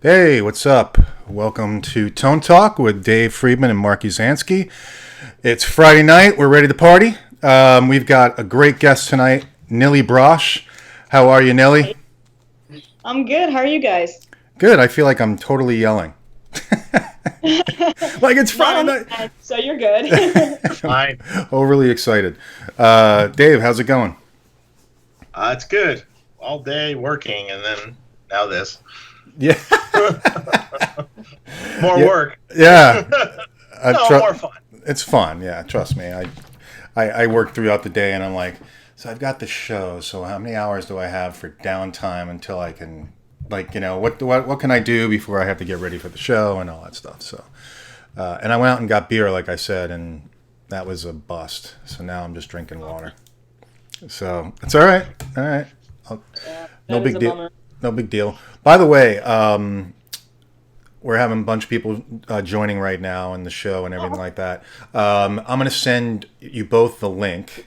Hey, what's up? Welcome to Tone Talk with Dave Friedman and Mark Uzansky. It's Friday night. We're ready to party. We've got a great guest tonight, Nili Brosh. How are you, Nili? I'm good. How are you guys? Good. I feel like I'm totally yelling. Like it's Not Friday on the night. bed, so you're good. Fine. Overly excited. Dave, how's it going? It's good. All day working, and then now this. Yeah. More Yeah. work. Yeah. More fun. It's fun. Yeah. Trust me. I work throughout the day and I'm like, so I've got the show. So how many hours do I have for downtime until I can, like, what can I do before I have to get ready for the show and all that stuff. So, and I went out and got beer, like I said, and that was a bust. So now I'm just drinking water. So it's all right. All right. Yeah, No that is big a deal. bummer. No big deal. By the way, we're having a bunch of people joining right now in the show and everything like that. I'm going to send you both the link.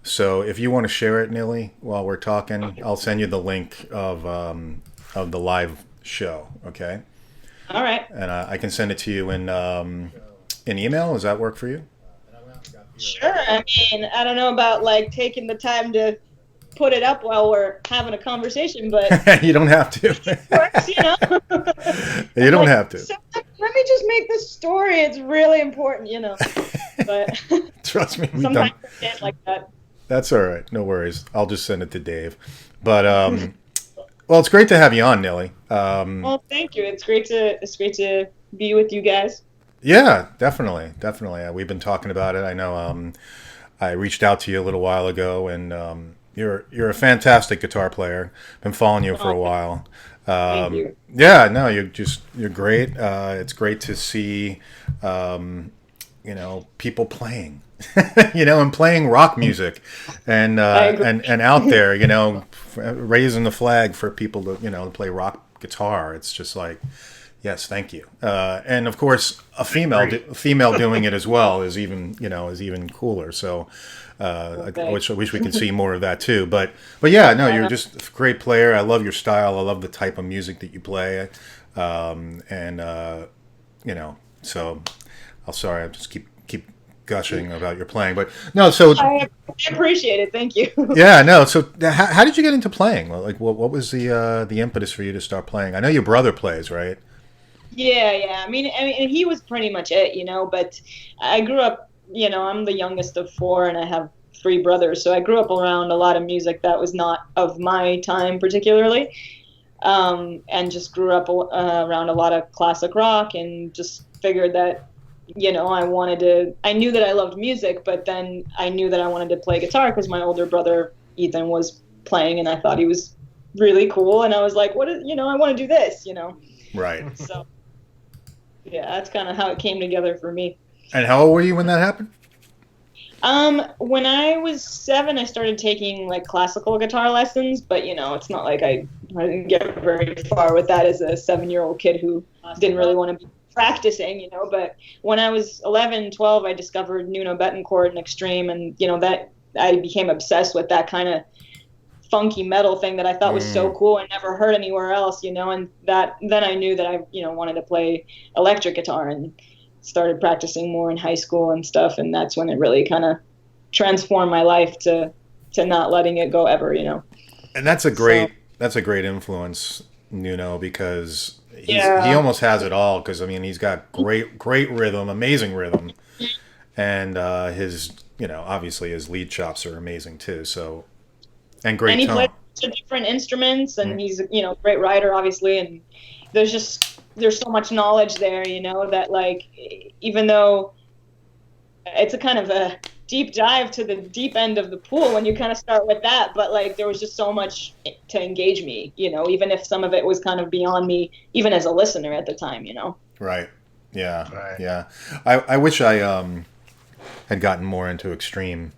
So if you want to share it, Nili, while we're talking, I'll send you the link of the live show. Okay, All right. and I can send it to you in email. Does that work for you? Sure. I mean, I don't know about like taking the time to put it up while we're having a conversation, but You don't have to. it works, you know? You I'm don't like, have to. "So, let me just make this story. It's really important, you know. But Trust me, we don't. sometimes I can't like that. That's all right. No worries. I'll just send it to Dave. But well, it's great to have you on, Nili. Well, thank you. It's great to be with you guys. Yeah, definitely. We've been talking about it. I know. I reached out to you a little while ago, and you're a fantastic guitar player. Been following you for a Oh, while. thank you. Yeah, no, you're great. It's great to see, people playing, and playing rock music, and I agree. and out there, raising the flag for people to play rock guitar. It's just like, yes, thank you. And of course, a female doing it as well is even cooler. So Well, I thanks. wish we could see more of that too. But yeah, no, I you're know. just a great player. I love your style. I love the type of music that you play. And so I'm sorry, I just keep gushing about your playing, but no. So I appreciate it. Thank you. yeah, no. So how did you get into playing? Like, what was the impetus for you to start playing? I know your brother plays, right? Yeah. I mean, he was pretty much it, you know. But I grew up, you know, I'm the youngest of four, and I have three brothers. So I grew up around a lot of music that was not of my time, particularly, and just grew up around a lot of classic rock, and just figured that, you know, I wanted to. I knew that I loved music, but then I knew that I wanted to play guitar because my older brother Ethan was playing, and I thought he was really cool, and I was like, what is, you know, I want to do this, you know. Right. So. Yeah, that's kind of how it came together for me. And how old were you when that happened? When I was 7, I started taking like classical guitar lessons, but you know, it's not like I didn't get very far with that as a 7-year-old kid who didn't really want to be practicing, you know. But when I was 11, 12, I discovered Nuno Bettencourt and Extreme, and you know that I became obsessed with that kind of funky metal thing that I thought was so Mm, cool and never heard anywhere else, you know, and that then I knew that I, you know, wanted to play electric guitar and started practicing more in high school and stuff, and that's when it really kind of transformed my life to not letting it go ever, you know. and that's a So, great influence, because he yeah. almost has it all. Because I mean, he's got great rhythm, amazing rhythm, and his obviously his lead chops are amazing too. So and And great he plays tone. different instruments, Mm. and he's, you know, a great writer obviously, and there's so much knowledge there, you know, that like even though it's a kind of a deep dive to the deep end of the pool when you kind of start with that, but like there was just so much to engage me, you know, even if some of it was kind of beyond me even as a listener at the time, you know. Right. Yeah. Right. Yeah. I wish I had gotten more into extreme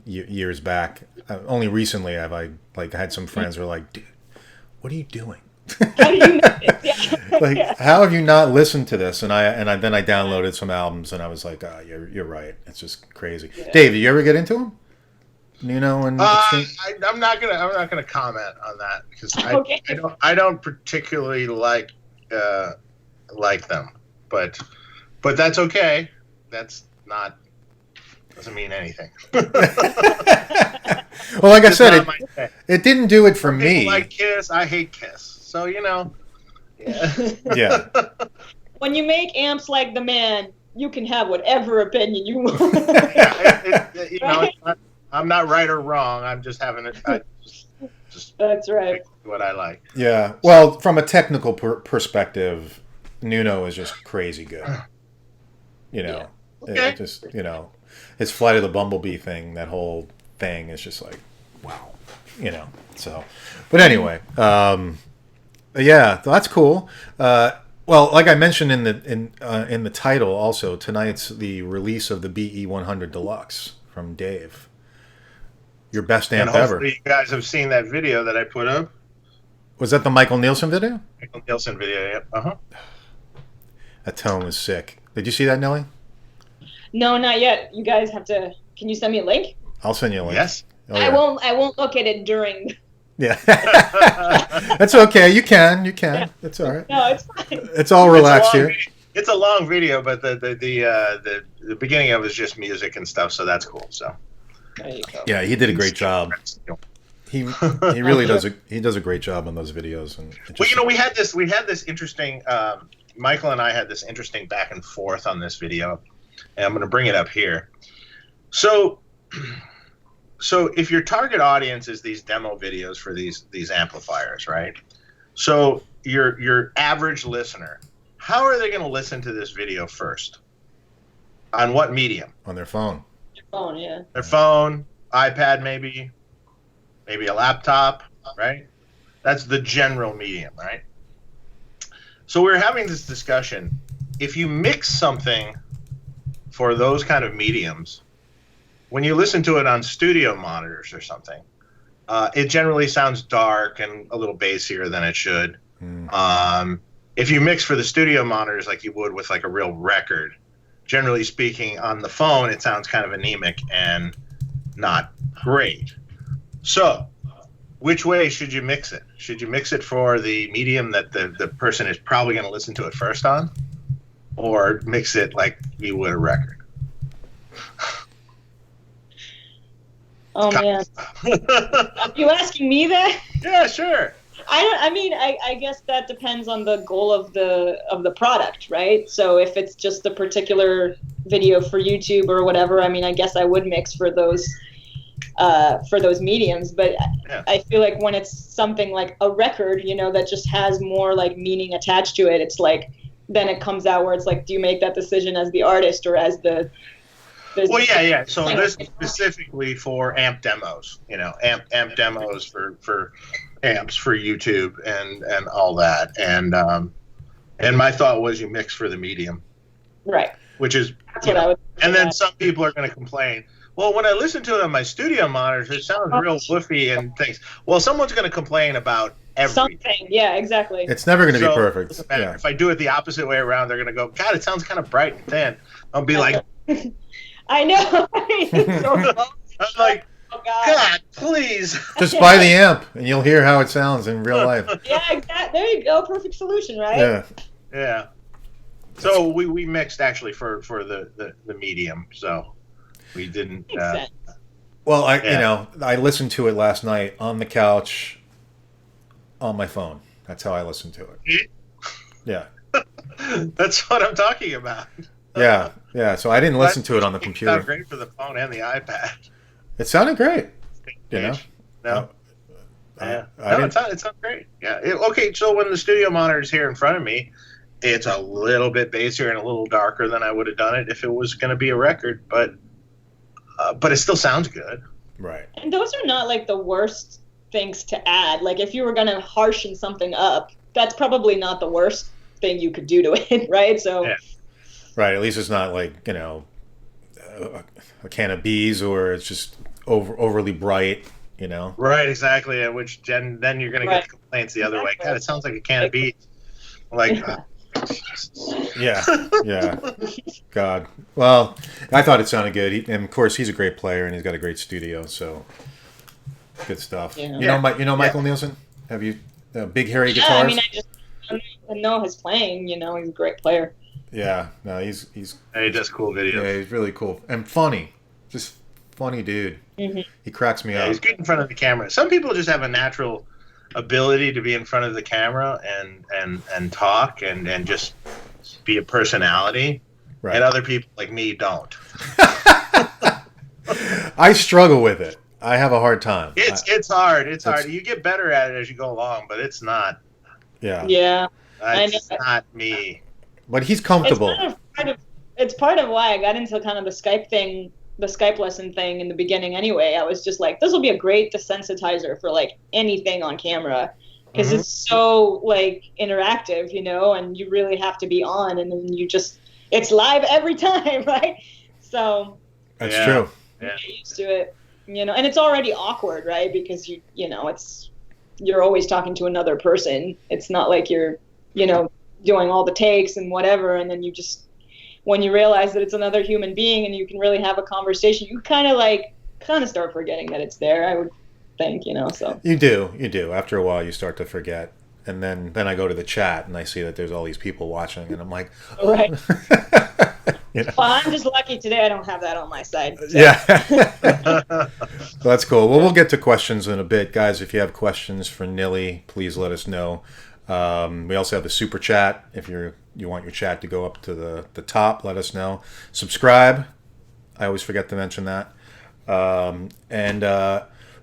years back. Only recently have I like had some friends who were like, "Dude, what are you doing? How do you know this? Yeah. Like, Yeah. how have you not listened to this?" And then I downloaded some albums, and I was like, "Ah, you're right. It's just crazy." Yeah. Dave, did you ever get into them? Nuno and Extreme? I'm not gonna comment on that because I, Okay. I don't I don't particularly like like them, but that's okay. That's not doesn't mean anything. Well, like I It's said, not my thing. it didn't do it for Some people me. like Kiss, I hate Kiss. So yeah. Yeah. When you make amps like the man, you can have whatever opinion you want. I'm not right or wrong. I'm just having it. Just That's right. what I like. Yeah. Well, from a technical perspective, Nuno is just crazy good. Yeah. Okay. It just his Flight of the Bumblebee thing, that whole thing is just like, wow. So, but anyway, yeah, that's cool. Well, like I mentioned in the title, also tonight's the release of the BE100 Deluxe from Dave. Your best amp And hopefully ever. you guys have seen that video that I put up. Was that the Michael Nielsen video? Michael Nielsen video. Yep. That tone was sick. Did you see that, Nelly? No, not yet. You guys have to. Can you send me a link? I'll send you a link. Yes. Oh, yeah. I won't look at it during. Yeah. That's okay. You can. Yeah. It's all right. No, it's fine. It's all relaxed here. It's a long video, but the beginning of it is just music and stuff, so that's cool. So. There you go. Yeah, he did a great job. He really does a great job on those videos. And we had this interesting. Michael and I had this interesting back and forth on this video, and I'm going to bring it up here. So if your target audience is these demo videos for these amplifiers, right? So your average listener, how are they going to listen to this video first? On what medium? On their phone. Your phone, yeah. Their phone, iPad, maybe a laptop, right? That's the general medium, right? So we're having this discussion. If you mix something for those kind of mediums, when you listen to it on studio monitors or something, it generally sounds dark and a little bassier than it should. If you mix for the studio monitors like you would with like a real record, generally speaking, on the phone, it sounds kind of anemic and not great. So which way should you mix it? Should you mix it for the medium that the person is probably going to listen to it first on? Or mix it like you would a record? Oh, man. Are you asking me that? Yeah, sure. I guess that depends on the goal of the product, right? So if it's just a particular video for YouTube or whatever, I guess I would mix for those mediums, but yeah. I feel like when it's something like a record, that just has more like meaning attached to it, it's like then it comes out where it's like, do you make that decision as the artist or as the well, yeah. So this is specifically for amp demos, amp demos for amps for YouTube and all that, and my thought was you mix for the medium, right? Which is that's what I would. And then some people are going to complain. Well, when I listen to it on my studio monitors, it sounds real woofy and things. Well, someone's going to complain about everything. Something, yeah, exactly. It's never going to be perfect. Yeah. If I do it the opposite way around, they're going to go, God, it sounds kind of bright and thin. I'll be like, I know. I'm like, oh, God, please. Just buy the amp, and you'll hear how it sounds in real life. Yeah, exactly. There you go. Perfect solution, right? Yeah. So we mixed actually for the medium. So we didn't. Well, I listened to it last night on the couch, on my phone. That's how I listened to it. Yeah. That's what I'm talking about. Yeah. So I didn't listen to it on the computer. It sounded great for the phone and the iPad. It sounded great. No. It sounds great. Yeah. Okay. So when the studio monitor is here in front of me, it's a little bit bassier and a little darker than I would have done it if it was going to be a record, but it still sounds good. Right. And those are not like the worst things to add. Like if you were going to harshen something up, that's probably not the worst thing you could do to it, right? So. Yeah. Right. At least it's not like a can of bees, or it's just overly bright. Right. Exactly. Which then you're going to get the complaints the other way. God, it sounds like a can of bees. Like. Yeah. God. Well, I thought it sounded good, and of course he's a great player, and he's got a great studio, so good stuff. Yeah. You know Michael Nielsen? Have you big hairy guitarist? and know his playing. You know, he's a great player. Yeah, no, he's He does cool videos. yeah, he's really cool and funny. Just funny dude. Hmm. He cracks me up. He's good in front of the camera. Some people just have a natural ability to be in front of the camera and talk and just be a personality. Right. And other people like me don't. I struggle with it. I have a hard time. It's hard. It's hard. You get better at it as you go along, but it's not. Yeah. Yeah, It's not me. But he's comfortable. It's part of why I got into kind of the Skype thing, the Skype lesson thing in the beginning. Anyway, I was just like, this will be a great desensitizer for like anything on camera, because it's so like interactive, you know, and you really have to be on, and then it's live every time, right? So That's true. Yeah. get used to it, you know, and it's already awkward, right? Because you're always talking to another person. It's not like you're, you know, doing all the takes and whatever, and then when you realize that it's another human being and you can really have a conversation, you kind of start forgetting that it's there, I would think, you know. So You do. After a while, you start to forget, and then I go to the chat and I see that there's all these people watching, and I'm like, right. you know. Well, I'm just lucky today I don't have that on my side. So. Yeah. So that's cool. Well, we'll get to questions in a bit. Guys, if you have questions for Nili, please let us know. We also have the super chat. If you want your chat to go up to the top, let us know. Subscribe. I always forget to mention that.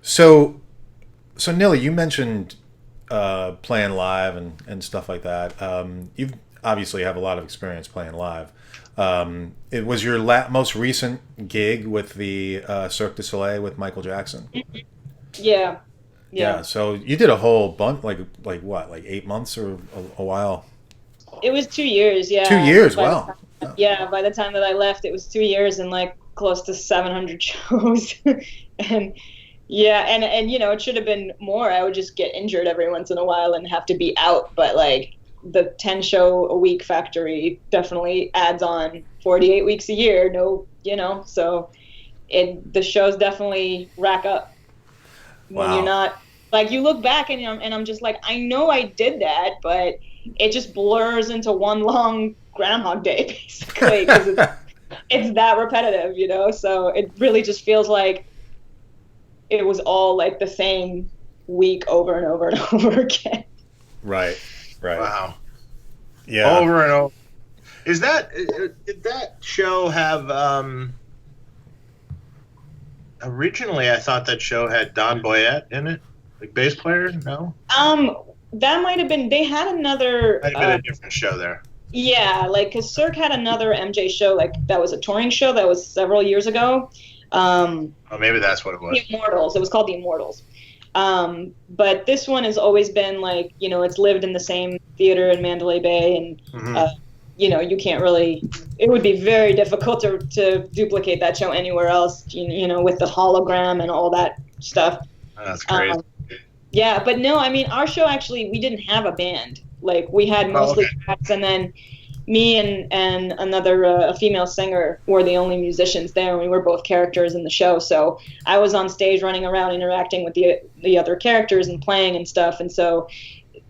So Nili, you mentioned playing live and stuff like that. You obviously have a lot of experience playing live. It was your most recent gig with the Cirque du Soleil with Michael Jackson. Yeah. So you did a whole bunch, like what, like 8 months or a while? It was 2 years. Yeah. 2 years. By Wow. Yeah. By the time that I left, it was 2 years and like close to 700 shows. And yeah, and you know, it should have been more. I would just get injured every once in a while and have to be out. But like the 10 show a week factory definitely adds on 48 weeks a year. No, you know, so the shows definitely rack up when Wow. you're not, like, you look back and I'm just like, I know I did that, but it just blurs into one long Groundhog Day, basically, because it's that repetitive, you know. So it really just feels like it was all like the same week over and over and over again. Right. Wow. Yeah. Over and over. Did that show have originally I thought that show had Don Boyette in it, like bass player? No? That might have been, they had another Might have been a different show there. yeah, like, because Cirque had another MJ show, like, that was a touring show that was several years ago. Oh, maybe that's what it was. The Immortals. It was called The Immortals. But this one has always been like, you know, it's lived in the same theater in Mandalay Bay, and you know, you can't really, it would be very difficult to duplicate that show anywhere else, you know, with the hologram and all that stuff. That's crazy. Yeah, but no, I mean, our show actually, we didn't have a band. Like, we had mostly cats, and then me and another a female singer were the only musicians there, and we were both characters in the show. So I was on stage running around interacting with the other characters and playing and stuff. And so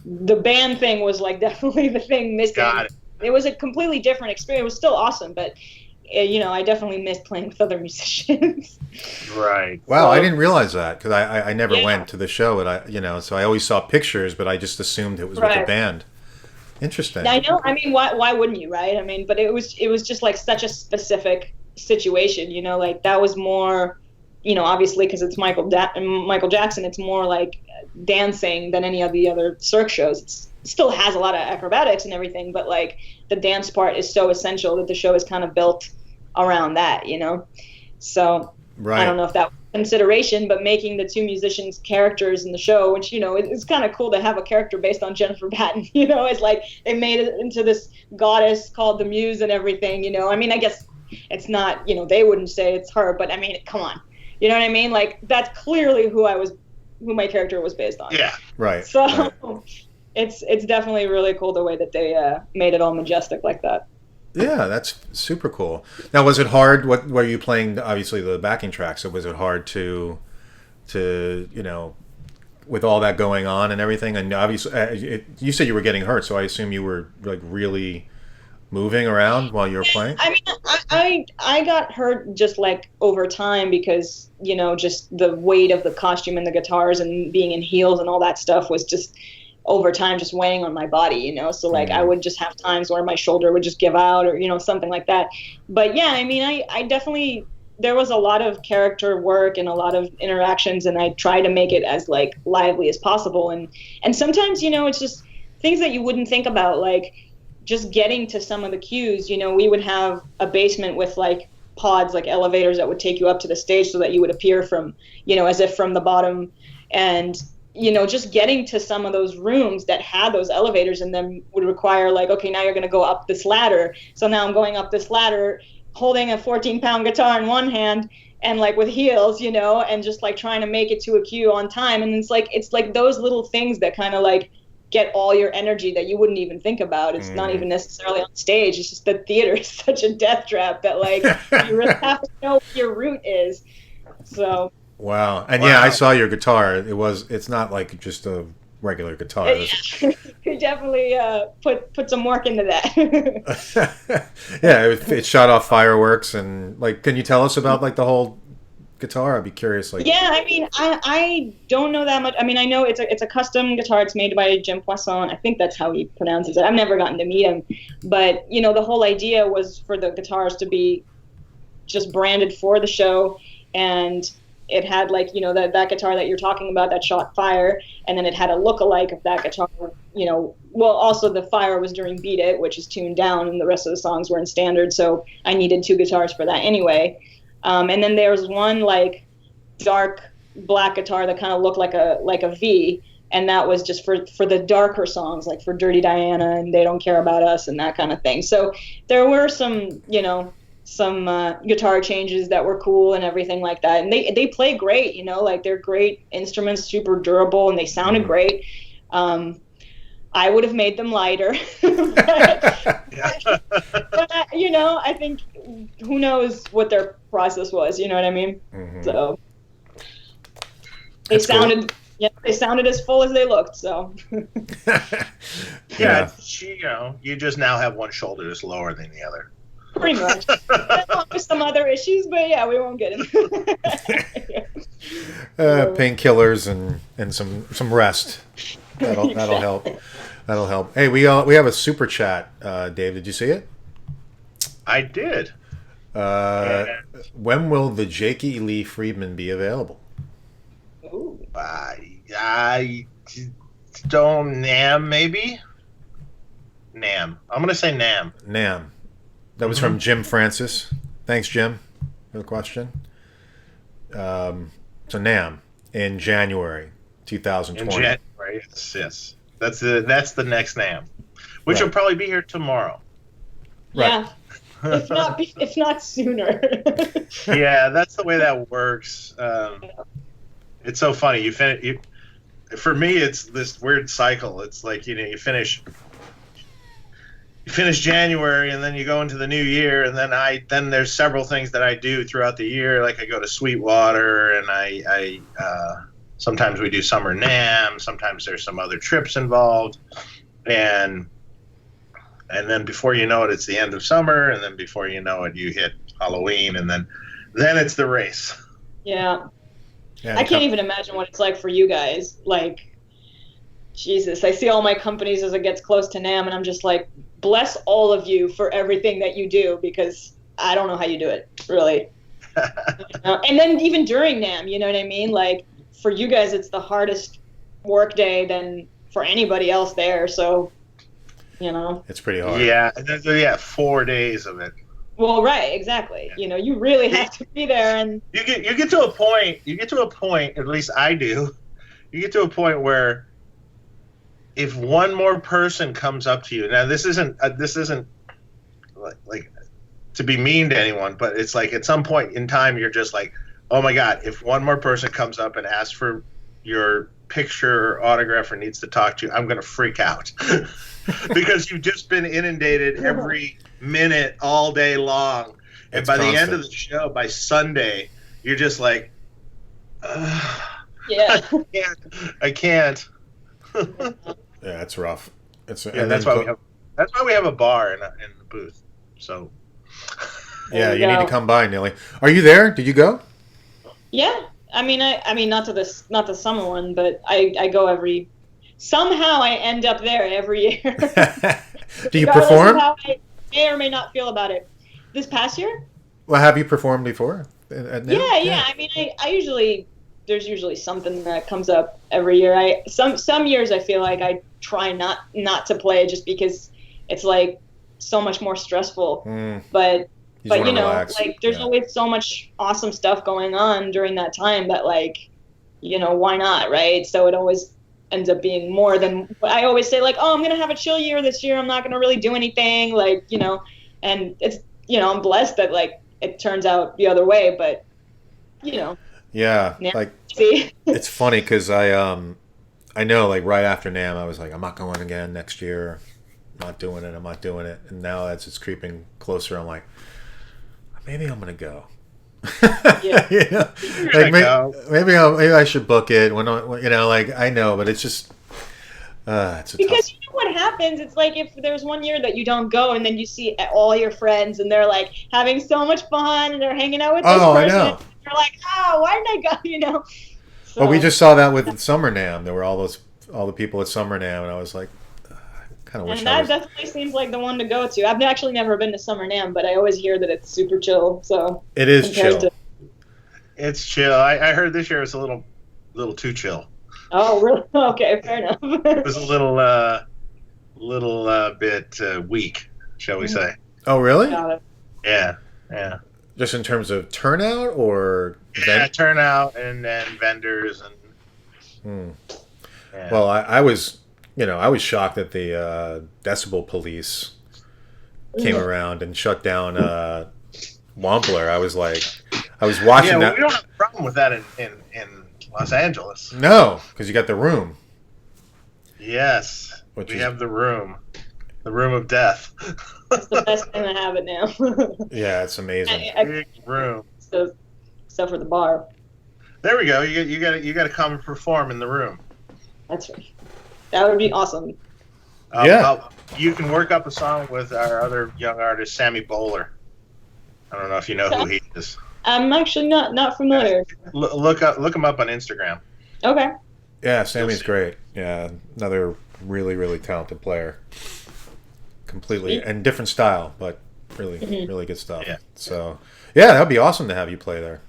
the band thing was like definitely the thing missing. Got it. It was a completely different experience. It was still awesome, but you know, I definitely missed playing with other musicians. Right. Wow, So, I didn't realize that because I never Yeah. went to the show, and so I always saw pictures, but I just assumed it was with the Right. band. Interesting. I know. I mean, why wouldn't you, right? I mean, but it was just like such a specific situation, you know, like that was more, you know, obviously because it's Michael Jackson, it's more like dancing than any of the other Cirque shows. It still has a lot of acrobatics and everything, but like the dance part is so essential that the show is kind of built around that, you know. So Right. I don't know if that was a consideration, but making the two musicians characters in the show, which, you know, it's kind of cool to have a character based on Jennifer Batten, you know. It's like they made it into this goddess called the Muse and everything, you know. I mean, I guess it's not, you know, they wouldn't say it's her, but I mean, come on, you know what I mean? Like, that's clearly who my character was based on. Yeah. Right. So Right. it's definitely really cool the way that they made it all majestic like that. Yeah, that's super cool. Now, was it hard? What were you playing? Obviously, the backing track. So was it hard to you know, with all that going on and everything, and obviously you said you were getting hurt, so I assume you were like really moving around while you were playing. I mean, I got hurt just like over time because, you know, just the weight of the costume and the guitars and being in heels and all that stuff was just over time just weighing on my body, you know. So like I would just have times where my shoulder would just give out or, you know, something like that. But yeah, I mean, I definitely, there was a lot of character work and a lot of interactions, and I try to make it as like lively as possible. And sometimes, you know, it's just things that you wouldn't think about, like just getting to some of the cues. You know, we would have a basement with like pods, like elevators that would take you up to the stage so that you would appear from, you know, as if from the bottom. And, you know, just getting to some of those rooms that had those elevators in them would require like, okay, now you're going to go up this ladder. So now I'm going up this ladder holding a 14-pound guitar in one hand and like with heels, you know, and just like trying to make it to a cue on time. And it's like those little things that kind of like get all your energy that you wouldn't even think about. It's not even necessarily on stage. It's just that theater is such a death trap that like you really have to know what your route is. So wow. And yeah, I saw your guitar. It's not like just a regular guitar. You definitely put some work into that. Yeah, it shot off fireworks. And like, can you tell us about like the whole guitar? I'd be curious. Like, yeah, I mean, I don't know that much. I mean, I know it's a custom guitar. It's made by Jim Poisson. I think that's how he pronounces it. I've never gotten to meet him, but you know, the whole idea was for the guitars to be just branded for the show, and it had like, you know, that guitar that you're talking about that shot fire, and then it had a look-alike of that guitar, you know. Well, also the fire was during Beat It, which is tuned down, and the rest of the songs were in standard, so I needed two guitars for that anyway. And then there's one like dark black guitar that kind of looked like a V, and that was just for the darker songs, like for Dirty Diana and They Don't Care About Us and that kind of thing. So there were some, you know, some guitar changes that were cool and everything like that. And they play great, you know, like they're great instruments, super durable, and they sounded great. I would have made them lighter, but, you know, I think who knows what their process was, you know what I mean? So they sounded, cool. Yeah, they sounded as full as they looked. So yeah, you know, you just now have one shoulder that's lower than the other. Pretty much. There's some other issues, but yeah, we won't get into painkillers and some rest. That'll help. That'll help. Hey, we have a super chat. Dave, did you see it? I did. When will the Jakey Lee Friedman be available? Ooh. I don't. NAM, maybe? NAM. I'm going to say NAM. NAM. That was from Jim Francis. Thanks, Jim, for the question. So NAM in January 2020. In January, yes. That's the next NAM, which will probably be here tomorrow. Yeah, if not sooner. Yeah, that's the way that works. It's so funny. For me, it's this weird cycle. It's like, you know, you finish January and then you go into the new year, and then there's several things that I do throughout the year. Like I go to Sweetwater, and I sometimes we do summer NAM, sometimes there's some other trips involved, and then before you know it, it's the end of summer, and then before you know it, you hit Halloween, and then it's the race. Yeah, I can't even imagine what it's like for you guys. Like, Jesus, I see all my companies as it gets close to NAM, and I'm just like, bless all of you for everything that you do, because I don't know how you do it, really. And then even during NAM, you know what I mean? Like, for you guys, it's the hardest work day than for anybody else there. So, you know, it's pretty hard. Yeah, 4 days of it. Well, right, exactly. You know, you really have to be there, and you get to a point. You get to a point. At least I do. You get to a point where if one more person comes up to you, now this isn't like to be mean to anyone, but it's like at some point in time you're just like, oh my God, if one more person comes up and asks for your picture or autograph or needs to talk to you, I'm going to freak out. Because you've just been inundated every minute all day long. And by the end of the show, by Sunday, you're just like, Yeah. I can't. Yeah, it's rough. Yeah, that's why we have a bar in the booth. So Yeah, There you need to go. come by, Nili. Are you there? Did you go? Yeah. I mean, not the summer one, but I go every. Somehow I end up there every year, Do you regardless of perform? how I may or may not feel about it. This past year, Well, have you performed before? At NAMM? yeah. I mean, I usually there's usually something that comes up every year. Some years I feel like I try not to play just because it's like so much more stressful. Mm, But you just but want you to know, relax. like there's Yeah. always so much awesome stuff going on during that time that like, why not, right? So it always ends up being more than I always say like, oh, I'm gonna have a chill year this year. I'm not gonna really do anything, like, and it's I'm blessed that like it turns out the other way, but you know, Yeah, yeah, like see. it's funny because I know like right after NAMM I was like I'm not going again next year. I'm not doing it. I'm not doing it. And now as it's creeping closer, I'm like maybe I'm gonna go. Yeah. You know, you're like gonna go. maybe I should book it like I know, but it's just it's a tough. Because you know what happens? It's like if there's one year that you don't go and then you see all your friends and they're like having so much fun and they're hanging out with this Oh, I person. know. You're like, oh, why didn't I go? Well, we So, just saw that with Summer NAMM. There were all the people at Summer NAMM, and I was like, I kind of wish and I that was. definitely seems like the one to go to. I've actually never been to Summer NAMM, but I always hear that it's super chill. So It is compared chill. to, It's chill. I heard this year was a little too chill. oh, really? Okay, fair enough. It was a little bit weak, shall we say? Oh, really? Got it. Yeah, yeah. Just in terms of turnout or Yeah, turnout and vendors and Hmm. yeah. Well, I was, I was shocked that the Decibel Police came around and shut down Wampler. I was like, I was watching yeah, that. we don't have a problem with that in Los Angeles. No, because you got the room. Yes, Which we is- have the room of death. It's the best thing to have it now. Yeah, it's amazing. Big room. So, except for the bar. There we go. You got to come and perform in the room. That's right. That would be awesome. Yeah. You can work up a song with our other young artist, Sammy Bowler. I don't know if you know who he is. I'm actually not familiar. Look him up on Instagram. Okay. Yeah, Sammy's great. Yeah, another really, really talented player. Completely and different style, but really, really good stuff. Yeah. So, yeah, that would be awesome to have you play there.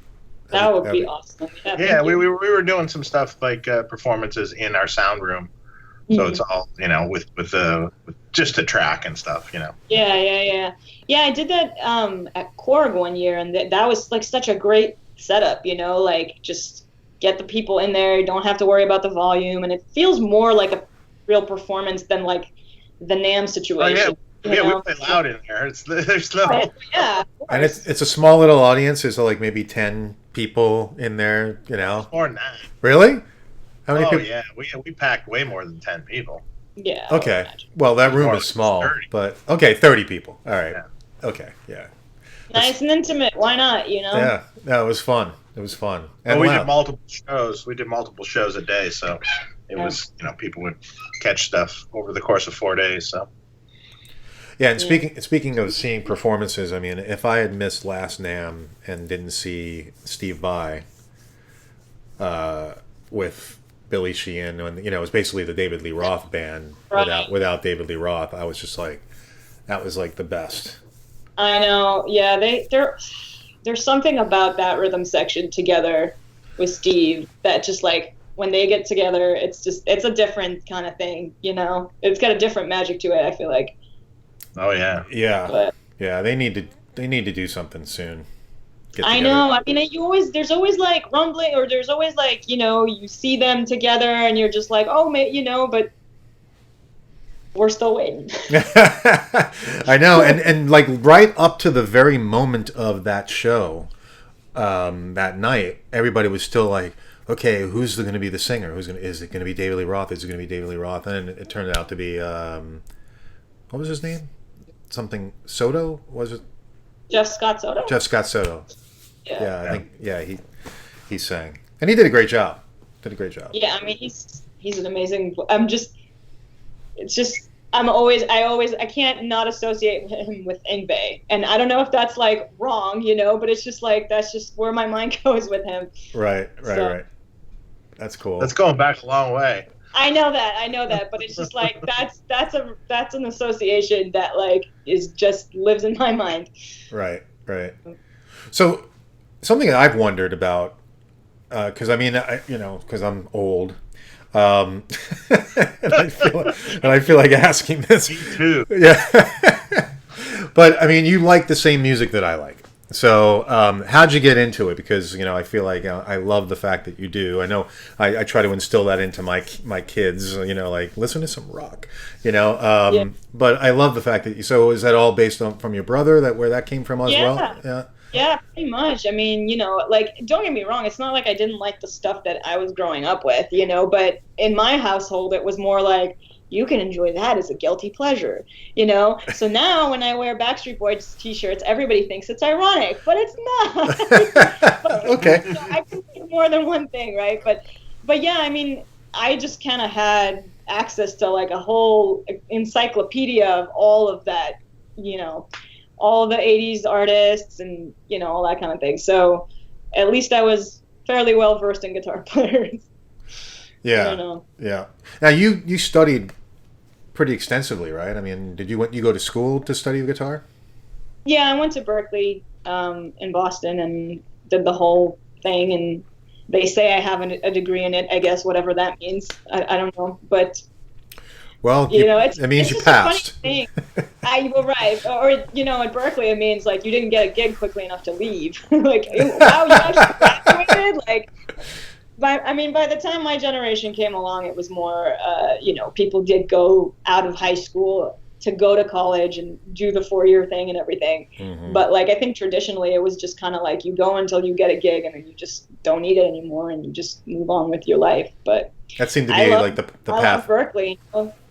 That would be awesome. Yeah, thank we you. were doing some stuff like performances in our sound room, so it's all with just a track and stuff. Yeah. I did that at Korg one year, and that was like such a great setup. Like just get the people in there. You don't have to worry about the volume, and it feels more like a real performance than like the NAMM Oh situation. yeah, we play loud in there. There's no. Yeah. And it's a small little audience. There's like maybe 10 people in there. More than that. Really? How many Oh people? yeah, we packed way more than 10 people. Yeah. I would Okay. imagine. Well, that room More is like small, 30. but okay, 30 people. All right. Yeah. Okay. Yeah. Nice and intimate. Why not? Yeah. No, it was fun. It was fun. Well, And we loud. did multiple shows. We did multiple shows a day, so it was people would catch stuff over the course of 4 days. So Yeah, and speaking of seeing performances, I mean, if I had missed last NAMM and didn't see Steve Vai with Billy Sheehan, and it was basically the David Lee Roth band Right. without David Lee Roth, I was just like, that was like the best. I know. Yeah, there's something about that rhythm section together with Steve that just like when they get together, it's a different kind of thing. It's got a different magic to it. I feel like. oh yeah, Yeah, But yeah, they need to do something soon. Get I together. know. I mean, there's always like rumbling, or there's always like you see them together, and you're just like, oh, but we're still waiting. I know, and like right up to the very moment of that show, that night, everybody was still like, okay, who's going to be the singer? Is it going to be David Lee Roth? Is it going to be David Lee Roth? And it turned out to be what was his name? Something Soto, was it? Jeff Scott Soto. Jeff Scott Soto. Yeah. Yeah, I think he sang, and he did a great job. Did a great job. Yeah, I mean, he's an amazing. I can't not associate him with Ingve. And I don't know if that's like wrong, but it's just like, that's just where my mind goes with him. Right. That's cool. That's going back a long way. I know that, but it's just like, that's an association that like just lives in my mind. Right. So something that I've wondered about, because because I'm old, and I feel like asking this. Me too. Yeah. But I mean, you like the same music that I like. So how'd you get into it? Because I feel like I love the fact that you do. I know I try to instill that into my kids. Like listen to some rock. Yeah. But I love the fact that so is that all based on from your brother where that came from as well? Yeah. Yeah, pretty much. I mean, like, don't get me wrong. It's not like I didn't like the stuff that I was growing up with, but in my household, it was more like, you can enjoy that as a guilty pleasure, So now when I wear Backstreet Boys t-shirts, everybody thinks it's ironic, but it's not. But, okay. I can do more than one thing, right? But yeah, I mean, I just kind of had access to like a whole encyclopedia of all of that, all the 80s artists and, all that kind of thing. So at least I was fairly well versed in guitar players. Yeah. Yeah. Now you studied pretty extensively, right? I mean, did you go to school to study guitar? Yeah, I went to Berkeley in Boston and did the whole thing. And they say I have a degree in it, I guess, whatever that means. I don't know. But, well, it means you passed. A funny thing. Well, right. Or, at Berkeley, it means, like, you didn't get a gig quickly enough to leave. Like, wow, you actually graduated? Like, by the time my generation came along, it was more, people did go out of high school to go to college and do the 4-year thing and everything. Mm-hmm. But, like, I think traditionally it was just kind of like you go until you get a gig and then you just don't need it anymore and you just move on with your life. But that seemed to be like the path. I love Berkeley,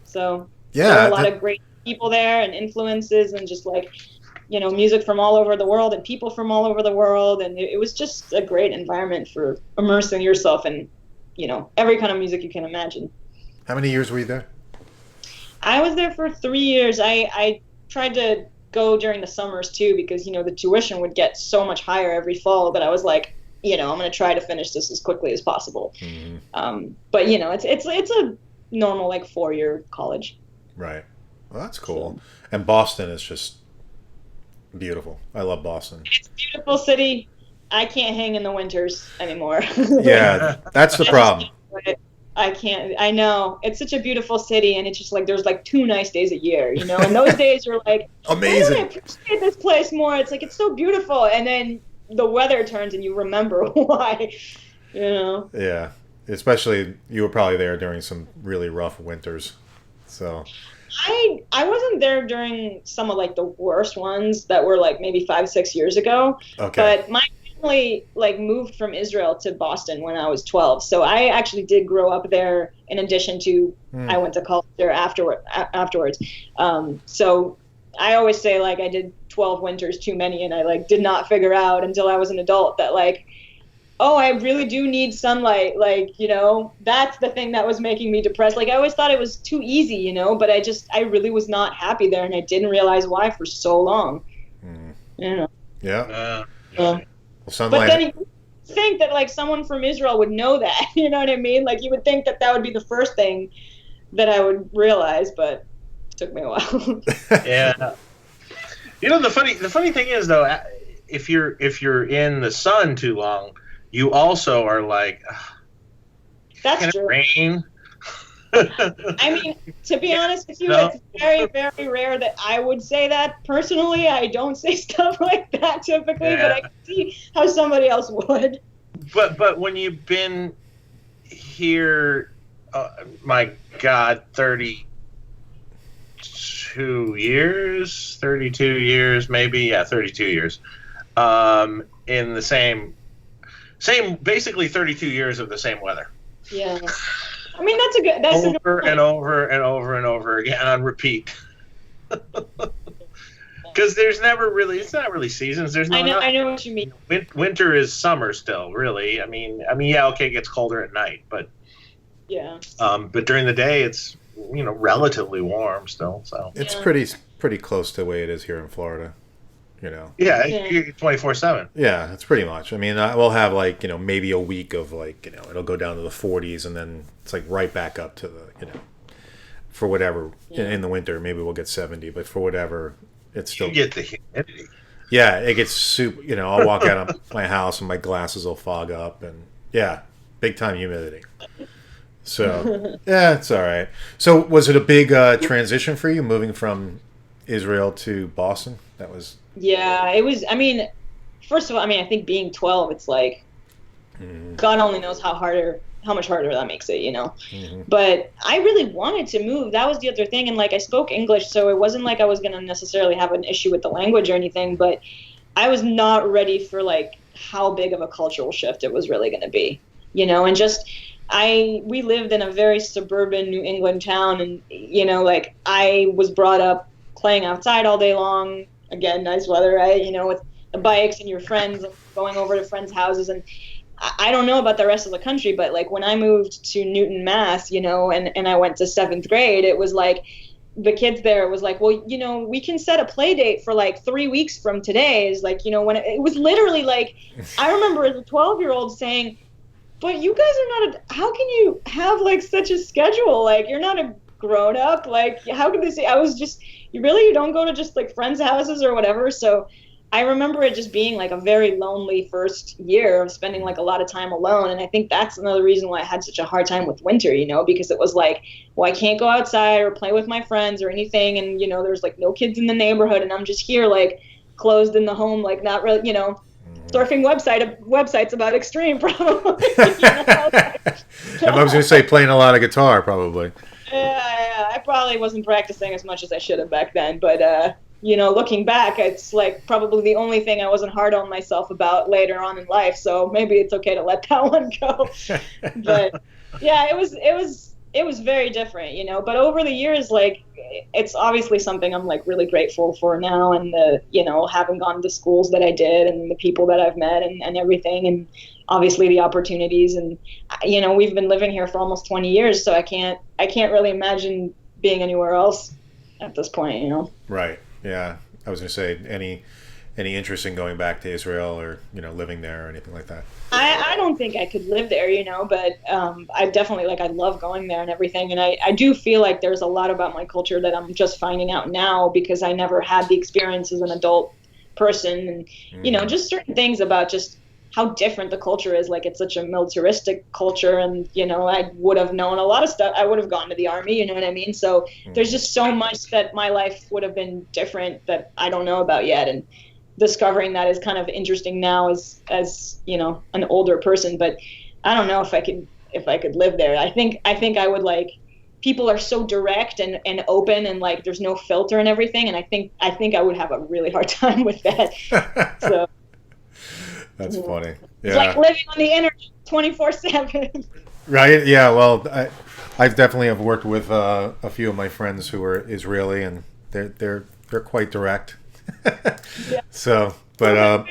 So yeah, there are a lot of great people there and influences and just like, music from all over the world and people from all over the world. And it was just a great environment for immersing yourself in, every kind of music you can imagine. How many years were you there? I was there for 3 years. I tried to go during the summers too, because, the tuition would get so much higher every fall that I was like, I'm going to try to finish this as quickly as possible. Mm-hmm. But, it's a normal, like, 4-year college. Right. Well, that's cool. So, and Boston is just beautiful. I love Boston. It's a beautiful city. I can't hang in the winters anymore. Yeah, that's the problem. I can't. I know. It's such a beautiful city, and it's just like there's like 2 nice days a year, And those days you're like, amazing. I appreciate this place more. It's like it's so beautiful, and then the weather turns, and you remember why. Yeah, especially you were probably there during some really rough winters, so. I wasn't there during some of like the worst ones that were like maybe 5-6 years ago. Okay. But my family like moved from Israel to Boston when I was 12. So I actually did grow up there in addition to I went to college there afterwards. So I always say like I did 12 winters too many and I like did not figure out until I was an adult that like, oh, I really do need sunlight. Like, that's the thing that was making me depressed. Like, I always thought it was too easy, but I really was not happy there, and I didn't realize why for so long. Yeah. Well, sunlight. But then you think that, like, someone from Israel would know that, you know what I mean? Like, you would think that would be the first thing that I would realize, but it took me a while. Yeah. The funny thing is, though, if you're in the sun too long, you also are like, that's true. Rain? I mean, to be honest with you, it's very, very rare that I would say that. Personally, I don't say stuff like that typically, but I can see how somebody else would. But when you've been here, my God, 32 years, maybe, yeah, 32 years, in the same, basically 32 years of the same weather. Yeah. I mean, that's a good and over and over and over and over again on repeat. Because there's never really, it's not really seasons. There's no. I know what you mean. Winter is summer still, really. I mean, yeah, okay, it gets colder at night, but yeah. But during the day, it's relatively warm still. So it's pretty close to the way it is here in Florida. Yeah, 24/7. Yeah, it's pretty much. I mean, we'll have maybe a week of it'll go down to the 40s, and then it's like right back up to the for whatever in the winter. Maybe we'll get 70, but for whatever, it's still you get the humidity. Yeah, it gets super. I'll walk out of my house and my glasses will fog up, and big time humidity. So yeah, it's all right. So was it a big transition for you moving from Israel to Boston? That was. Yeah, it was. I mean, first of all, I think being 12, it's like God only knows how much harder that makes it, Mm-hmm. But I really wanted to move. That was the other thing. And I spoke English, so it wasn't like I was going to necessarily have an issue with the language or anything, but I was not ready for how big of a cultural shift it was really going to be, and just, we lived in a very suburban New England town, and, I was brought up playing outside all day long. Again, nice weather, right? With the bikes and your friends, going over to friends' houses. And I don't know about the rest of the country, but when I moved to Newton, Mass, and I went to 7th grade, it was the kids there was well, we can set a play date for 3 weeks from today. Is when it was literally I remember as a 12-year-old saying, but you guys are not how can you have such a schedule? You're not a grown up. How can this? I was just, you don't go to just friends' houses or whatever. So I remember it just being a very lonely first year of spending a lot of time alone. And I think that's another reason why I had such a hard time with winter, because it was well, I can't go outside or play with my friends or anything. And, there's no kids in the neighborhood, and I'm just here closed in the home, not really, surfing websites about extreme probably. I was going to say playing a lot of guitar probably. Yeah, I probably wasn't practicing as much as I should have back then, but looking back, it's probably the only thing I wasn't hard on myself about later on in life. So maybe it's okay to let that one go. But yeah, it was very different, But over the years, it's obviously something I'm really grateful for now, and the having gone to schools that I did, and the people that I've met, and everything, and obviously the opportunities, and we've been living here for almost 20 years, so I can't really imagine being anywhere else at this point, Right. Yeah. I was going to say any interest in going back to Israel or living there or anything like that? I don't think I could live there, but I definitely I love going there and everything, and I do feel there's a lot about my culture that I'm just finding out now because I never had the experience as an adult person, and just certain things about just how different the culture is. It's such a militaristic culture, and I would have known a lot of stuff. I would have gone to the army, you know what I mean? So there's just so much that my life would have been different that I don't know about yet, and discovering that is kind of interesting now as an older person. But I don't know if I could live there. I think I would people are so direct and open, and there's no filter and everything, and I think I would have a really hard time with that. So that's funny. Yeah. It's living on the internet 24/7. Right. Yeah. Well, I definitely have worked with a few of my friends who are Israeli, and they're quite direct. Yeah. So, but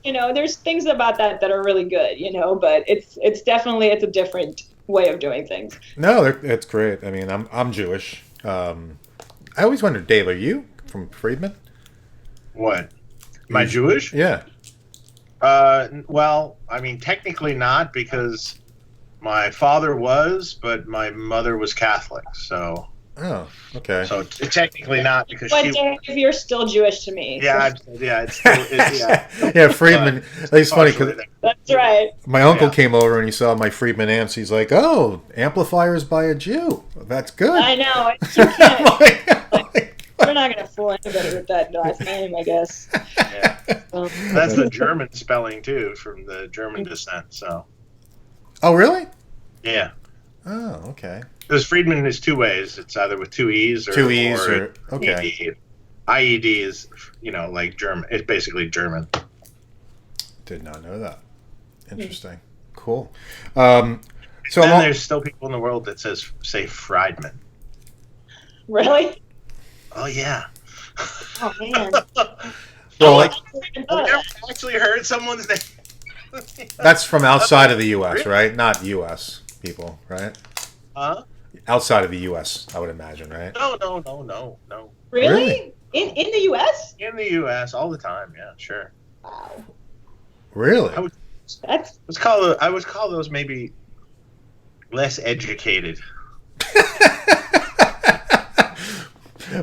there's things about that are really good, but it's definitely a different way of doing things. No, it's great. I mean, I'm Jewish. I always wondered, Dave, are you from Friedman? What? Am I Jewish? Yeah. Well, technically not, because my father was, but my mother was Catholic, so. Oh, okay. So technically not, because but Dave, you're still Jewish to me. Yeah, so. it's still, yeah. Yeah, Friedman. It's funny because that's right. My uncle came over and he saw my Friedman amps. He's like, "Oh, amplifiers by a Jew. That's good." I know. You can't. We're not going to fool anybody with that last name, I guess. Yeah. That's the German spelling, too, from the German descent, so. Oh, really? Yeah. Oh, okay. Because Friedman is two ways. It's either with two E's or... Two E's or... Okay. ED. IED is, German. It's basically German. Did not know that. Interesting. Cool. So then there's still people in the world that say Friedman. Really? Oh, yeah. Oh man. Well, I like, never even Have thought you of ever actually heard someone's name? that's from outside of the U.S., right? Not U.S. people, right? Huh? Outside of the U.S., I would imagine, right? No. Really? Really? In the U.S.? In the U.S. all the time. Yeah, sure. Wow. Really? I would That's I would call those maybe less educated.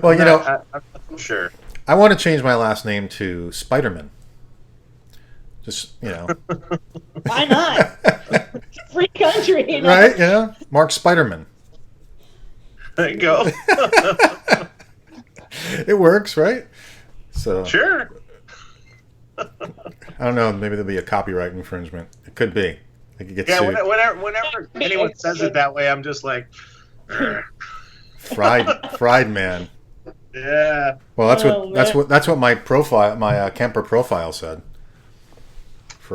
Well, you know, I'm not sure. I want to change my last name to Spiderman. Just, you know. why not? It's a free country, you know? Right? Yeah. Mark Spiderman. There you go. It works, right? So Sure. I don't know. Maybe there'll be a copyright infringement. It could be. They could get Yeah. sued. Whenever anyone says it that way, I'm just like, Fried man. yeah. Well, Oh, man. that's what my profile, my Kemper profile said.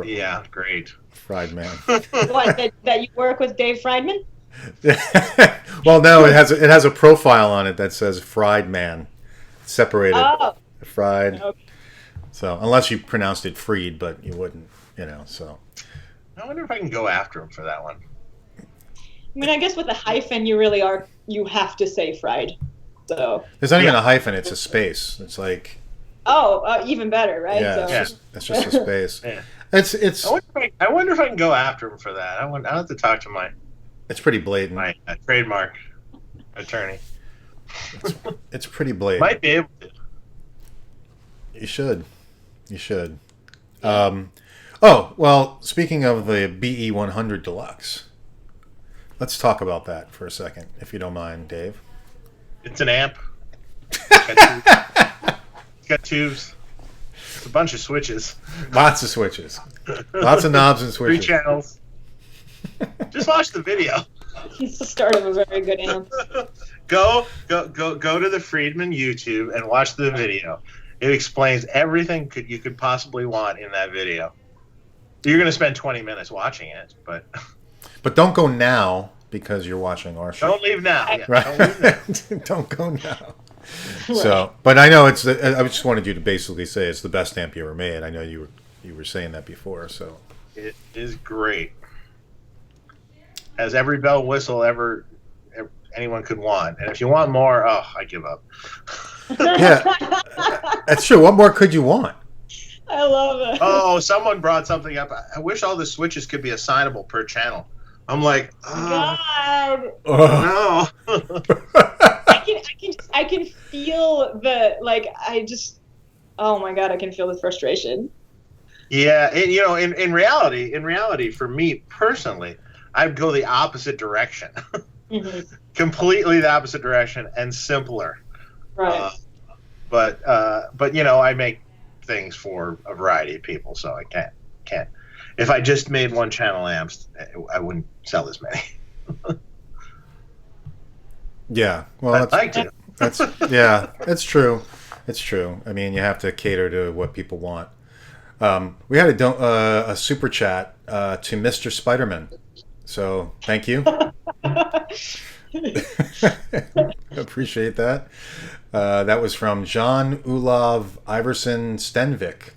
Yeah. Great. Fried man. What, that you work with Dave Friedman? Well, no, it has a profile on it that says fried man, separated, Oh, fried. okay. So unless you pronounced it freed, but you wouldn't, you know. So I wonder if I can go after him for that one. I mean, I guess with a hyphen, you have to say fried. So, there's not even Yeah. a hyphen; it's a space. It's like even better, right? yeah, So, it's just a space. Yeah. It's I wonder if I can go after him for that. I'll have to talk to my pretty blatant. trademark attorney. It's pretty blatant. Might be able to. You should. Oh well, speaking of the BE 100 Deluxe, let's talk about that for a second, if you don't mind, Dave. It's an amp. It's got tubes. It's a bunch of switches. Lots of switches, lots of knobs and 3 switches. channels. Just watch the video. it's the start of a very good amp. Go to the Friedman YouTube and watch the video. It explains everything you could possibly want in that video. You're going to spend 20 minutes watching it, but But don't go now because you're watching our show. don't leave now. Yeah, Right? don't leave now. Don't go now. So, but I know it's. I just wanted you to basically say it's the best amp you ever made. I know you were saying that before. So It is great. Has every bell whistle ever anyone could want. And if you want more, I give up. yeah, that's true. What more could you want? I love it. Oh, someone brought something up. I wish all the switches could be assignable per channel. I'm like, God. no. I can feel the oh my God, I can feel the frustration. Yeah, and, in reality, for me personally, I'd go the opposite direction. Mm-hmm. Completely the opposite direction and simpler. Right. But I make things for a variety of people, so I can't. If I just made one channel amps, I wouldn't sell as many. Yeah, well, I'd like to. It's true. It's true. I mean, you have to cater to what people want. We had a super chat to Mr. Spiderman, so thank you. Appreciate that. That was from John Olav Iverson Stenvik.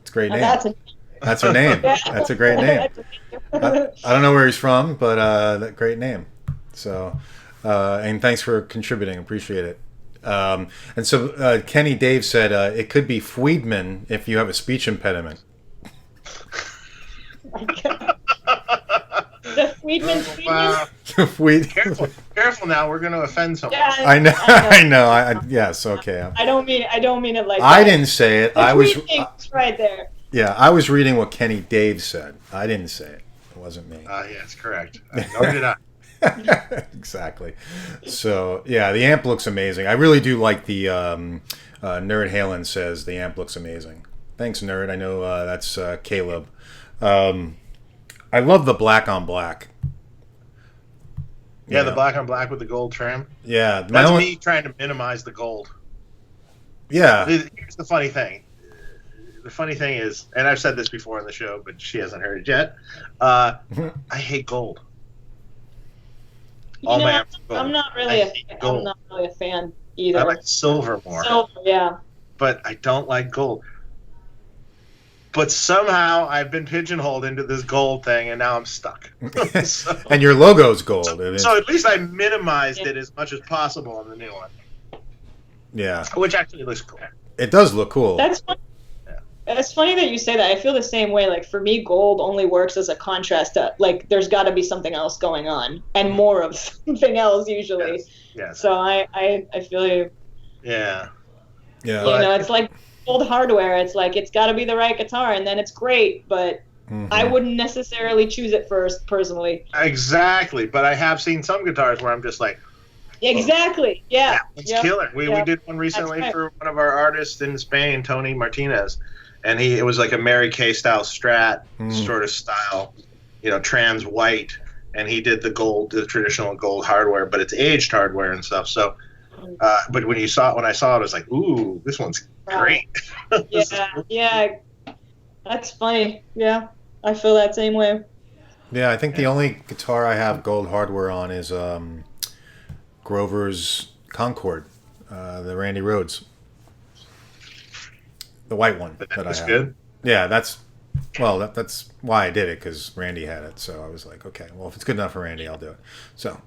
It's a great name. That's her name. That's a great name. I don't know where he's from, but that great name. So, and thanks for contributing. Appreciate it. And so Kenny Dave said it could be Friedman if you have a speech impediment. The Friedman. Wow. Fried. Careful now. We're going to offend someone. Yeah, I know. I know. Yes. Okay. I don't mean it like I that. didn't say it. The I was. thing's right there. Yeah, I was reading what Kenny Dave said. I didn't say it. It wasn't me. Yes, correct. Nor did I. Exactly. So yeah, the amp looks amazing. I really do like the Nerd Halen says the amp looks amazing. Thanks, Nerd. I know that's Caleb. I love the black on black. Yeah, the black on black with the gold trim. Yeah, That's me trying to minimize the gold. Yeah. Here's the funny thing. The funny thing is, and I've said this before on the show, but she hasn't heard it yet. I hate gold. I'm not really a fan. either. I like silver more. Silver, yeah. But I don't like gold. But somehow I've been pigeonholed into this gold thing, and now I'm stuck. So, And your logo's gold. so at least I minimized it as much as possible on the new one. Yeah. Which actually looks cool. It does look cool. That's funny. Yeah. It's funny that you say that. I feel the same way. Like, for me, gold only works as a contrast to, like, there's got to be something else going on, and more of something else usually. Yes. So I feel you. Yeah. Yeah. You know, it's like old hardware. It's like, it's got to be the right guitar, and then it's great, but I wouldn't necessarily choose it first, personally. Exactly. But I have seen some guitars where I'm just like, Exactly. Yeah. it's killer. We did one recently for one of our artists in Spain, Tony Martinez, and it was like a Mary Kay style Strat sort of style, trans white, and he did the traditional gold hardware, but it's aged hardware and stuff. So, but when I saw it, I was like, ooh, this one's great. Yeah. That's funny. Yeah, I feel that same way. Yeah, I think the only guitar I have gold hardware on is Grover's Concorde, the Randy Rhoads, the white one that I have. Good. Yeah, that's why I did it, because Randy had it. So I was like, okay, well, if it's good enough for Randy, I'll do it. So,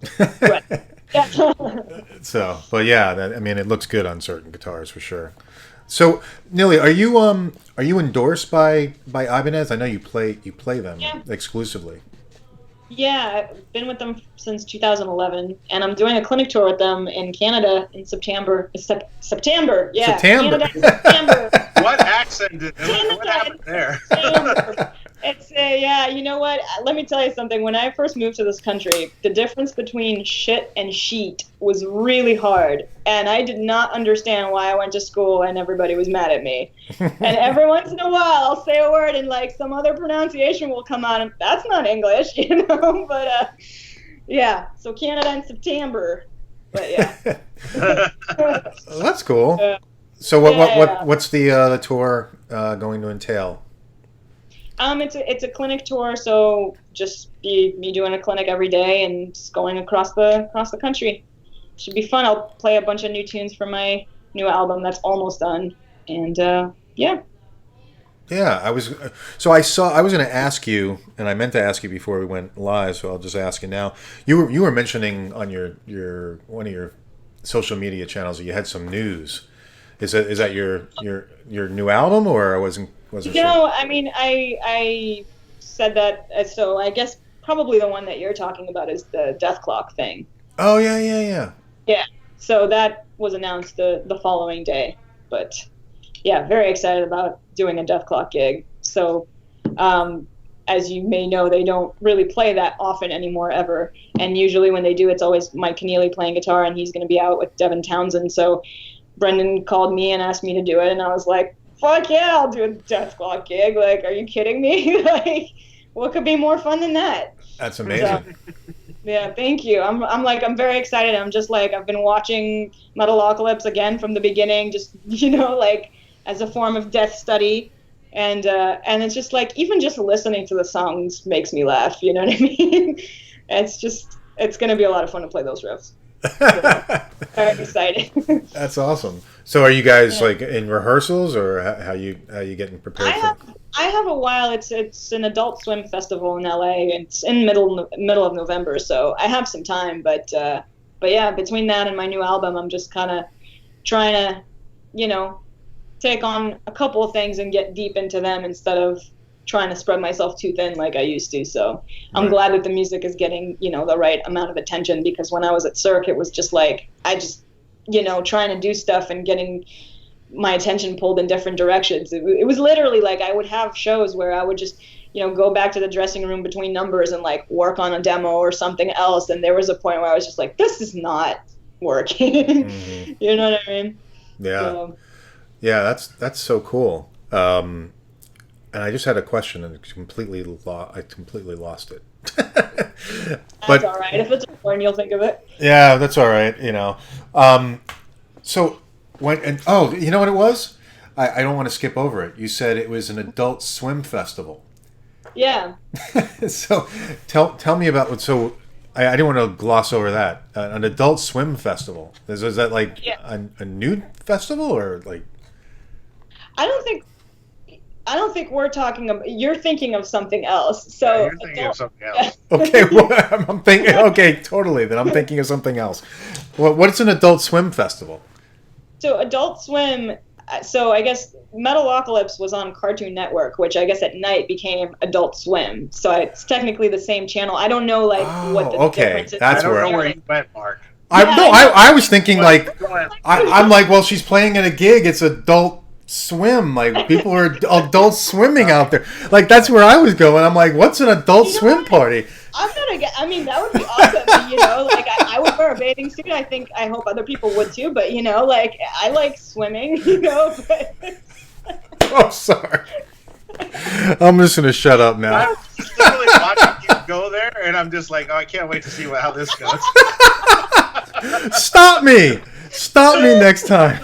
but yeah, it looks good on certain guitars for sure. So, Nili, are you endorsed by Ibanez? I know you play them exclusively. Yeah, I've been with them since 2011, and I'm doing a clinic tour with them in Canada in September. September, yeah. September. September. What accent what happened there? It's yeah, you know what? Let me tell you something. When I first moved to this country, the difference between shit and sheet was really hard, and I did not understand why I went to school and everybody was mad at me. And every once in a while, I'll say a word and like some other pronunciation will come out, and that's not English, But yeah, so Canada in September. But yeah, well, that's cool. So what's the tour going to entail? It's a clinic tour, so just me doing a clinic every day and just going across the country. Should be fun. I'll play a bunch of new tunes for my new album that's almost done, and yeah. Yeah, I was going to ask you, and I meant to ask you before we went live, so I'll just ask you now. You were mentioning on your one of your social media channels that you had some news. Is that your new album, or I wasn't No, sure? I mean, I said that, so I guess probably the one that you're talking about is the Death Clock thing. Oh, yeah. Yeah, so that was announced the following day. But, yeah, very excited about doing a Death Clock gig. So, as you may know, they don't really play that often anymore, ever. And usually when they do, it's always Mike Keneally playing guitar, and he's going to be out with Devin Townsend. So Brendan called me and asked me to do it, and I was like, fuck yeah, I'll do a Death Clock gig. Like, are you kidding me? Like, what could be more fun than that? That's amazing. So, yeah, thank you. I'm very excited. I'm just like, I've been watching Metalocalypse again from the beginning, just, like as a form of death study. And it's just like, even just listening to the songs makes me laugh. You know what I mean? It's going to be a lot of fun to play those riffs. So, very excited. That's awesome. So are you guys like in rehearsals, or how you getting prepared for it? I have a while. It's an Adult Swim festival in LA. It's in middle of November, so I have some time. But yeah, between that and my new album, I'm just kind of trying to, take on a couple of things and get deep into them instead of trying to spread myself too thin like I used to. So I'm glad that the music is getting, the right amount of attention, because when I was at Cirque, it was just like, trying to do stuff and getting my attention pulled in different directions. It was literally like I would have shows where I would just, go back to the dressing room between numbers and like work on a demo or something else. And there was a point where I was just like, this is not working. Mm-hmm. You know what I mean? Yeah. So, yeah, that's so cool. And I just had a question and I completely lost it. That's all right. If it's important, you'll think of it. Yeah, that's all right. So you know what it was? I don't want to skip over it. You said it was an Adult Swim festival. Yeah. So tell me about I didn't want to gloss over that. An Adult Swim festival. Is that like Yeah. a nude festival or like? I don't think I don't think we're talking about. You're thinking of something else. Yeah, So you're thinking of something else. Okay, well, I'm thinking. Okay, totally. Then I'm thinking of something else. What's an Adult Swim festival? So Adult Swim. So I guess Metalocalypse was on Cartoon Network, which I guess at night became Adult Swim. So it's technically the same channel. I don't know like what the okay. difference is. That's I don't where- know where you went, Mark. I was thinking like Go ahead. I'm like, well, she's playing at a gig. It's Adult Swim. Like people are adult swimming out there. Like that's where I was going. I'm like, what's an Adult Swim party? I'm gonna get. I mean, that would be awesome. You know, like I would wear a bathing suit. I hope other people would too. But you know, like I like swimming. You know, but Oh, sorry. I'm just gonna shut up now. I'm just literally watching you go there, and I'm just like, oh, I can't wait to see how this goes. Stop me! Stop me next time.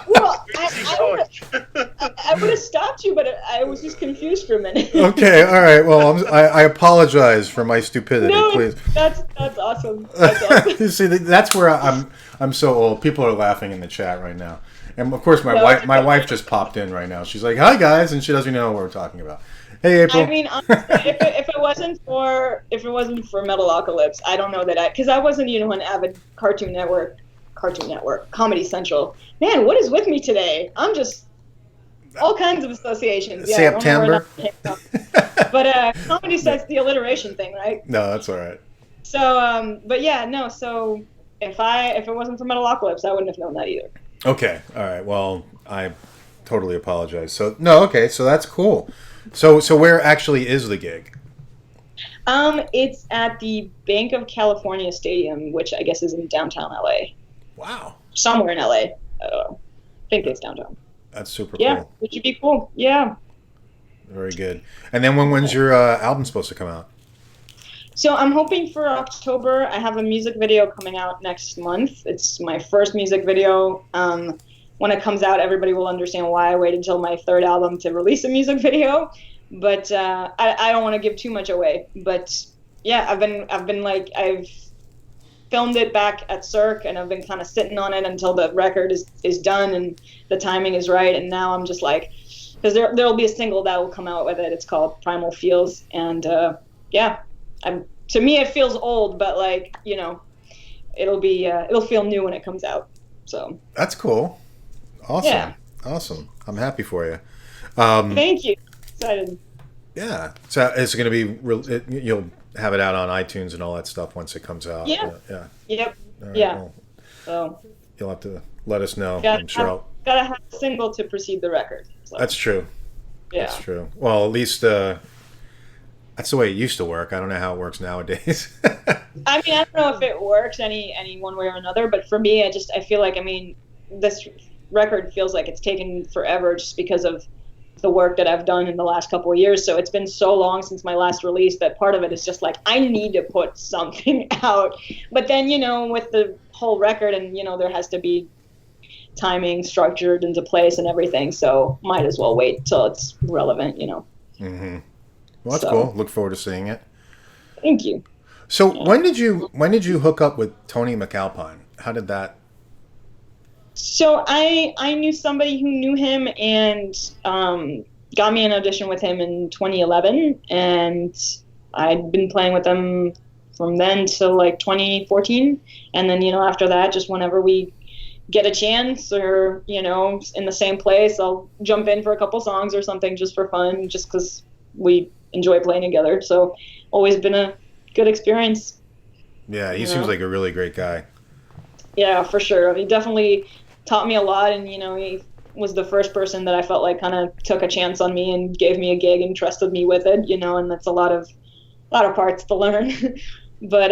well, Where's he I going? would have stopped you, but I was just confused for a minute. Okay, all right. Well, I apologize for my stupidity. No, Please. that's awesome. That's awesome. See, that's where I'm so old. People are laughing in the chat right now, and of course, my No, wife it's my okay. wife just popped in right now. She's like, "Hi guys," and she doesn't even know what we're talking about. Hey, April. I mean, honestly, if it wasn't for Metalocalypse, I don't know that because I wasn't an avid Cartoon Network, Comedy Central. Man, what is with me today? I'm just all kinds of associations. Yeah, I don't know where that came from. But comedy sets the alliteration thing, right? No, that's all right. So, but yeah, no. So if it wasn't for Metalocalypse, I wouldn't have known that either. Okay, all right. Well, I totally apologize. So no, okay. So that's cool. So where actually is the gig? It's at the Bank of California Stadium, which I guess is in downtown LA. Wow, Somewhere in LA. I don't know. I think it's downtown. that's super Yeah, cool. which would be cool. Yeah. Very good. And then when's your album supposed to come out? So I'm hoping for October. I have a music video coming out next month. It's my first music video. When it comes out, everybody will understand why I waited until my third album to release a music video. But I don't want to give too much away. But yeah, I've filmed it back at Cirque, and I've been kind of sitting on it until the record is done and the timing is right. And now I'm just like, because there'll be a single that will come out with it. It's called Primal Feels, and yeah, to me it feels old, but like it'll feel new when it comes out. So That's cool. Awesome. Yeah. Awesome. I'm happy for you. Thank you. Excited. Yeah. So it's going to be you'll have it out on iTunes and all that stuff once it comes out. Yeah. Yeah. Yep. All right, Yeah. well, So you'll have to let us know. gotta I'm sure. gotta have a single to precede the record. So, That's true. yeah. That's true. Well, at least that's the way it used to work. I don't know how it works nowadays. I mean, I don't know if it works any one way or another, but for me, I feel like, this record feels like it's taken forever just because of the work that I've done in the last couple of years. So it's been so long since my last release that part of it is just like, I need to put something out. But then, with the whole record and, there has to be timing structured into place and everything. So might as well wait till it's relevant, Mm-hmm. Well, that's So- cool. Look forward to seeing it. Thank you. So Yeah. when did you hook up with Tony MacAlpine? How did that? So I knew somebody who knew him and got me an audition with him in 2011, and I'd been playing with them from then till like 2014, and then after that, just whenever we get a chance or in the same place, I'll jump in for a couple songs or something just for fun, just because we enjoy playing together. So always been a good experience. Yeah, he You seems know? like a really great guy. Yeah, for sure. He definitely taught me a lot, and he was the first person that I felt like kind of took a chance on me and gave me a gig and trusted me with it. And that's a lot of parts to learn. but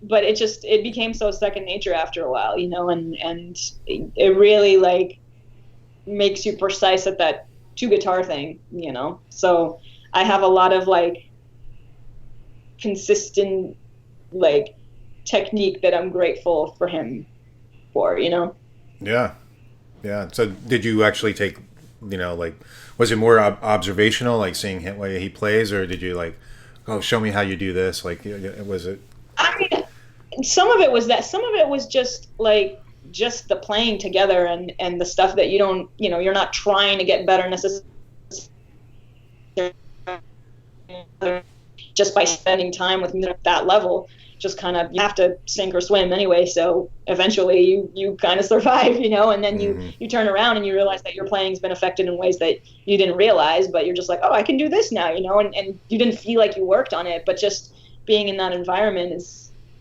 it became so second nature after a while, and it really like makes you precise at that two guitar thing, So I have a lot of like consistent like technique that I'm grateful for him for, Yeah, yeah. So did you actually take, like, was it more observational, like seeing the way he plays, or did you like oh, show me how you do this. Like, was it? I mean, some of it was that. Some of it was just like just the playing together and the stuff that you don't, you're not trying to get better necessarily just by spending time with music at that level. Just kind of, you have to sink or swim anyway, so eventually you kind of survive, and then you turn around and you realize that your playing's been affected in ways that you didn't realize, but you're just like, oh, I can do this now, and you didn't feel like you worked on it, but just being in that environment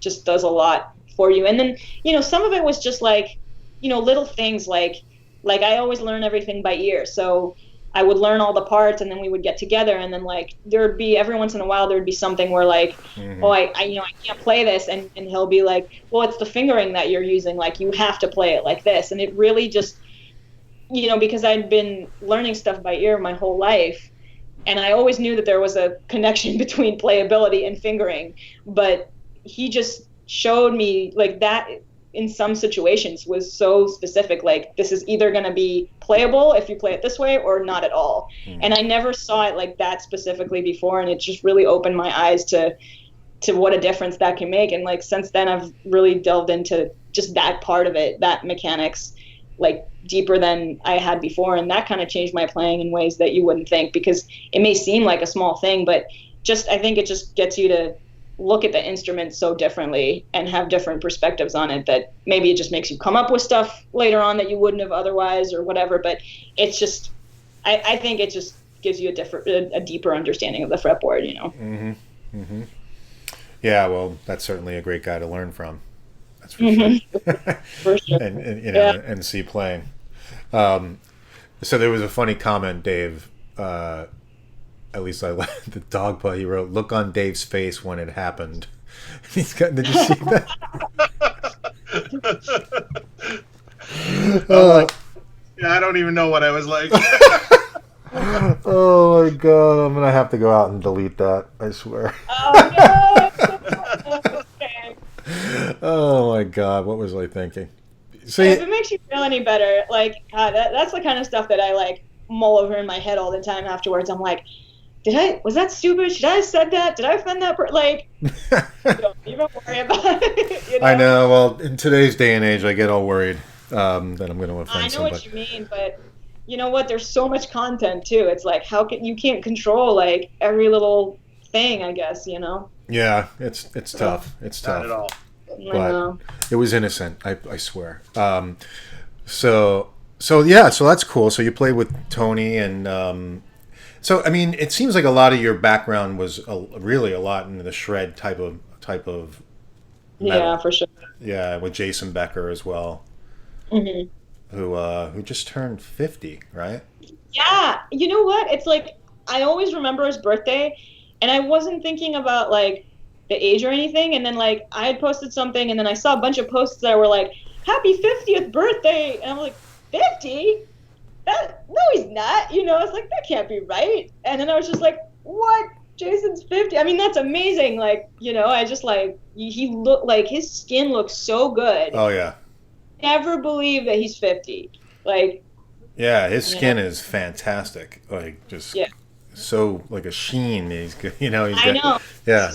just does a lot for you. And then, some of it was just like, little things like I always learn everything by ear, so I would learn all the parts, and then we would get together, and then like there'd be every once in a while there'd be something where like, oh, I can't play this, and he'll be like, well, it's the fingering that you're using, like you have to play it like this, and it really just, because I'd been learning stuff by ear my whole life, and I always knew that there was a connection between playability and fingering, but he just showed me like that. In some situations was so specific, like this is either going to be playable if you play it this way or not at all. And I never saw it like that specifically before, and it just really opened my eyes to what a difference that can make. And like since then I've really delved into just that part of it, that mechanics, like deeper than I had before, and that kind of changed my playing in ways that you wouldn't think, because it may seem like a small thing, but just I think it just gets you to look at the instrument so differently and have different perspectives on it, that maybe it just makes you come up with stuff later on that you wouldn't have otherwise or whatever. But it's just, I think it just gives you a deeper understanding of the fretboard, Yeah, well, that's certainly a great guy to learn from. That's for sure. For sure. and and see playing. So there was a funny comment, Dave. At least I liked the dog play. He wrote, "Look on Dave's face when it happened." Did you see that? Yeah, I don't even know what I was like. Oh my god, I'm gonna have to go out and delete that. I swear. Oh no! Okay. Oh my god, what was I thinking? If it makes you feel any better, like that's the kind of stuff that I like mull over in my head all the time afterwards. I'm like, was that stupid? Should I have said that? Did I offend that person? Like, don't even worry about it. I know. Well, in today's day and age, I get all worried that I'm going to offend somebody. I know what you mean, but you know what? There's so much content too. It's like, you can't control like every little thing, I guess, Yeah, it's tough. It's tough. Not at all. But it was innocent. I swear. So that's cool. So you played with Tony, and so I mean, it seems like a lot of your background was really a lot in the shred type of metal. Yeah, for sure. Yeah, with Jason Becker as well, who just turned 50, right? Yeah, you know what? It's like I always remember his birthday, and I wasn't thinking about like the age or anything, and then like I had posted something, and then I saw a bunch of posts that were like, "Happy 50th birthday," and I'm like, 50? No, he's not. It's like, that can't be right. And then I was just like, what? Jason's 50? I mean, that's amazing. Like, I just like, he looked like his skin looks so good. Oh yeah. Never believe that he's 50. Like. Yeah, his skin is fantastic. Like just. Yeah. So like a sheen. He's good. He's I know. Yeah.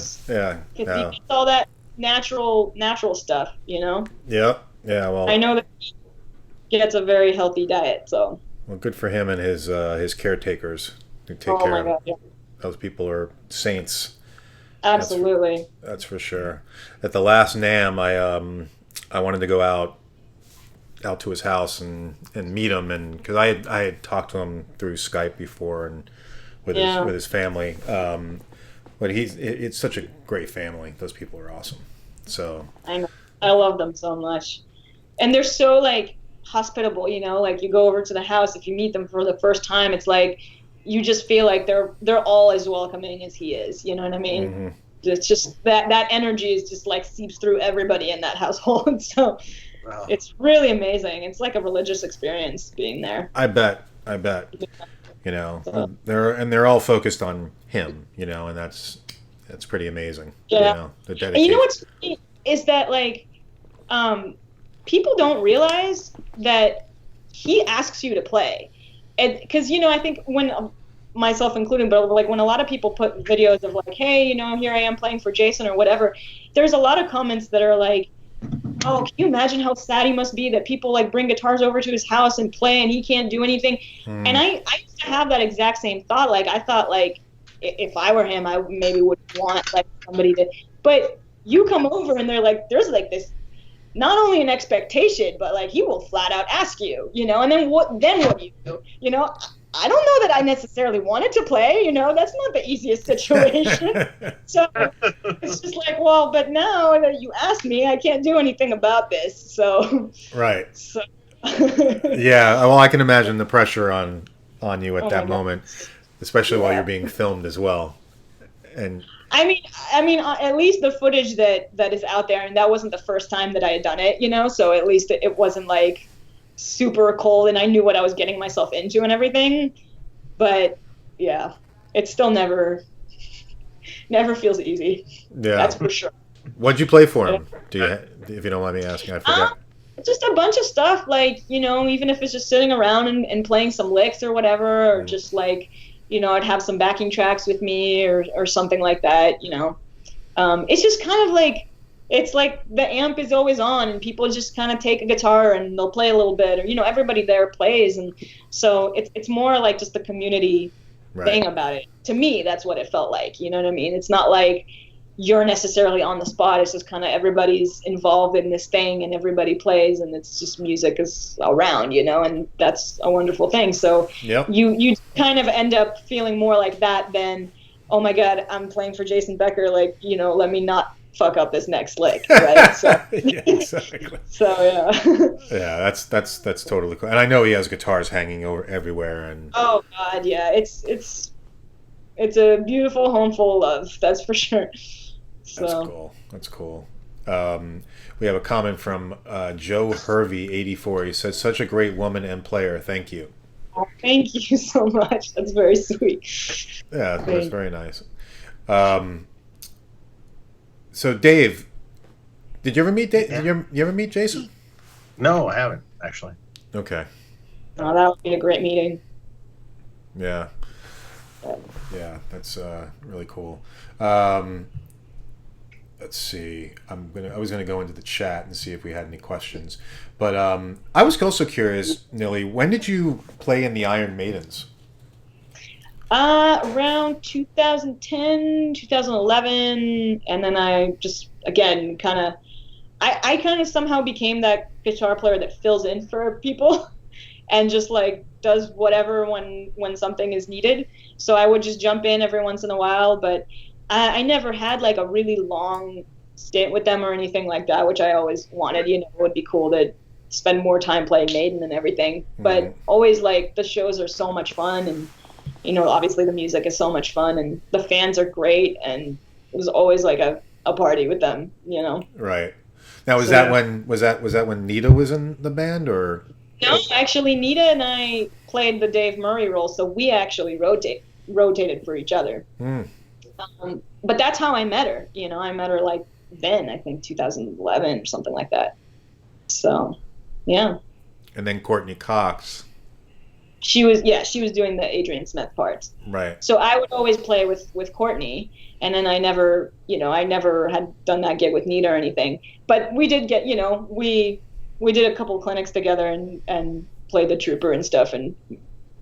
He gets all that natural stuff. Yep. Yeah. Well. I know that he gets a very healthy diet. So. Well, good for him and his caretakers who take care of him. Yeah. Those people are saints. Absolutely. That's for sure. At the last NAMM, I wanted to go out to his house and meet him, and because I had talked to him through Skype before and with his family. But it's such a great family. Those people are awesome. So I know. I love them so much, and they're so like hospitable. Like you go over to the house, if you meet them for the first time, it's like you just feel like they're all as welcoming as he is. You know what I mean? It's just that energy is just like seeps through everybody in that household. So wow. It's really amazing. It's like a religious experience being there. I bet. They're all focused on him, and that's pretty amazing. Yeah. The dedication. And what's funny is that like people don't realize that he asks you to play. And because I think when myself included, but like when a lot of people put videos of like, hey, you know, here I am playing for Jason or whatever, there's a lot of comments that are like, oh, can you imagine how sad he must be that people like bring guitars over to his house and play and he can't do anything? And I used to have that exact same thought. Like I thought like if I were him, I maybe would want like somebody to, but you come over and they're like, there's like this, not only an expectation, but like he will flat out ask you, you know, and then what do you do? You know, I don't know that I necessarily wanted to play, you know, that's not the easiest situation. So it's just like, well, but now that you asked me, I can't do anything about this. So right. So yeah, well, I can imagine the pressure on you at that moment, especially while you're being filmed as well. And I mean, at least the footage that is out there, and that wasn't the first time that I had done it, you know, so at least it wasn't like super cold and I knew what I was getting myself into and everything. But yeah, it still never feels easy. Yeah, that's for sure. What'd you play for him? If you don't mind me asking? I forget. Just a bunch of stuff, like, you know, even if it's just sitting around and playing some licks or whatever, or just like, you know, I'd have some backing tracks with me or something like that, you know. It's just kind of like, it's like the amp is always on and people just kind of take a guitar and they'll play a little bit, or, you know, everybody there plays. And so it's more like just the community thing about it. To me, that's what it felt like, you know what I mean? It's not like you're necessarily on the spot. It's just kind of everybody's involved in this thing and everybody plays and it's just music is around, you know, and that's a wonderful thing. So you kind of end up feeling more like that than, oh my God, I'm playing for Jason Becker. Like, you know, let me not fuck up this next lick, right? So, yeah, exactly. So yeah, that's totally cool. And I know he has guitars hanging over everywhere. And oh God, yeah, it's a beautiful home full of love, that's for sure. So. That's cool. We have a comment from Joe Hervey 84. He says, "Such a great woman and player. Thank you." Oh, thank you so much. That's very sweet. Yeah, that's very nice. So Dave, did you ever meet Dave? Did you ever meet Jason? No, I haven't actually. Okay. Oh, that would be a great meeting. Yeah. Yeah, that's really cool. Let's see. I was gonna go into the chat and see if we had any questions, but I was also curious, Nili. When did you play in the Iron Maidens? Around 2010, 2011, and then I just again I kind of somehow became that guitar player that fills in for people, and just like does whatever when something is needed. So I would just jump in every once in a while, but I never had like a really long stint with them or anything like that, which I always wanted. You know, it would be cool to spend more time playing Maiden and everything. But always like the shows are so much fun, and you know, obviously the music is so much fun, and the fans are great, and it was always like a party with them. You know. Right. Now was that when Nita was in the band, or? No, actually, Nita and I played the Dave Murray role, so we actually rotated for each other. But that's how I met her. You know, I met her like then, I think 2011 or something like that. So, yeah. And then Courtney Cox. She was doing the Adrian Smith parts. Right. So I would always play with Courtney, and then I never had done that gig with Nita or anything. But we did get, you know, we did a couple of clinics together and played the Trooper and stuff, and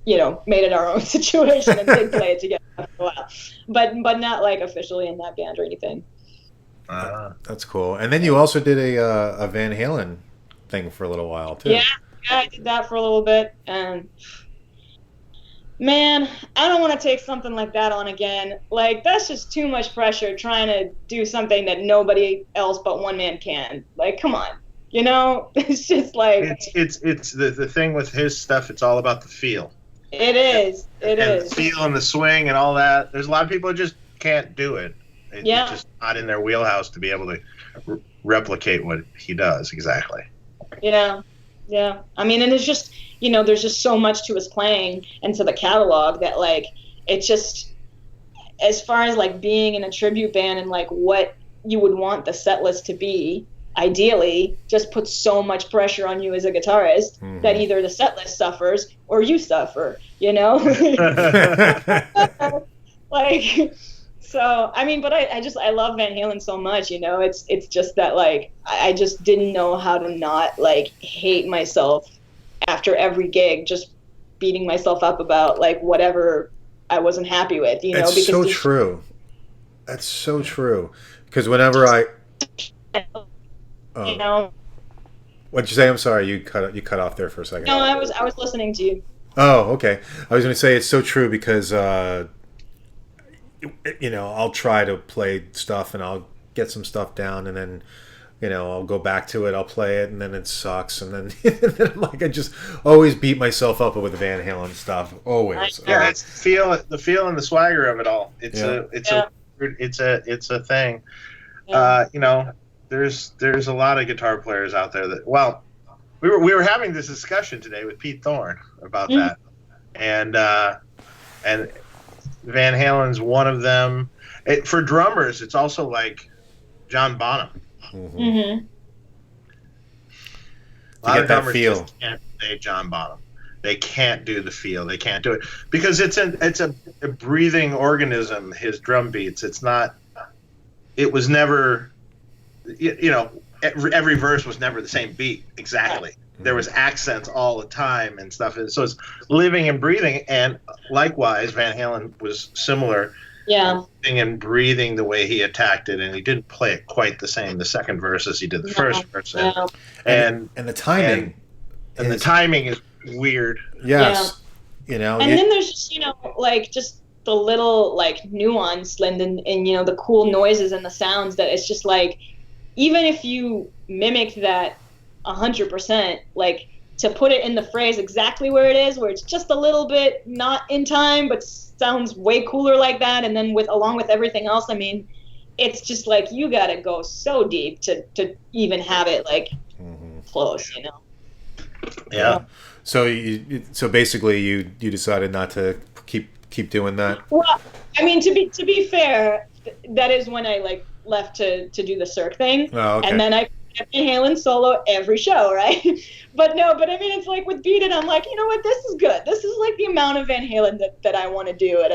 you know, made it our own situation and did play it together for a while, but not like officially in that band or anything. That's cool. And then you also did a Van Halen thing for a little while too. Yeah, I did that for a little bit, and man, I don't want to take something like that on again. Like, that's just too much pressure trying to do something that nobody else but one man can. Like, come on. You know, it's just like it's the thing with his stuff. It's all about the feel. It is. It is. The feel and the swing and all that. There's a lot of people who just can't do it. It's just not in their wheelhouse to be able to replicate what he does exactly. Yeah. Yeah. I mean, and it's just, you know, there's just so much to his playing and to the catalog that, like, it just, as far as like being in a tribute band and like what you would want the set list to be, ideally just puts so much pressure on you as a guitarist that either the set list suffers or you suffer, you know? Like, so, I mean, but I love Van Halen so much, you know? It's just that, like, I just didn't know how to not, like, hate myself after every gig, just beating myself up about, like, whatever I wasn't happy with, you know? It's so true. That's so true. Because whenever you know, what'd you say? I'm sorry, you cut off there for a second. No, I was listening to you. Oh, okay. I was going to say it's so true because you know, I'll try to play stuff and I'll get some stuff down and then, you know, I'll go back to it, I'll play it, and then it sucks, and then, and then I'm like, I just always beat myself up with the Van Halen stuff, always. Yeah, it's the feel and the swagger of it all. It's a thing. Yeah. You know, there's a lot of guitar players out there that, well, we were having this discussion today with Pete Thorne about that, and Van Halen's one of them. For drummers, it's also like John Bonham. Mm-hmm. A lot of drummers feel. just can't play John Bonham. They can't do the feel. They can't do it because it's a breathing organism. His drum beats. It's not. It was never. You know, every verse was never the same beat exactly. There was accents all the time and stuff. And so it's living and breathing. And likewise, Van Halen was similar. Yeah. Living and breathing the way he attacked it, and he didn't play it quite the same the second verse as he did the first verse. Yeah. And the timing. And the timing is weird. Yes. Yeah. You know. And then there's just, you know, like just the little like nuance and you know, the cool noises and the sounds that it's just like, even if you mimic that 100%, like to put it in the phrase exactly where it is, where it's just a little bit not in time, but sounds way cooler like that. And then along with everything else, I mean, it's just like, you got to go so deep to even have it like close, you know? Yeah. So basically you decided not to keep doing that. Well, I mean, to be fair, that is when I like left to do the Cirque thing. Oh, okay. And then I Van Halen solo every show, right? but I mean, it's like with Beat It, I'm like, you know what, this is good. This is like the amount of Van Halen that I want to do at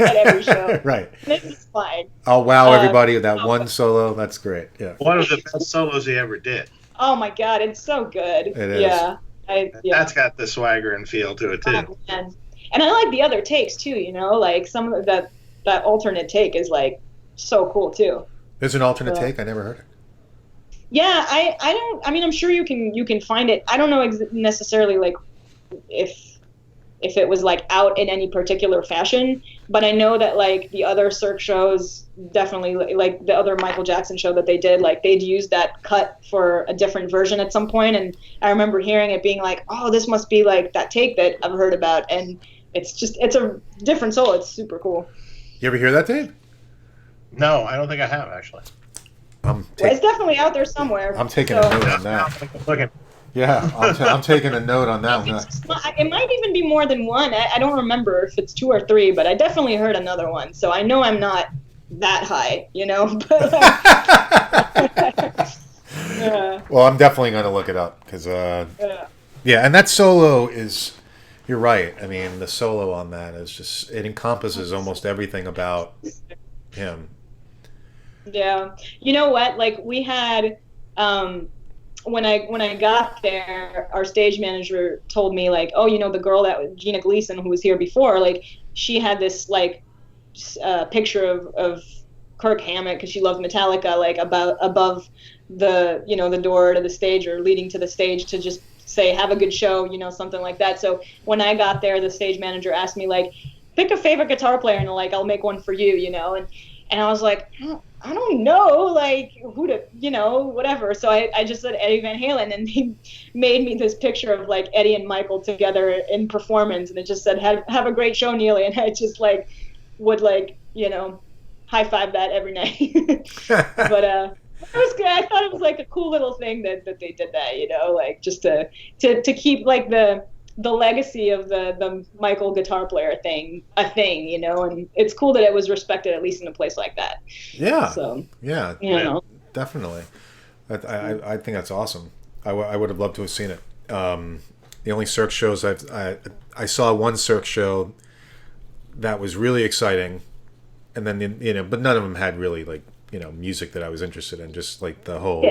every show. Right. This is fine. I'll wow everybody with that one solo. That's great. Yeah. One of the best solos he ever did. Oh my God, it's so good. It is. Yeah. That's got the swagger and feel to it too. Oh, man. And I like the other takes too, you know, like some of that alternate take is like so cool too. There's an alternate take? I never heard it. Yeah, I mean, I'm sure you can find it. I don't know necessarily like if it was like out in any particular fashion, but I know that like the other Cirque shows, definitely like the other Michael Jackson show that they did, like they'd use that cut for a different version at some point, and I remember hearing it being like, oh, this must be like that take that I've heard about, and it's a different solo. It's super cool. You ever hear that, Dave? No, I don't think I have actually. It's definitely out there somewhere. I'm taking a note on that. Looking. Yeah, I'm taking a note on that one. It might even be more than one. I don't remember if it's 2 or 3, but I definitely heard another one. So I know I'm not that high, you know. But, yeah. Well, I'm definitely going to look it up because, yeah, and that solo is, you're right. I mean, the solo on that is just, it encompasses almost everything about him. Yeah. You know what? Like we had, when I got there, our stage manager told me like, oh, you know, the girl Gina Gleason, who was here before, like she had this like picture of Kirk Hammett because she loved Metallica, like above the, you know, the door to the stage or leading to the stage to just say, have a good show, you know, something like that. So when I got there, the stage manager asked me like, pick a favorite guitar player and like, I'll make one for you, you know, and I was like, I don't know, like who to, you know, whatever. So I just said Eddie Van Halen, and he made me this picture of like Eddie and Michael together in performance, and it just said, have a great show, Nili. And I just like would like, you know, high five that every night. But it was good. I thought it was like a cool little thing that they did that, you know, like just to keep like the legacy of the Michael guitar player thing a thing, you know, and it's cool that it was respected at least in a place like that. Yeah. So yeah, you know. definitely. I think that's awesome. I would have loved to have seen it. The only Cirque shows I saw one Cirque show that was really exciting, and then but none of them had really like music that I was interested in. Just like the whole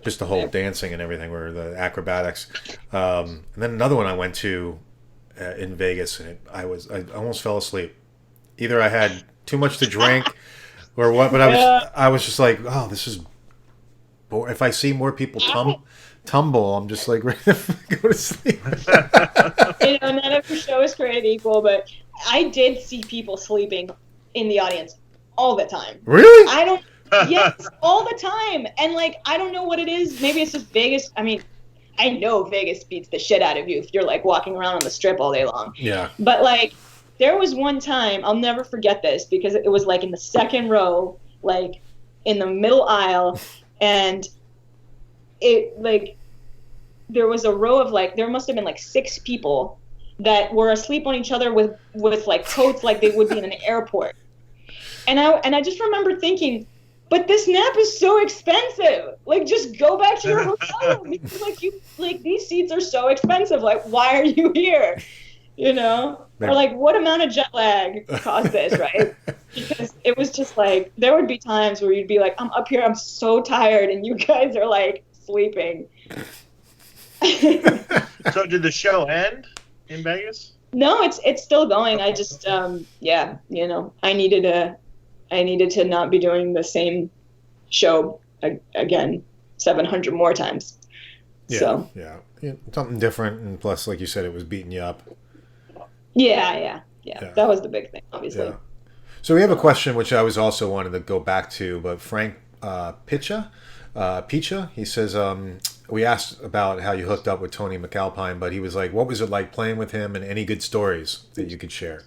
just the whole dancing and everything, where the acrobatics. And then another one I went to in Vegas, and I almost fell asleep. Either I had too much to drink or what, but I was just like, oh, this is. If I see more people tumble, I'm just like ready to go to sleep. None of the show is created equal, but I did see people sleeping in the audience all the time. Really? Yes, all the time. And like, I don't know what it is. Maybe it's just Vegas. I mean, I know Vegas beats the shit out of you if you're like walking around on the strip all day long. Yeah. But like, there was one time, I'll never forget this, because it was like in the second row, like in the middle aisle. And it like there was a row of like there must have been like 6 people that were asleep on each other with like coats like they would be in an airport. And I just remember thinking, but this nap is so expensive. Like, just go back to your hotel room. Like these seats are so expensive. Like, why are you here? Or like, what amount of jet lag caused this, right? Because it was just like, there would be times where you'd be like, I'm up here, I'm so tired, and you guys are like sleeping. So did the show end in Vegas? No, it's still going. I just I needed to not be doing the same show again 700 more times. Yeah, something different, and plus, like you said, it was beating you up. Yeah. That was the big thing, obviously. Yeah. So we have a question which I was also wanted to go back to, but Frank Picha, he says, we asked about how you hooked up with Tony MacAlpine, but he was like, what was it like playing with him, and any good stories that you could share?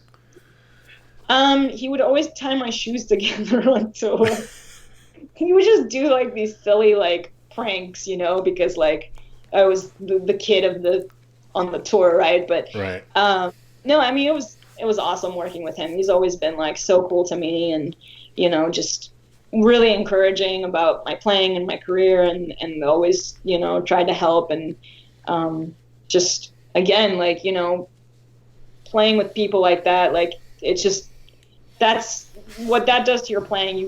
He would always tie my shoes together on tour. He would just do like these silly like pranks, because like I was the kid on the tour, right? But right. No, I mean, it was awesome working with him. He's always been like so cool to me, and just really encouraging about my playing and my career, and always tried to help, and just again, like playing with people like that, like it's just that's what that does to your playing. You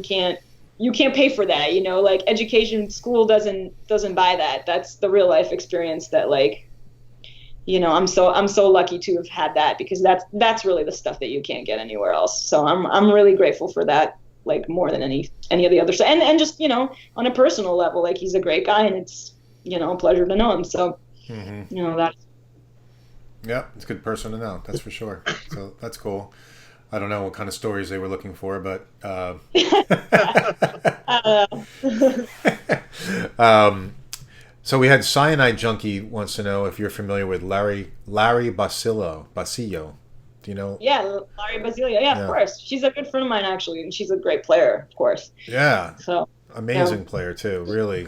can't pay for that, like education, school doesn't buy that. That's the real life experience that like I'm so lucky to have had that, because that's really the stuff that you can't get anywhere else. So I'm really grateful for that, like more than any of the other stuff. And just on a personal level, like he's a great guy, and it's a pleasure to know him. So that. Yeah, it's a good person to know. That's for sure. So that's cool. I don't know what kind of stories they were looking for, but so we had Cyanide Junkie wants to know if you're familiar with Larry Basilio. Do you know? Yeah, Larry Basilio. Yeah, of course. She's a good friend of mine, actually, and she's a great player, of course. Yeah. So amazing player too, really.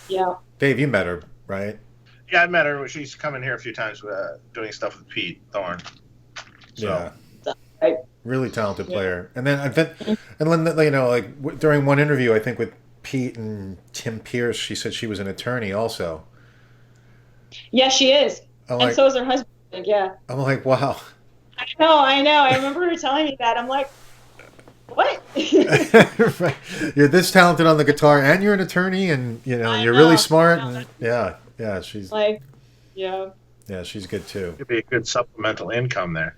Yeah. Dave, you met her, right? Yeah, I met her. She's come in here a few times doing stuff with Pete Thorne. So. Yeah. Right. Really talented player. And then like during one interview, I think with Pete and Tim Pierce, she said she was an attorney also. Yeah, she is. And so is her husband. Yeah. I'm like, wow. I know. I remember her telling me that. I'm like, what? Right. You're this talented on the guitar, and you're an attorney, and you're really smart. And yeah, she's like, yeah, she's good too. Could be a good supplemental income there.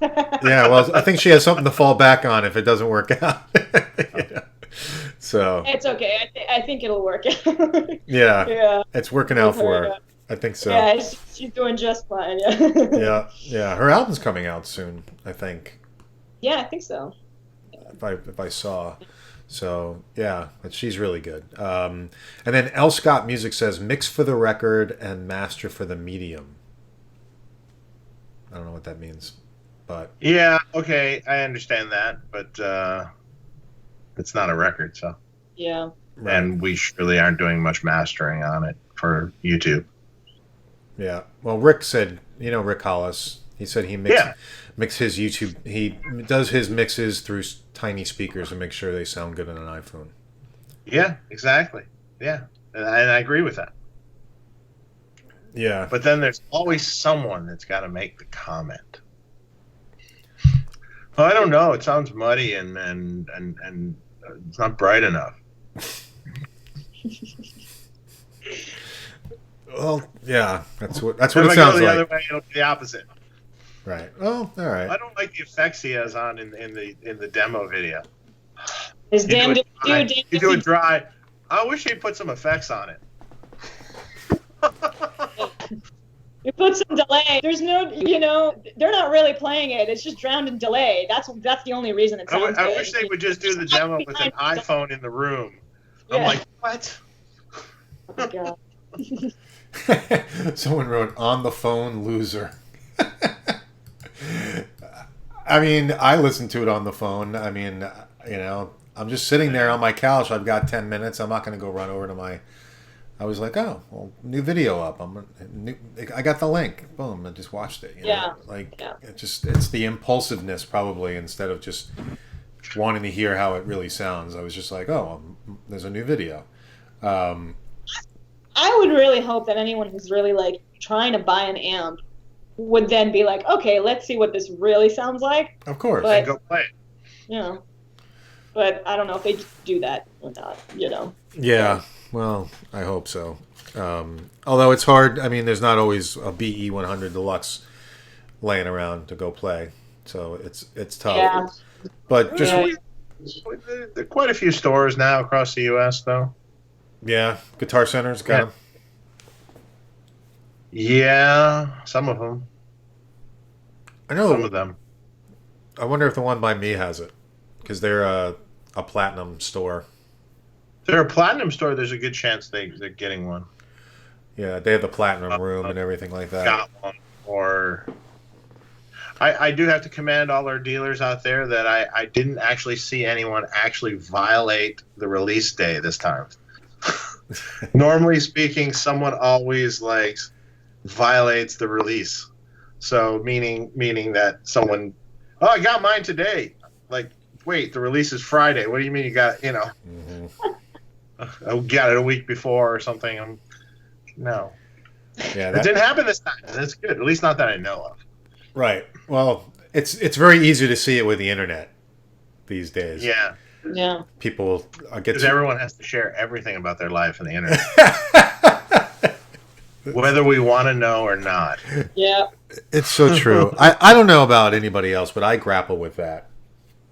Yeah, well, I think she has something to fall back on if it doesn't work out. So it's okay. I think it'll work out. Yeah, it's working out for her. I think so. Yeah, she's doing just fine. Yeah. Her album's coming out soon, I think. Yeah, I think so. If I saw. So yeah, but she's really good. And then L. Scott Music says mix for the record and master for the medium. I don't know what that means, but yeah, okay, I understand that, but it's not a record, so yeah. Right. And we surely aren't doing much mastering on it for YouTube. Yeah. Well, Rick said, Rick Hollis. He said he mix his YouTube. He does his mixes through tiny speakers and make sure they sound good on an iPhone. Yeah, exactly. Yeah, and I agree with that. Yeah. But then there's always someone that's got to make the comment. Well, I don't know. It sounds muddy and it's not bright enough. Well, yeah, that's what If it I sounds go the like. other way, it'll be the opposite. Right. Oh, all right. I don't like the effects he has on in the demo video. His You do damned it if you dry. do, You do it dry. I wish he'd put some effects on it. you put some delay. There's no, they're not really playing it. It's just drowned in delay. That's the only reason it sounds I good. wish they would just do the demo with an iPhone in the room. I'm Yeah. like, what? Oh, God. Someone wrote on the phone loser. I mean, I listen to it on the phone. I mean, I'm just sitting there on my couch. I've got 10 minutes. I'm not going to go run over to my. I was like, oh, well, new video up. I got the link. Boom, I just watched it. It's the impulsiveness probably instead of just wanting to hear how it really sounds. I was just like, oh, there's a new video. I would really hope that anyone who's really like trying to buy an amp would then be like, okay, let's see what this really sounds like. Of course. But, Go play it. But I don't know if they do that or not, Yeah, well, I hope so. Although it's hard. I mean, there's not always a BE 100 Deluxe laying around to go play, so it's tough. Yeah. But just There are quite a few stores now across the U.S. though. yeah, Guitar Center's got them. Yeah, some of them. I know. Some of them. I wonder if the one by me has it, because they're a platinum store. If they're a platinum store, there's a good chance they're getting one. Yeah, they have the platinum room and everything like that. Got one. Or I do have to commend all our dealers out there that I didn't actually see anyone actually violate the release day this time. Normally speaking, someone always violates the release. So meaning that someone, oh, I got mine today. Like, wait, the release is Friday. What do you mean you got, Mm-hmm. I got it a week before or something. No. Yeah, It didn't happen this time. That's good. At least not that I know of. right. Well, it's very easy to see it with the internet these days. Yeah. Yeah. People get Because to everyone has to share everything about their life on the internet. Whether we want to know or not. Yeah. It's so true. I don't know about anybody else, but I grapple with that,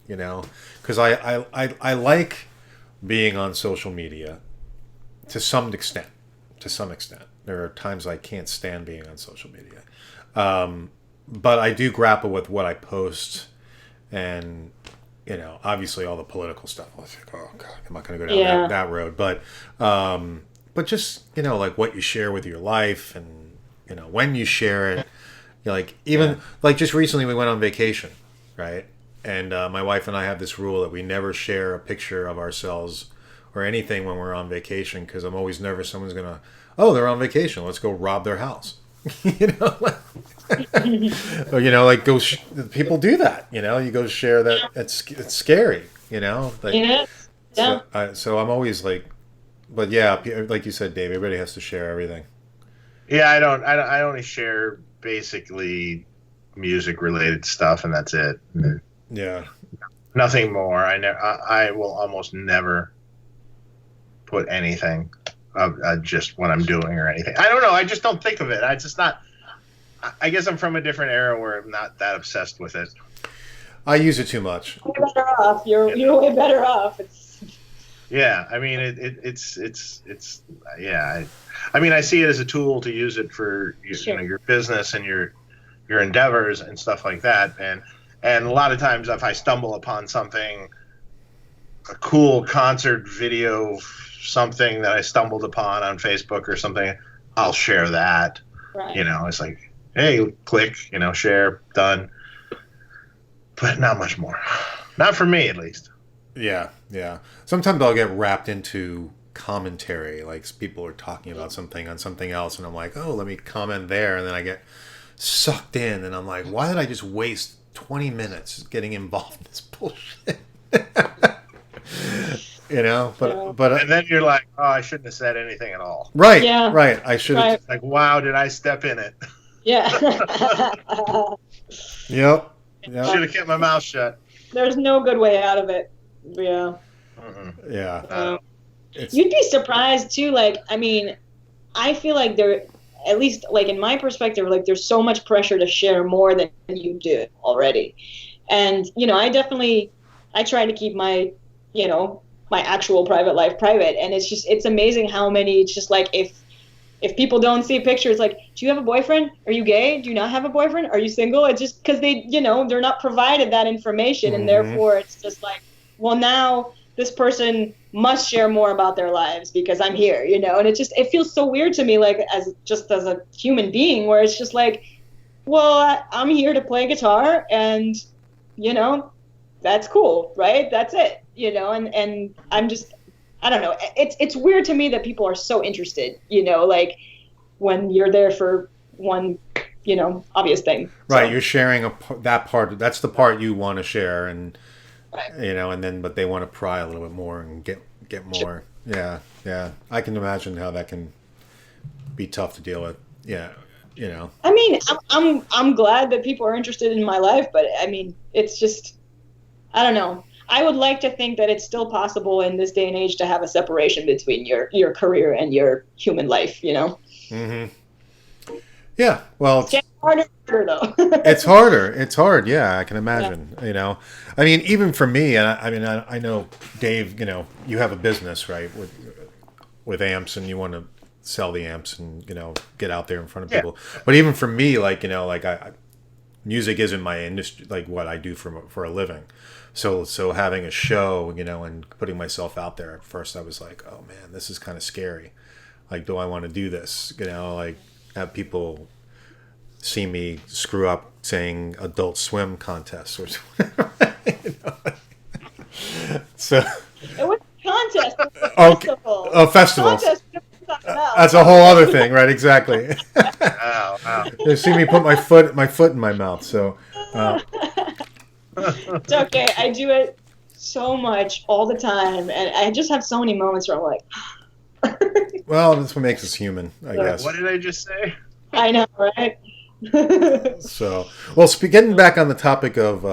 because I like being on social media to some extent. There are times I can't stand being on social media. But I do grapple with what I post and, obviously all the political stuff. I was like, oh, God, I'm not going to go down that road. But just, like what you share with your life and, when you share it. Just recently we went on vacation, right? And my wife and I have this rule that we never share a picture of ourselves or anything when we're on vacation because I'm always nervous someone's going to, oh, they're on vacation. Let's go rob their house. Or, people do that, you go share that. It's scary, Yeah. So I'm always like, but yeah, like you said, Dave, everybody has to share everything. Yeah, I only share basically music related stuff and that's it. Yeah. Nothing more. I will almost never put anything of just what I'm doing or anything. I don't know. I just don't think of it. I guess I'm from a different era where I'm not that obsessed with it. I use it too much. You're better off. You're way better off. Yeah, I mean it's yeah. I mean I see it as a tool to use it for your business and your endeavors and stuff like that. And a lot of times if I stumble upon something, a cool concert video, something that I stumbled upon on Facebook or something, I'll share that. Right. It's like, hey, click, share, done. But not much more. Not for me, at least. Yeah. Sometimes I'll get wrapped into commentary, like people are talking about something on something else, and I'm like, oh, let me comment there, and then I get sucked in, and I'm like, why did I just waste 20 minutes getting involved in this bullshit? but and then you're like, oh, I shouldn't have said anything at all. right, Yeah. right. I should have. Right. Like, wow, did I step in it? Yeah. Yep. Should have kept my mouth shut. There's no good way out of it. Yeah. Yeah. You'd be surprised too. Like, I mean, I feel like there, at least like in my perspective, like there's so much pressure to share more than you do already. And, I try to keep my actual private life private. And it's amazing how many, it's just like, if people don't see pictures, like, do you have a boyfriend? Are you gay? Do you not have a boyfriend? Are you single? It's just because they're not provided that information. And therefore it's just like, well, now this person must share more about their lives because I'm here, and it feels so weird to me, like as a human being, where it's just like, well, I'm here to play guitar and, that's cool, right? That's it, and I'm just, I don't know. It's weird to me that people are so interested, like when you're there for one, obvious thing. Right. So. You're sharing that part. That's the part you want to share. And, Right. and then, but they want to pry a little bit more and get more. Sure. Yeah. Yeah. I can imagine how that can be tough to deal with. Yeah. I mean, I'm glad that people are interested in my life, but I mean, it's just, I don't know. I would like to think that it's still possible in this day and age to have a separation between your career and your human life, Mm-hmm. Yeah. Well, it's getting harder though. It's harder. It's hard. Yeah, I can imagine. Yeah. I mean, even for me, and I know Dave. You have a business, right, with amps, and you want to sell the amps and get out there in front of people. But even for me, like music isn't my industry, like what I do for a living. So having a show, and putting myself out there, at first I was like, oh man, this is kind of scary. Like, do I want to do this? Like have people see me screw up saying Adult Swim contest or something. So it was a contest. It was a festival. A festival. Contest, that's a whole other thing, right? Exactly. Wow. They see me put my foot in my mouth. So. It's okay. I do it so much all the time, and I just have so many moments where I'm like. Well, that's what makes us human, I guess. What did I just say? I know, right? So, well, getting back on the topic of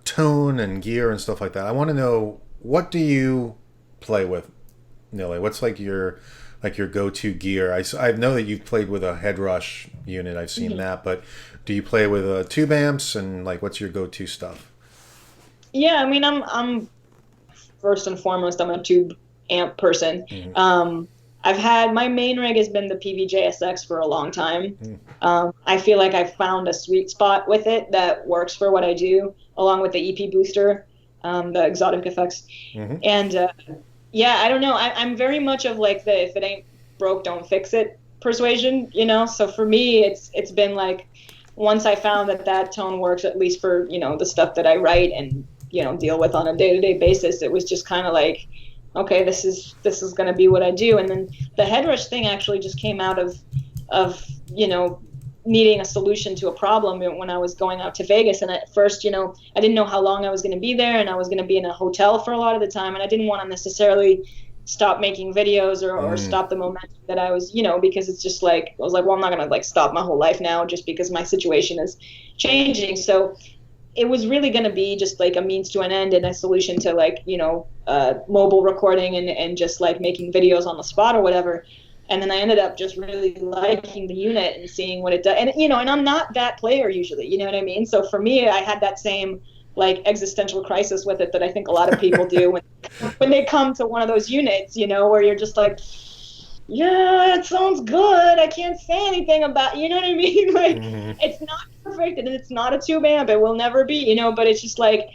tone and gear and stuff like that, I want to know, what do you play with, Nili? What's like your go-to gear? I know that you've played with a head rush unit. I've seen that, but do you play with tube amps, and like what's your go-to stuff? Yeah, I mean, I'm first and foremost, I'm a tube amp person. Mm-hmm. I've had, my main rig has been the PVJ-SX for a long time. I feel like I've found a sweet spot with it that works for what I do, along with the EP booster, the exotic effects. Mm-hmm. And I don't know. I'm very much of like the if it ain't broke, don't fix it persuasion, So for me, it's been like, once I found that tone works, at least for, the stuff that I write and, deal with on a day-to-day basis, it was just kind of like, okay, this is going to be what I do. And then the head rush thing actually just came out of needing a solution to a problem when I was going out to Vegas. And at first, I didn't know how long I was going to be there, and I was going to be in a hotel for a lot of the time, and I didn't want to necessarily stop making videos or stop the momentum that I was, because it's just like, I was like, well, I'm not going to like stop my whole life now just because my situation is changing. So it was really going to be just like a means to an end and a solution to like, mobile recording and just like making videos on the spot or whatever. And then I ended up just really liking the unit and seeing what it does. And, and I'm not that player usually, you know what I mean? So for me, I had that same like existential crisis with it that I think a lot of people do when they come to one of those units, where you're just like, yeah, it sounds good. I can't say anything about, you know what I mean? Like, It's not perfect and it's not a tube amp. It will never be, but it's just like,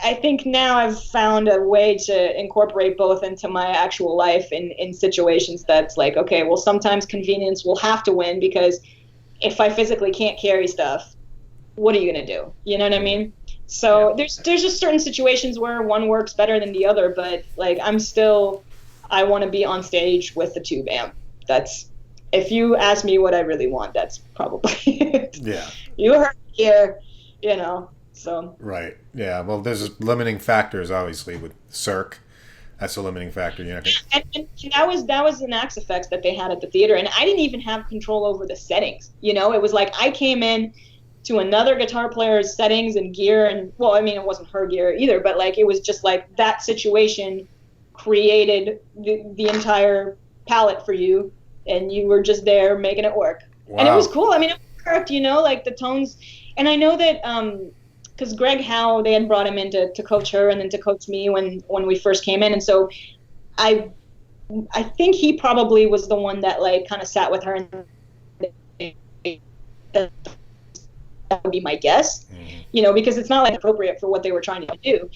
I think now I've found a way to incorporate both into my actual life in situations that's like, okay, well, sometimes convenience will have to win, because if I physically can't carry stuff, what are you going to do? You know what I mean? So there's just certain situations where one works better than the other, but like I want to be on stage with the tube amp. That's, if you ask me what I really want, that's probably it. Yeah. You heard here, So. Right. Yeah. Well, there's limiting factors, obviously, with Cirque. That's a limiting factor. You know. And that was the Max effects that they had at the theater, and I didn't even have control over the settings. You know, it was like I came in to another guitar player's settings and gear, and well, I mean, it wasn't her gear either, but like it was just like that situation created the entire palette for you, and you were just there making it work. Wow. And it was cool. I mean, it worked, you know, like the tones. And I know that because Greg Howe, they had brought him in to coach her and then to coach me when we first came in, and so I think he probably was the one that like kind of sat with her, and that would be my guess, you know, because it's not like appropriate for what they were trying to do.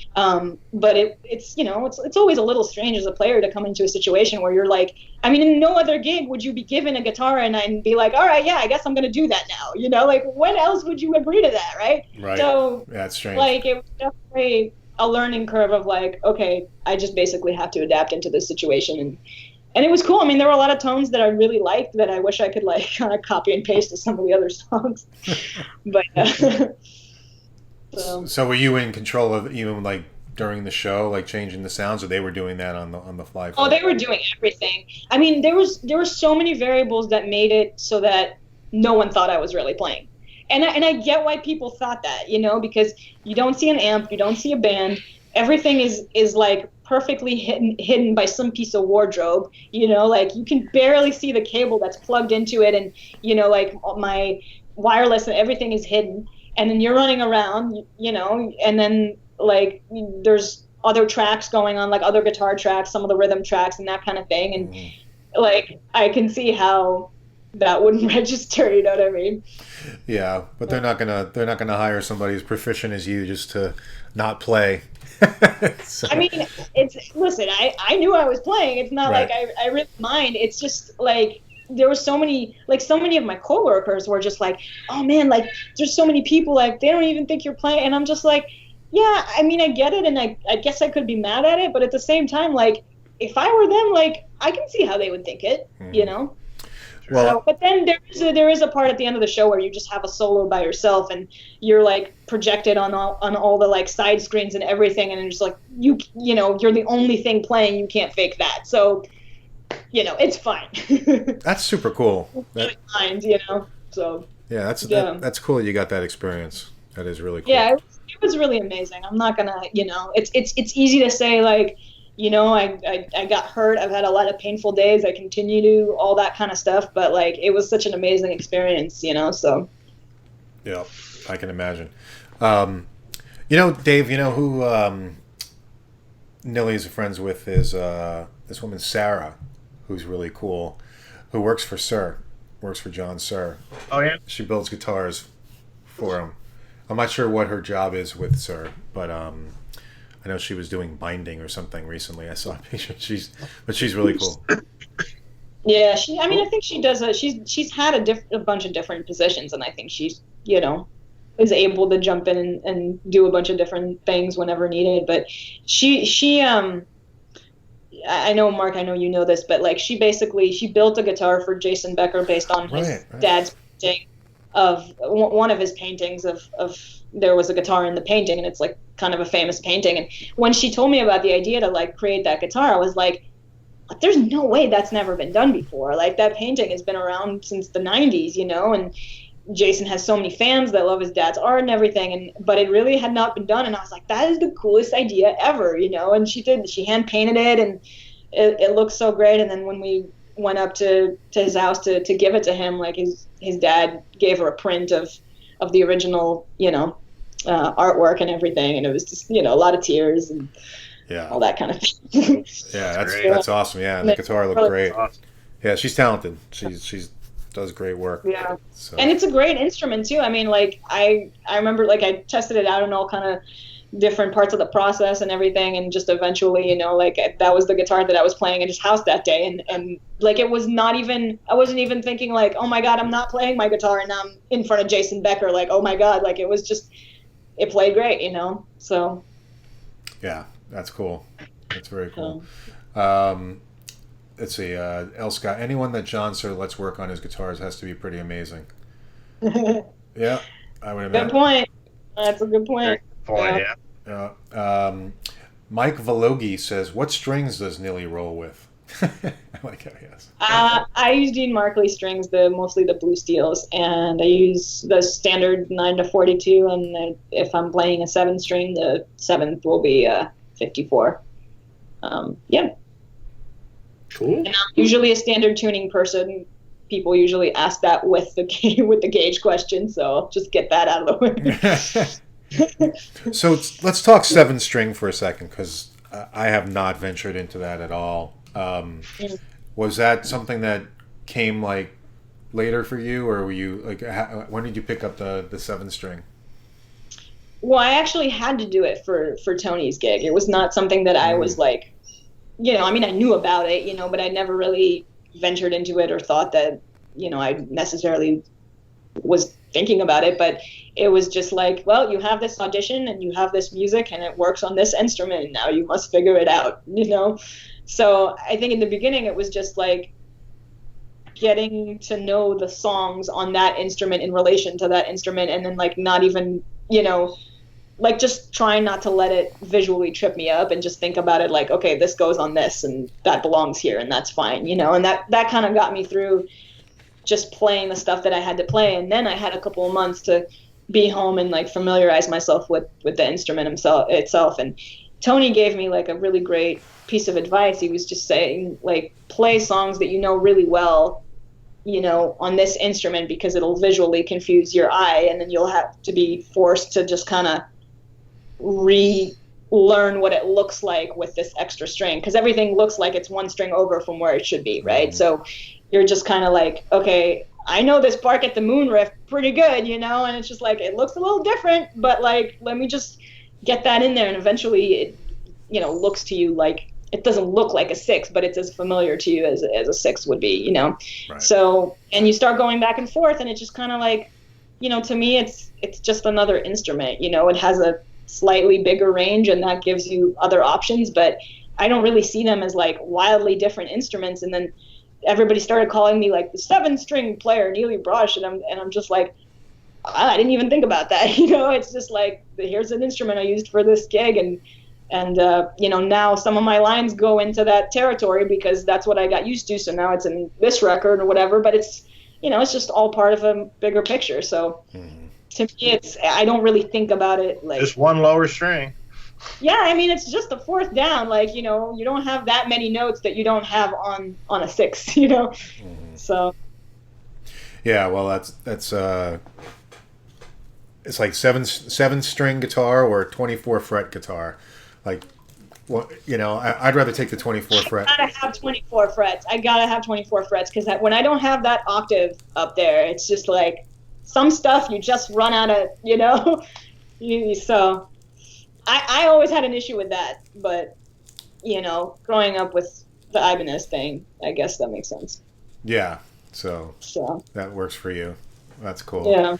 But it's you know, it's always a little strange as a player to come into a situation where you're like, I mean, in no other gig would you be given a guitar and be like, all right, yeah, I guess I'm going to do that now. You know, like when else would you agree to that, right? Right. So yeah, it's strange. Like it was definitely a learning curve of like, okay, I just basically have to adapt into this situation. And it was cool. I mean, there were a lot of tones that I really liked that I wish I could like kind of copy and paste to some of the other songs. But so were you in control of even like during the show, like changing the sounds, or they were doing that on the fly? Oh, they were doing everything. I mean, there were so many variables that made it so that no one thought I was really playing. And I get why people thought that, you know, because you don't see an amp, you don't see a band. Everything is like perfectly hidden by some piece of wardrobe, you know, like you can barely see the cable that's plugged into it, and you know, like my wireless and everything is hidden, and then you're running around, you know, and then like there's other tracks going on, like other guitar tracks, some of the rhythm tracks and that kind of thing, and like I can see how that wouldn't register, you know what I mean? Yeah, but they're not gonna hire somebody as proficient as you just to not play. So. I mean, listen, I knew I was playing. It's not right. like I really mind. It's just like there were so many of my coworkers were just like, oh man, like there's so many people, like they don't even think you're playing. And I'm just like, yeah, I mean, I get it, and I guess I could be mad at it, but at the same time, like if I were them, like I can see how they would think it, you know. Well, so, but then there is a part at the end of the show where you just have a solo by yourself, and you're like projected on all the like side screens and everything, and it's like you know, you're the only thing playing. You can't fake that. So, you know, it's fine. That's super cool. Mind, you know. So yeah, that's cool. You got that experience. That is really cool. Yeah, it was really amazing. I'm not gonna, you know, it's easy to say like, you know, I got hurt. I've had a lot of painful days. I continue to, all that kind of stuff. But, like, it was such an amazing experience, you know, so. Yeah, I can imagine. You know, Dave, you know who Nili is friends with is this woman, Sarah, who's really cool, who works for John Sir. Oh, yeah? She builds guitars for him. I'm not sure what her job is with Sir, but I know she was doing binding or something recently. I saw a picture. She's really cool. Yeah, I mean, I think she does. She's had a bunch of different positions, and I think she's, you know, is able to jump in and do a bunch of different things whenever needed. But she I know, Mark, I know you know this, but like she built a guitar for Jason Becker based on his dad's painting of one of his paintings of there was a guitar in the painting, and it's like kind of a famous painting. And when she told me about the idea to like create that guitar, I was like, there's no way that's never been done before. Like that painting has been around since the 90s, you know, and Jason has so many fans that love his dad's art and everything, but it really had not been done. And I was like, that is the coolest idea ever, you know. And she hand painted it, and it looks so great. And then when we went up to his house to give it to him, like his dad gave her a print of the original, you know, artwork and everything, and it was just, you know, a lot of tears and all that kind of thing. Yeah, that's awesome. Yeah, and the guitar looked great. Awesome. Yeah, she's talented. She's does great work. Yeah, so. And it's a great instrument too. I mean, like I remember, like I tested it out in all kind of different parts of the process and everything, and just eventually, you know, like that was the guitar that I was playing at his house that day, and like it was not even, I wasn't even thinking like, oh my god, I'm not playing my guitar and I'm in front of Jason Becker, like, oh my god, like it was just, it played great, you know. So yeah, that's cool. That's very cool. Let's see, L. Scott, anyone that John Sir lets work on his guitars has to be pretty amazing. Yeah, I would imagine. Good point. That's a good point. Yeah. Mike Valogi says, "What strings does Nili roll with?" I like how he asks. I use Dean Markley strings, mostly the blue steels, and I use the standard 9 to 42. And if I'm playing a 7-string, the 7th will be 54. Yeah. Cool. And I'm usually a standard tuning person. People usually ask that with the gauge question, so I'll just get that out of the way. So let's talk 7-string for a second, because I have not ventured into that at all. Was that something that came like later for you, or were you like, when did you pick up the 7-string? Well, I actually had to do it for Tony's gig. It was not something that I was like, I mean, I knew about it, but I never really ventured into it or thought that, I necessarily was thinking about it. But it was just like, well, you have this audition and you have this music and it works on this instrument, and now you must figure it out, So I think in the beginning it was just like getting to know the songs on that instrument in relation to that instrument, and then like not even, like just trying not to let it visually trip me up and just think about it like, okay, this goes on this and that belongs here and that's fine, and that kind of got me through just playing the stuff that I had to play. And then I had a couple of months to be home and like familiarize myself with the instrument itself. And Tony gave me like a really great piece of advice. He was just saying, like, play songs that you know really well, on this instrument, because it'll visually confuse your eye, and then you'll have to be forced to just kind of relearn what it looks like with this extra string, because everything looks like it's one string over from where it should be, right? So you're just kind of like, okay, I know this Bark at the Moon riff pretty good, and it's just like, it looks a little different, but like, let me just get that in there, and eventually it, looks to you like, it doesn't look like a 6, but it's as familiar to you as a 6 would be, Right. So, and you start going back and forth, and it's just kind of like, to me, it's just another instrument, it has a slightly bigger range, and that gives you other options, but I don't really see them as like wildly different instruments. And then everybody started calling me like the 7-string player, Nili Brosh, and I'm just like, I didn't even think about that. It's just like, here's an instrument I used for this gig, and now some of my lines go into that territory because that's what I got used to. So now it's in this record or whatever, but it's, it's just all part of a bigger picture. So to me, I don't really think about it like just one lower string. Yeah, I mean, it's just the 4th down. Like, you don't have that many notes that you don't have on a 6, So. Yeah, well, that's it's like 7-string guitar or 24-fret guitar. Like, well, I'd rather take the 24 fret. I gotta have 24 frets. Because when I don't have that octave up there, it's just like some stuff you just run out of, So I always had an issue with that, but growing up with the Ibanez thing, I guess that makes sense. Yeah, so that works for you. That's cool. Yeah.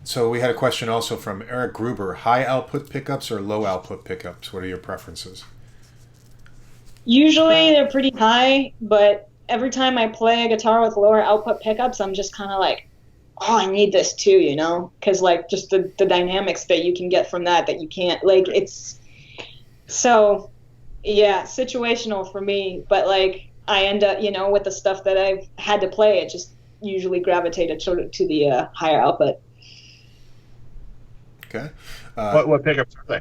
So we had a question also from Eric Gruber. High output pickups or low output pickups? What are your preferences? Usually they're pretty high, but every time I play a guitar with lower output pickups, I'm just kind of like, oh, I need this too, because like just the dynamics that you can get from that you can't, like, it's so, yeah, situational for me. But like I end up, with the stuff that I've had to play, it just usually gravitated sort of to the higher output. Okay. What pickups are they?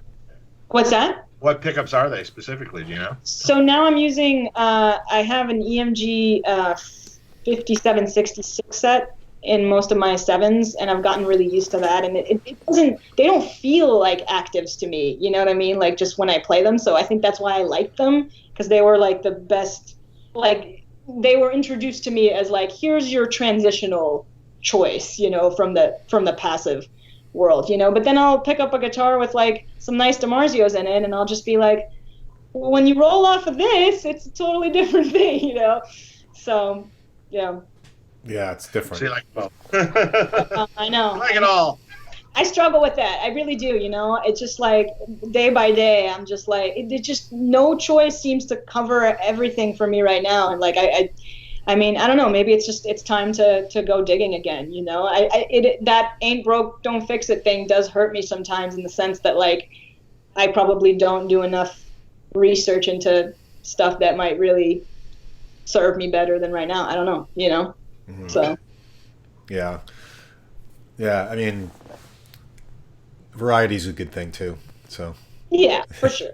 What's that? What pickups are they specifically? Do you know? So now I'm using, I have an EMG 5766 set in most of my 7s, and I've gotten really used to that. And it doesn't, they don't feel like actives to me, you know what I mean? Like just when I play them. So I think that's why I like them, because they were like the best, like they were introduced to me as like, here's your transitional choice, from the passive world, but then I'll pick up a guitar with like some nice DiMarzios in it, and I'll just be like, well, when you roll off of this, it's a totally different thing, So, yeah. Yeah, it's different. So you like both. I know. I like it all. I struggle with that. I really do, It's just like day by day, I'm just like, it just, no choice seems to cover everything for me right now. And like, I mean, I don't know, maybe it's time to go digging again, that ain't broke, don't fix it thing does hurt me sometimes, in the sense that like, I probably don't do enough research into stuff that might really serve me better than right now. I don't know, Mhm. So Yeah. Yeah. I mean, variety's a good thing too. So, yeah, for sure.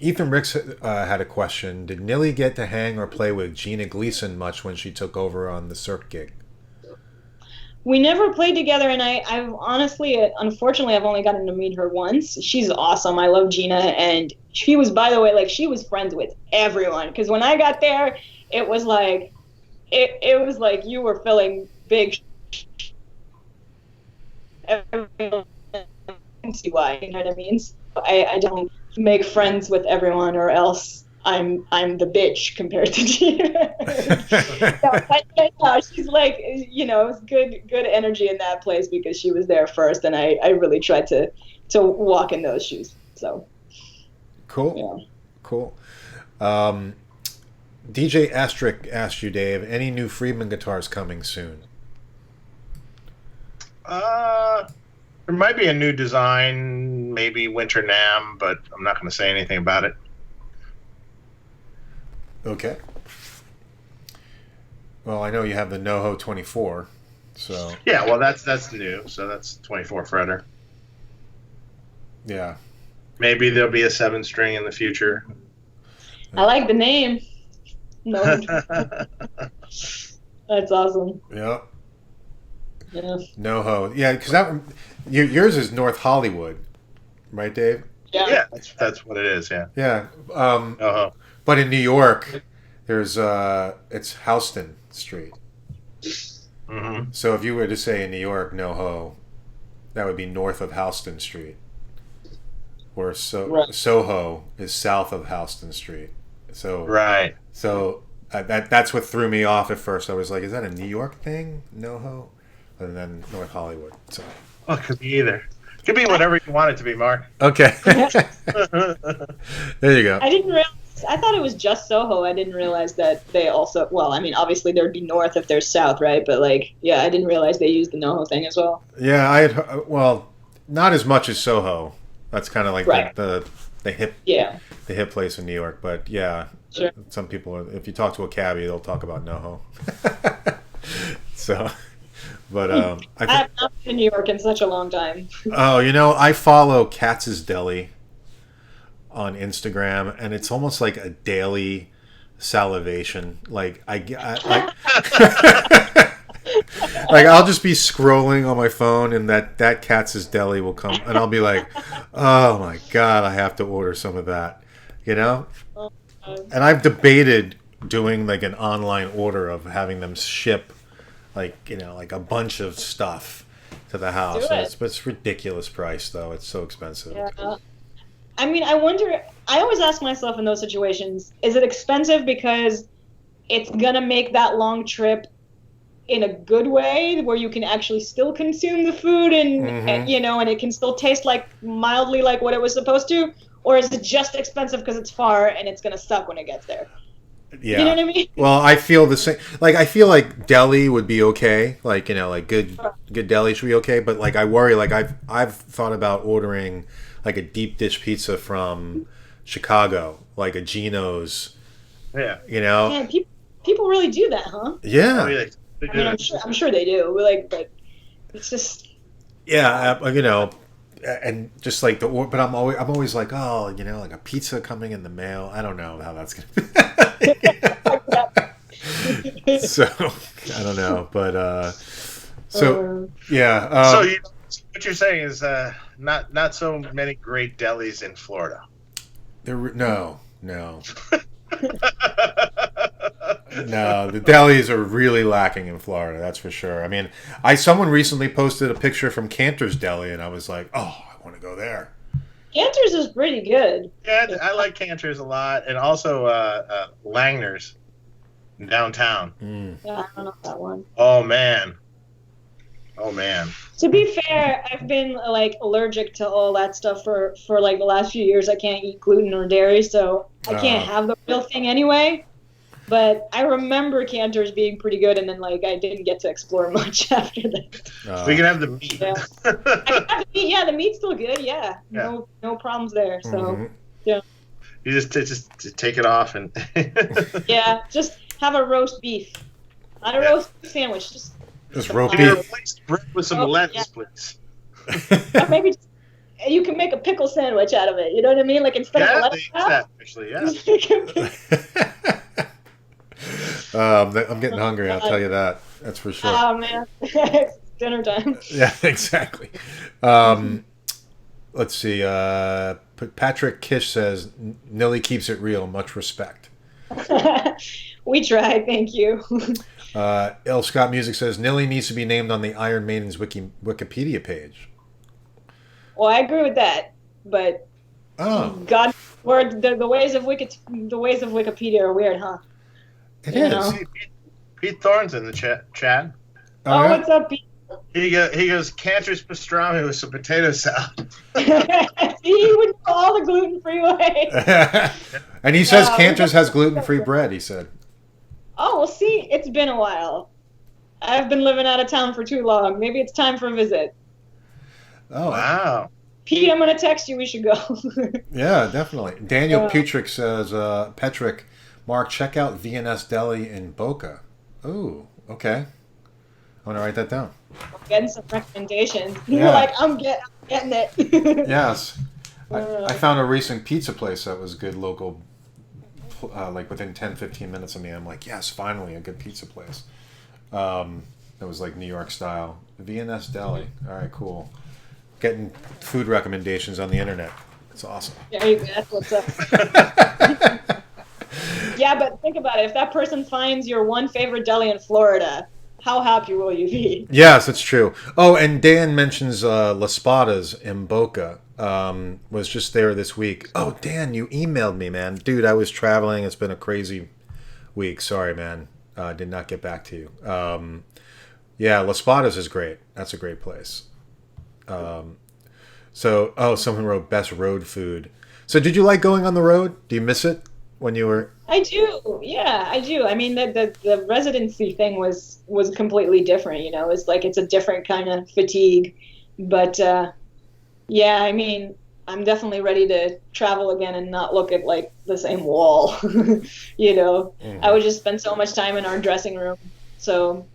Ethan Ricks had a question. Did Nili get to hang or play with Gina Gleason much when she took over on the Cirque gig? We never played together, and I've honestly, unfortunately, I've only gotten to meet her once. She's awesome. I love Gina, and she was, by the way, like she was friends with everyone. Because when I got there, it was like, it was like you were filling big. Everyone see why, you know what I mean? So I don't make friends with everyone, or else I'm the bitch compared to Gina. No, she's like, it was good energy in that place because she was there first, and I really tried to walk in those shoes. So Cool. yeah. Cool. DJ Astric asked you, Dave, any new Friedman guitars coming soon? There might be a new design, maybe Winter Nam, but I'm not going to say anything about it. Okay. Well, I know you have the NoHo 24, so Yeah, well, that's new, so that's 24 fretter. yeah. Maybe there'll be a 7-string in the future. I like the name. No, that's awesome. Yeah. Yeah. NoHo. Yeah, because yours is North Hollywood, right, Dave? Yeah, that's what it is. Yeah. Yeah. Uh-huh. But in New York, there's it's Houston Street. Mm-hmm. So if you were to say in New York NoHo, that would be north of Houston Street. Or Right. Soho is south of Houston Street. So Right. So that's what threw me off at first. I was like, is that a New York thing? NoHo? And then North Hollywood. So Well, it could be either. It could be whatever you want it to be, Mark. okay. There you go. I didn't realize. I thought it was just Soho. I didn't realize that they also. Well, I mean, obviously there'd be north if there's south, right? But like, yeah, I didn't realize they used the NoHo thing as well. Yeah, I had well, not as much as Soho. That's kind of like Right. the hip Yeah, the hip place in New York. But yeah, sure. some people, if you talk to a cabbie, they'll talk about NoHo. So, but I have not been in New York in such a long time. oh, I follow Katz's Deli on Instagram, and it's almost like a daily salivation. Like like I'll just be scrolling on my phone, and that Katz's Deli will come, and I'll be like, oh my god, I have to order some of that, And I've debated doing like an online order of having them ship, like like a bunch of stuff to the house. Do it. It's ridiculous price though. It's so expensive. Yeah. I mean, I wonder. I always ask myself in those situations: is it expensive because it's gonna make that long trip in a good way, where you can actually still consume the food and and it can still taste like mildly like what it was supposed to, or is it just expensive because it's far and it's gonna suck when it gets there? Yeah. You know what I mean? Well, I feel the same. Like I feel like deli would be okay. Like like good deli should be okay. But like I worry. Like I've thought about ordering like a deep dish pizza from Chicago, like a Geno's. Yeah. Man, people really do that, huh? Yeah. Oh, yeah, they I do. mean, I'm sure they do. But it's just. Yeah. And just like but I'm always like, oh, like a pizza coming in the mail. I don't know how that's gonna be. So I don't know, but yeah. So what you're saying is not so many great delis in Florida. No. No, the delis are really lacking in Florida. That's for sure. I mean, someone recently posted a picture from Cantor's Deli, and I was like, oh, I want to go there. Cantor's is pretty good. Yeah, I like Cantor's a lot, and also Langner's downtown. Yeah, I don't know that one. Oh man. To be fair, I've been like allergic to all that stuff for like the last few years. I can't eat gluten or dairy, so I can't have the real thing anyway. But I remember Cantor's being pretty good, and then like I didn't get to explore much after that. We can have the meat. Yeah. I can have the meat. Yeah, the meat's still good. Yeah, Yeah. no problems there. So yeah, You just take it off and yeah, just have a roast beef, not a roast beef sandwich. Just roast Can you beef. replace bread with some lettuce, please? maybe you can make a pickle sandwich out of it. You know what I mean? Like instead of a Yeah, lettuce they use that actually. Yeah. I'm getting hungry. I'll tell you that. That's for sure. Oh man, it's dinner time. Yeah, exactly. Let's see. Patrick Kish says Nili keeps it real. Much respect. We tried. Thank you. L. Scott Music says Nili needs to be named on the Iron Maiden's Wikipedia page. Well, I agree with that, but God, the ways of Wikipedia are weird, huh? It is. See, Pete Thorne's in the chat. Chad. Oh, yeah? what's up, Pete? He goes Cantor's pastrami with some potato salad. See, he would know all the gluten-free way. And he says Cantor's has gluten-free bread, he said. Oh, well, see, it's been a while. I've been living out of town for too long. Maybe it's time for a visit. Oh, Wow. Pete, I'm going to text you. We should go. yeah, definitely. Daniel Petrick says, Mark, check out VNS Deli in Boca. Ooh, okay. I'm going to write that down. I'm getting some recommendations. Yeah. You're like, I'm getting it. Yes. I found a recent pizza place that was good local, like within 10, 15 minutes of me. I'm like, yes, finally, a good pizza place. It was like New York style. VNS Deli. All right, cool. Getting food recommendations on the internet. It's awesome. There you go. That's what's up. Yeah, but think about it. If that person finds your one favorite deli in Florida, how happy will you be? Yes, it's true. Oh, and Dan mentions Las Spadas in Boca. Was just there this week. Oh, Dan, you emailed me, man. Dude, I was traveling. It's been a crazy week. Sorry, man. Did not get back to you. Yeah, Las Spadas is great. That's a great place. Someone wrote best road food. So did you like going on the road? Do you miss it when you were? I do. Yeah, I do. I mean, the residency thing was completely different. You know, it's like it's a different kind of fatigue. But yeah, I mean, I'm definitely ready to travel again and not look at like the same wall. You know, I would just spend so much time in our dressing room. So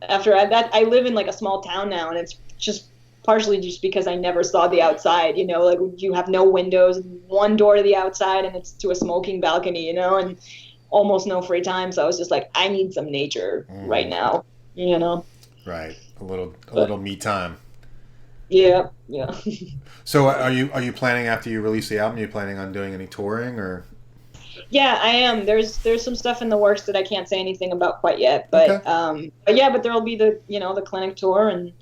after that, I live in like a small town now, and it's just partially just because I never saw the outside, you know, like you have no windows, one door to the outside, and it's to a smoking balcony, you know, and almost no free time. So I was just like, I need some nature right now, you know. Right, a little me time. Yeah. So are you planning after you release the album? Are you planning on doing any touring or? Yeah, I am. There's some stuff in the works that I can't say anything about quite yet, but okay. But there'll be the clinic tour and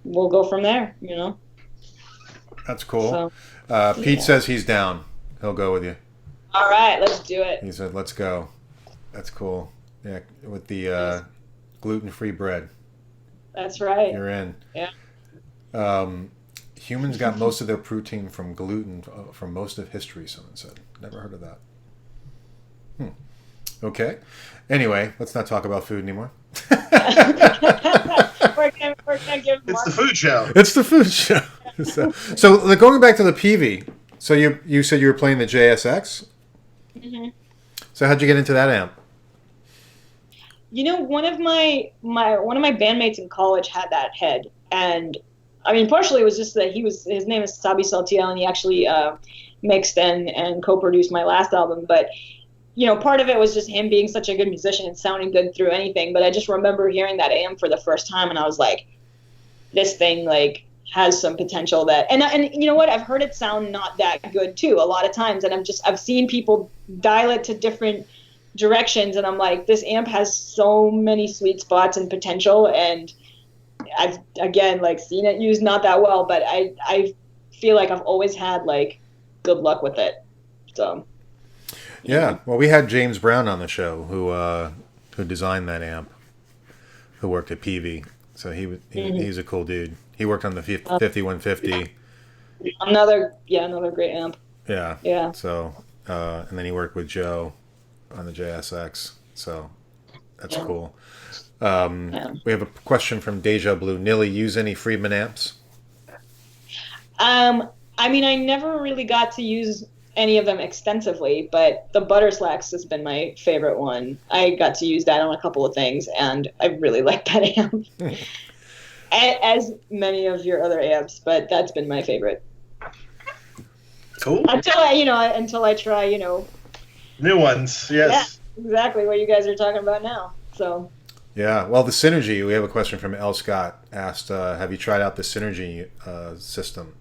we'll go from there, you know. That's cool. So, Pete says he's down. He'll go with you. All right, let's do it. He said, let's go. That's cool. Yeah, with the gluten-free bread. That's right. You're in. Yeah. Humans got most of their protein from gluten from most of history, someone said. Never heard of that. Okay. Anyway, let's not talk about food anymore. We're gonna give It's the food show. It's the food show. So going back to the PV, so you said you were playing the JSX? Mm-hmm. So how'd you get into that amp? You know, one of my bandmates in college had that head, and I mean, partially it was just that his name is Sabi Saltiel, and he actually mixed and co-produced my last album, but you know, part of it was just him being such a good musician and sounding good through anything. But I just remember hearing that amp for the first time, and I was like, this thing like has some potential that, and you know what? I've heard it sound not that good too a lot of times, and I've seen people dial it to different directions, and I'm like, this amp has so many sweet spots and potential, and I've again like seen it used not that well, but I feel like I've always had like good luck with it. So. Yeah, well, we had James Brown on the show who designed that amp, who worked at PV. So he's a cool dude. He worked on the 5150. Another great amp. Yeah. Yeah. So and then he worked with Joe on the JSX. So that's Yeah. cool. Yeah. We have a question from Deja Blue. Nili, use any Friedman amps? I mean, I never really got to use any of them extensively, but the Butter Slacks has been my favorite one. I got to use that on a couple of things, and I really like that amp, as many of your other amps, but that's been my favorite. Cool. Until I try, New ones, yes. yeah, exactly what you guys are talking about now. So. Yeah, well, the Synergy, we have a question from L. Scott, asked, have you tried out the Synergy system?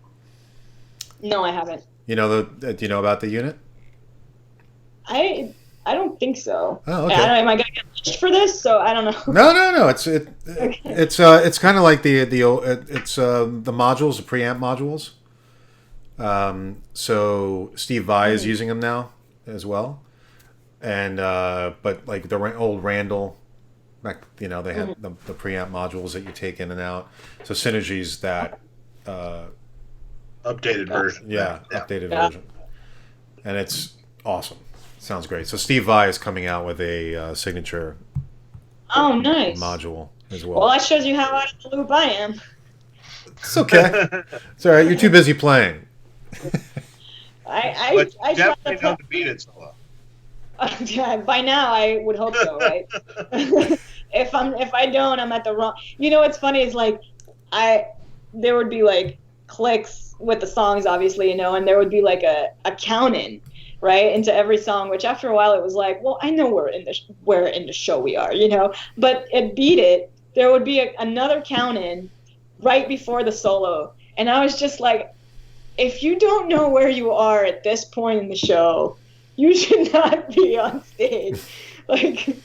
No, I haven't. Do you know about the unit? I don't think so. Oh, okay. Am I gonna get lynched for this? So I don't know. No. Okay. It's kind of like the modules, the preamp modules. So Steve Vai is using them now as well, and but like the old Randall, they had the preamp modules that you take in and out. So Synergy's that updated version. Yeah, updated version, and it's awesome. Sounds great. So Steve Vai is coming out with a signature nice module as well. Well, that shows you how out of the loop I am. It's okay. It's all right. You're too busy playing. I definitely know to beat it solo. Yeah, by now I would hope so, right? If I don't, I'm at the wrong. What's funny is like there would be like clicks with the songs, obviously, and there would be like a count-in, right, into every song, which after a while it was like, well, I know where in the show we are, but at Beat It, there would be another count-in right before the solo, and I was just like, if you don't know where you are at this point in the show, you should not be on stage. Like,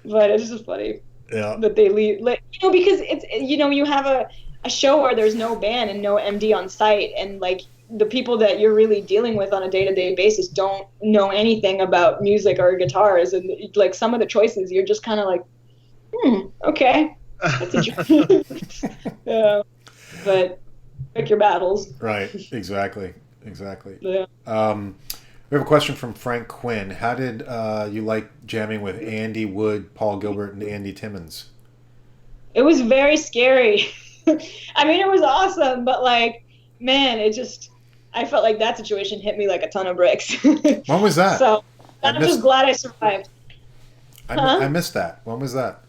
but it's just funny. Yeah. That they leave, because it's, you have a show where there's no band and no MD on site, and like the people that you're really dealing with on a day-to-day basis don't know anything about music or guitars, and like some of the choices you're just kind of like, okay, that's interesting. Yeah, but pick your battles. Right. Exactly. Yeah. We have a question from Frank Quinn. How did you like jamming with Andy Wood, Paul Gilbert, and Andy Timmons? It was very scary. I mean, it was awesome, but like, man, I felt like that situation hit me like a ton of bricks. When was that? So I'm just glad I survived. I missed that. When was that?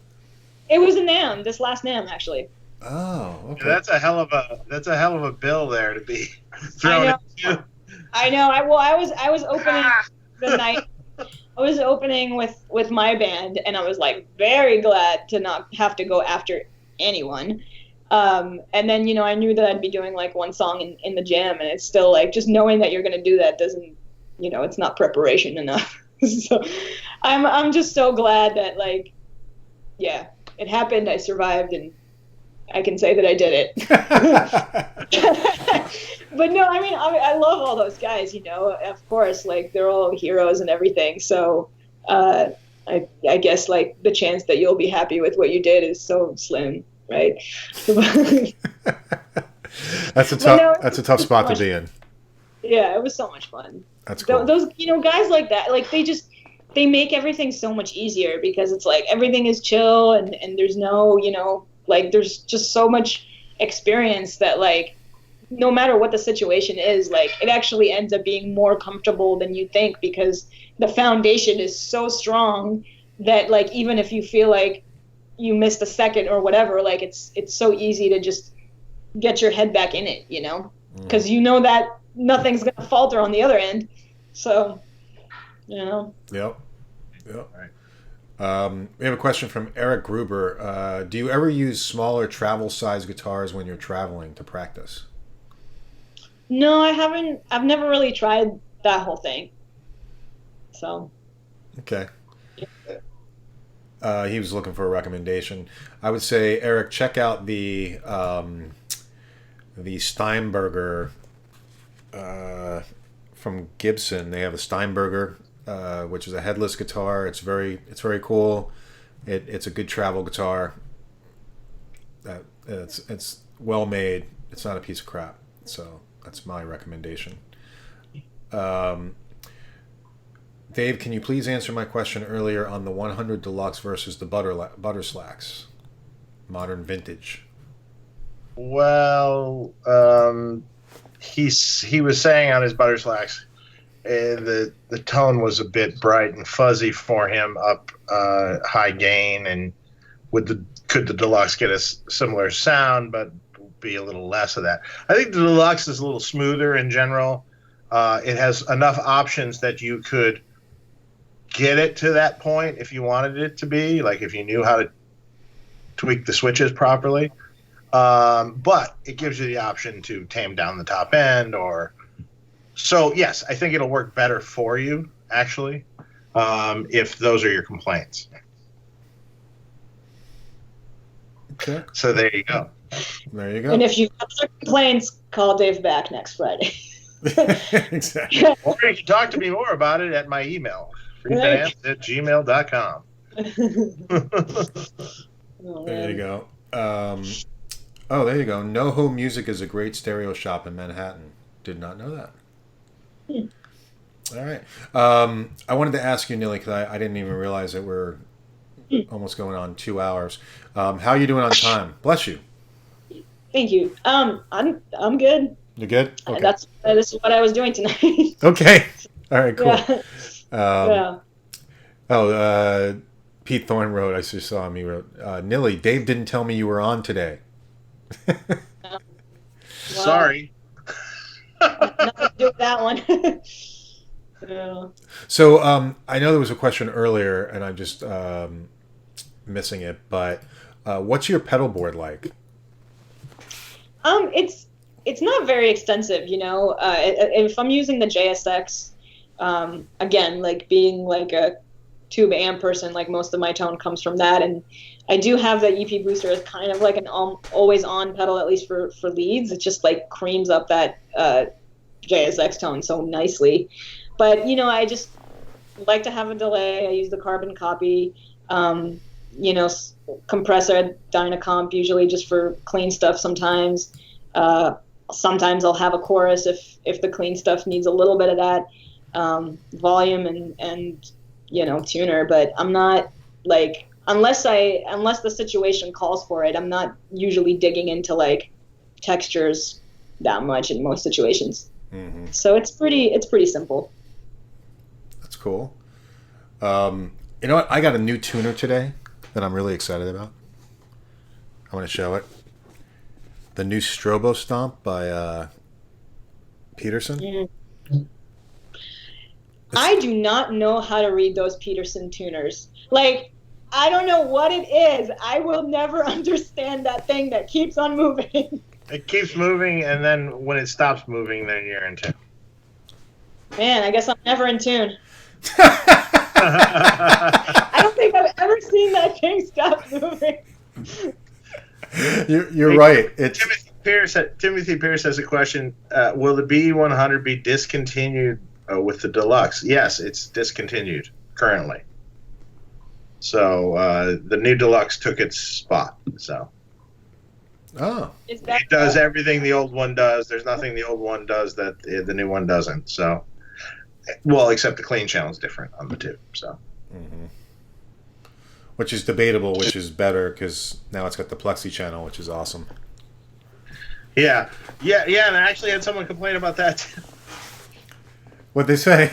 It was a NAMM, this last NAMM, actually. Oh, okay. Yeah, that's a hell of a bill there to be thrown into. I know. I was opening the night. I was opening with my band, and I was like very glad to not have to go after anyone. And then I knew that I'd be doing like one song in the jam, and it's still like just knowing that you're gonna do that doesn't, it's not preparation enough. So I'm just so glad that like, yeah, it happened. I survived, and I can say that I did it. But no, I mean, I love all those guys, of course, like they're all heroes and everything. So I guess like the chance that you'll be happy with what you did is so slim, right? That's a tough spot to be in. Yeah, it was so much fun. That's cool. Those guys like that, like they make everything so much easier because it's like everything is chill and there's no, like there's just so much experience that like no matter what the situation is, like it actually ends up being more comfortable than you think because the foundation is so strong that like even if you feel like you missed a second or whatever, like it's so easy to just get your head back in it, because that nothing's gonna falter on the other end. So, Yep. All right. We have a question from Eric Gruber. Do you ever use smaller travel size guitars when you're traveling to practice? No, I haven't. I've never really tried that whole thing. So. Okay. He was looking for a recommendation. I would say, Eric, check out the Steinberger from Gibson. They have a Steinberger, which is a headless guitar. It's very cool. It's a good travel guitar. It's well made. It's not a piece of crap. So that's my recommendation. Dave, can you please answer my question earlier on the 100 Deluxe versus the Butter Slacks? Modern vintage. Well, he was saying on his Butter Slacks, the tone was a bit bright and fuzzy for him up high gain, and could the Deluxe get a similar sound, but be a little less of that? I think the Deluxe is a little smoother in general. It has enough options that you could get it to that point if you wanted it to be, like if you knew how to tweak the switches properly. But it gives you the option to tame down the top end, so yes, I think it'll work better for you actually, if those are your complaints. Okay. So there you go. There you go. And if you have other complaints, call Dave back next Friday. Exactly. Or you can talk to me more about it at my email, freefinance@gmail.com. There you go. There you go. NoHo Music is a great stereo shop in Manhattan. Did not know that. All right. I wanted to ask you, Nili, because I didn't even realize that we're almost going on 2 hours. How are you doing on time? Bless you. Thank you. I'm good. You good? Okay. This is what I was doing tonight. Okay. All right. Cool. Yeah. Pete Thorne wrote. I just saw him. He wrote, Nili, Dave didn't tell me you were on today. Sorry. Nothing to do with that one. Yeah. So I know there was a question earlier, and I'm just missing it. But what's your pedal board like? It's not very extensive, if I'm using the JSX, again, like being like a tube amp person, like most of my tone comes from that. And I do have the EP booster as kind of like an always on pedal, at least for leads. It just like creams up that JSX tone so nicely. But, I just like to have a delay. I use the carbon copy, compressor, Dynacomp, usually just for clean stuff sometimes. Sometimes I'll have a chorus if the clean stuff needs a little bit of that volume and tuner. But I'm not like, unless the situation calls for it, I'm not usually digging into like textures that much in most situations. Mm-hmm. So it's pretty simple. That's cool. You know what? I got a new tuner today that I'm really excited about. I want to show it. The new Strobo Stomp by Peterson. Mm. I do not know how to read those Peterson tuners. Like, I don't know what it is. I will never understand that thing that keeps on moving. It keeps moving, and then when it stops moving, then you're in tune. Man, I guess I'm never in tune. I don't think I've ever seen that thing stop moving. You're right. It's Timothy Pierce has a question. Will the B100 be discontinued with the Deluxe? Yes, it's discontinued currently. So the new Deluxe took its spot. So Is that it does everything the old one does. There's nothing the old one does that the new one doesn't. So, well, except the clean channel is different on the two. So. Mm-hmm. Which is debatable, which is better, because now it's got the Plexi channel, which is awesome. Yeah, and I actually had someone complain about that too. What'd they say?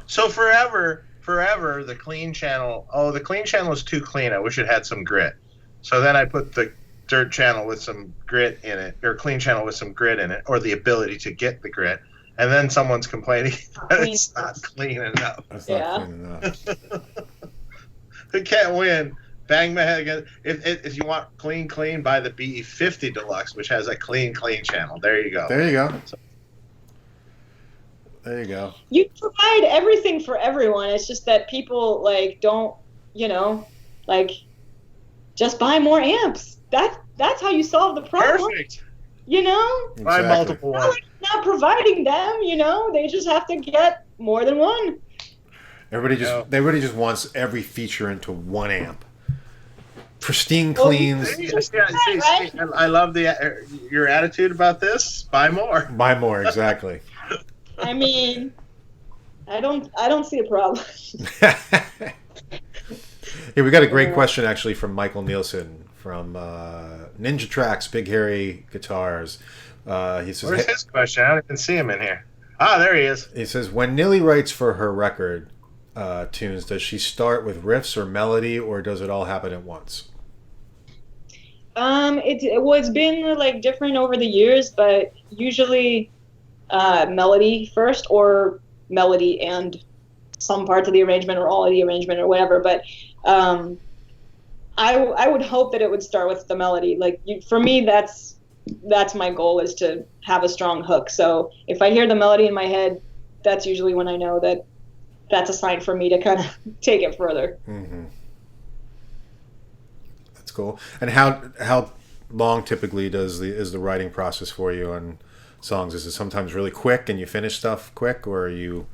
So forever, the clean channel, the clean channel is too clean. I wish it had some grit. So then I put the dirt channel with some grit in it, or clean channel with some grit in it, or the ability to get the grit. And then someone's complaining that it's not clean enough. That's not clean enough. They can't win. Bang my head again. If you want clean, buy the BE50 Deluxe, which has a clean channel. There you go. There you go. There you go. You provide everything for everyone. It's just that people like don't, just buy more amps. That's how you solve the problem. Perfect. Exactly. Buy multiple ones. Not providing them, they just have to get more than one. Everybody just wants every feature into one amp. Pristine cleans. See, I love your attitude about this. Buy more. Buy more, exactly. I mean, I don't see a problem. Hey, we got a great question actually from Michael Nielsen from Ninja Tracks, Big Hairy Guitars. He says, Where's his question? I don't even see him in here. Ah, there he is. He says, when Nili writes for her record tunes, does she start with riffs or melody, or does it all happen at once? It's been like different over the years, but usually melody first, or melody and some parts of the arrangement, or all of the arrangement, or whatever. But I would hope that it would start with the melody. Like for me, that's my goal, is to have a strong hook. So if I hear the melody in my head, that's usually when I know that that's a sign for me to kind of take it further. Mm-hmm. That's cool. And how long typically is the writing process for you on songs? Is it sometimes really quick and you finish stuff quick, or are you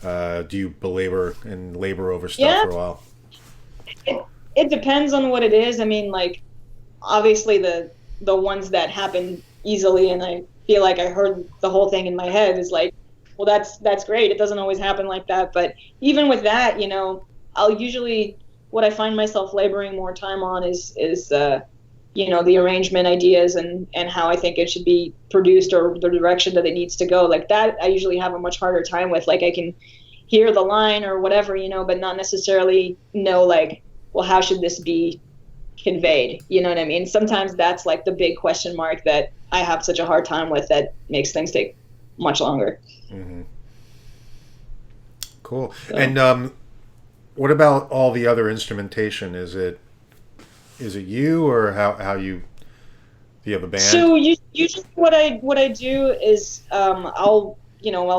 do you labor over stuff for a while? It depends on what it is. I mean, like, obviously the ones that happen easily and I feel like I heard the whole thing in my head is like, well, that's great. It doesn't always happen like that. But even with that, I'll usually, what I find myself laboring more time on is the arrangement ideas and how I think it should be produced, or the direction that it needs to go. Like that, I usually have a much harder time with. Like I can hear the line or whatever, but not necessarily know, like, well, how should this be conveyed? You know what I mean? Sometimes that's like the big question mark that I have such a hard time with, that makes things take much longer. Mm-hmm. Cool. So. And what about all the other instrumentation? Is it you, or how do you have a band? So usually what I do is I'll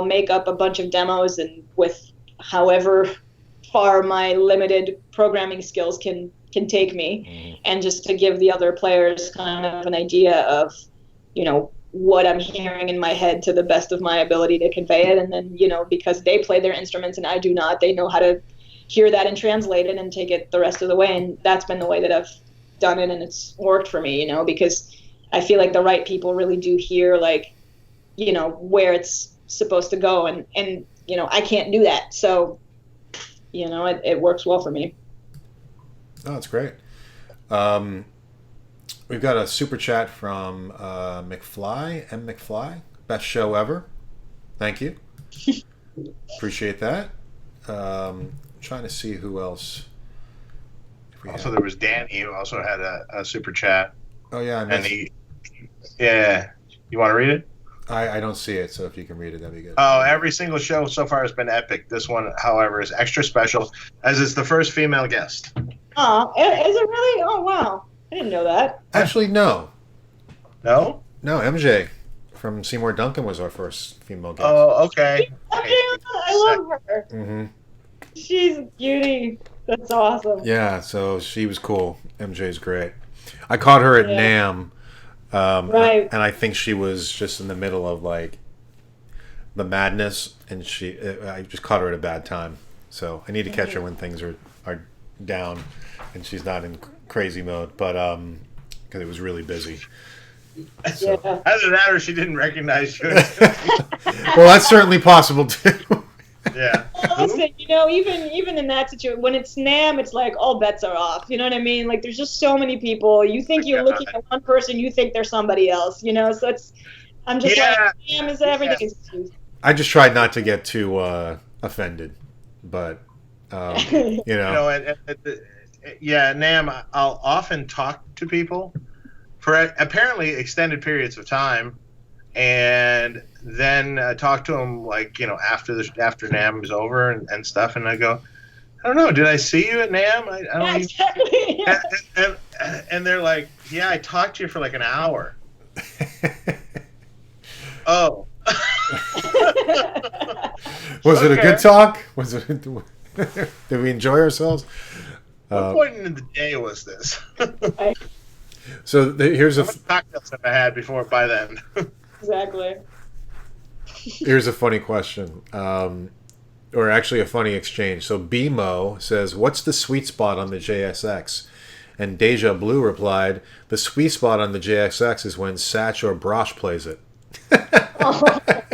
make up a bunch of demos, and with however far my limited programming skills can take me, and just to give the other players kind of an idea of what I'm hearing in my head to the best of my ability to convey it. And then because they play their instruments and I do not, they know how to hear that and translate it and take it the rest of the way. And that's been the way that I've done it, and it's worked for me, because I feel like the right people really do hear, like, where it's supposed to go, and I can't do that, so it works well for me. Oh, that's great. We've got a super chat from McFly. Best show ever. Thank you. Appreciate that. Trying to see who else. Also, there was Danny, who also had a super chat. Oh, yeah. Yeah. You want to read it? I don't see it, so if you can read it, that'd be good. Oh, every single show so far has been epic. This one, however, is extra special, as it's the first female guest. Oh, is it really? Oh, wow. I didn't know that. Actually, no. No? No, MJ from Seymour Duncan was our first female guest. Oh, okay. I love her. Mm-hmm. She's a beauty. That's awesome. Yeah, so she was cool. MJ's great. I caught her at NAMM, right. And I think she was just in the middle of like the madness, and I just caught her at a bad time. So I need to catch her when things are down and she's not in crazy mode, but because it was really busy. So. Yeah. Either that or she didn't recognize you. Well, that's certainly possible too. Yeah. Well, listen, even in that situation, when it's NAMM, it's like all bets are off. You know what I mean? Like, there's just so many people. You think you're looking at one person, you think there's somebody else. So I'm just like, NAMM is everything. Yeah. I just tried not to get too offended, but NAMM. I'll often talk to people for apparently extended periods of time, and then talk to them after NAMM is over and stuff, and I go, I don't know, did I see you at NAMM? I don't exactly. and they're like, yeah, I talked to you for like an hour. Oh. Was it a good talk? Was it? Did we enjoy ourselves? What point in the day was this? So here's How many cocktails have I had before by then? Exactly. Here's a funny question, or actually a funny exchange. So BMO says, "What's the sweet spot on the JSX?" And Deja Blue replied, "The sweet spot on the JSX is when Satch or Brosh plays it."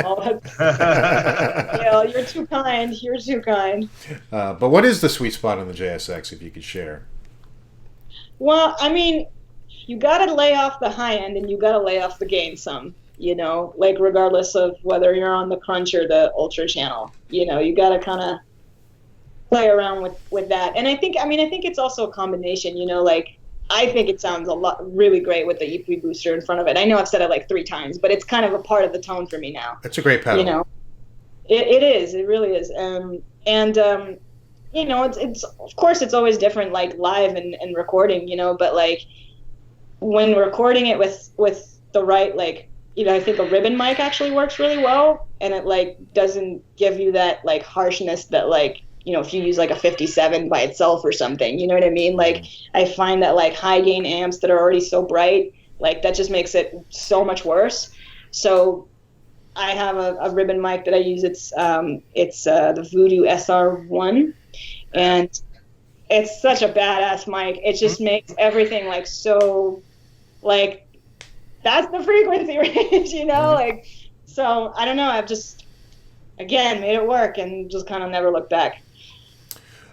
Oh, yeah, you're too kind. You're too kind. But what is the sweet spot on the JSX, if you could share? Well, I mean, you got to lay off the high end and you got to lay off the gain some, like regardless of whether you're on the crunch or the ultra channel, you got to kind of play around with that. And I think it's also a combination, like I think it sounds really great with the EP booster in front of it. I know I've said it like 3 times, but it's kind of a part of the tone for me now. It's a great pedal. It is. It really is. It's of course it's always different, like live and recording, but like when recording it with the right, like, I think a ribbon mic actually works really well, and it like doesn't give you that like harshness that like, if you use like a 57 by itself or something, you know what I mean? Like I find that like high gain amps that are already so bright, like that just makes it so much worse. So I have a ribbon mic that I use. It's the Voodoo SR1, and it's such a badass mic. It just makes everything like so, like that's the frequency range, like. So I don't know. I've just again made it work and just kind of never looked back.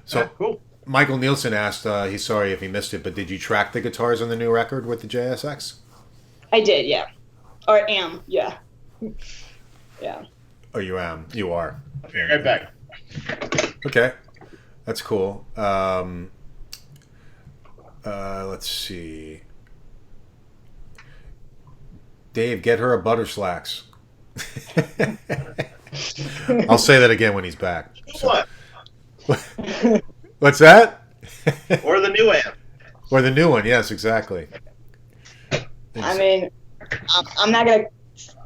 So cool. Michael Nielsen asked, he's sorry if he missed it, but did you track the guitars on the new record with the JSX? I did, yeah. Or am, yeah. Yeah. Oh, you am. You are. I'll be right back. Okay. That's cool. Let's see. Dave, get her a butter slacks. I'll say that again when he's back. What? What's that? Or the new amp. Or the new one, yes, exactly. I mean, I'm not going to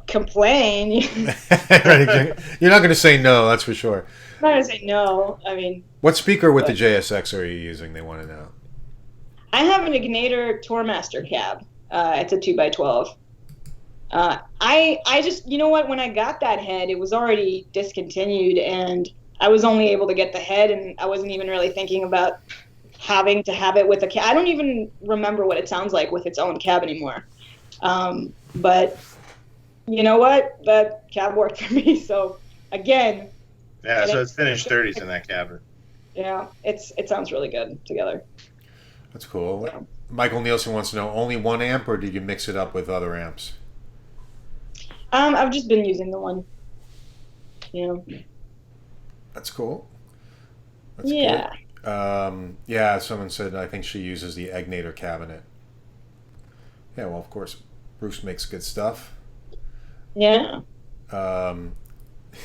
complain. You're not going to say no, that's for sure. I'm not going to say no. I mean... What speaker with the JSX are you using, they want to know? I have an Ignator Tourmaster cab. It's a 2x12. I just, you know what, when I got that head, it was already discontinued, and I was only able to get the head, and I wasn't even really thinking about having to have it with a cab. I don't even remember what it sounds like with its own cab anymore. But you know what? That cab worked for me. So again. Yeah, so it's finished 30s in that cab. Yeah, it sounds really good together. That's cool. Yeah. Michael Nielsen wants to know, only one amp, or did you mix it up with other amps? I've just been using the one. Yeah. That's cool. That's yeah. Good. Yeah, someone said I think she uses the Ignator cabinet. Yeah, well, of course, Bruce makes good stuff. Yeah.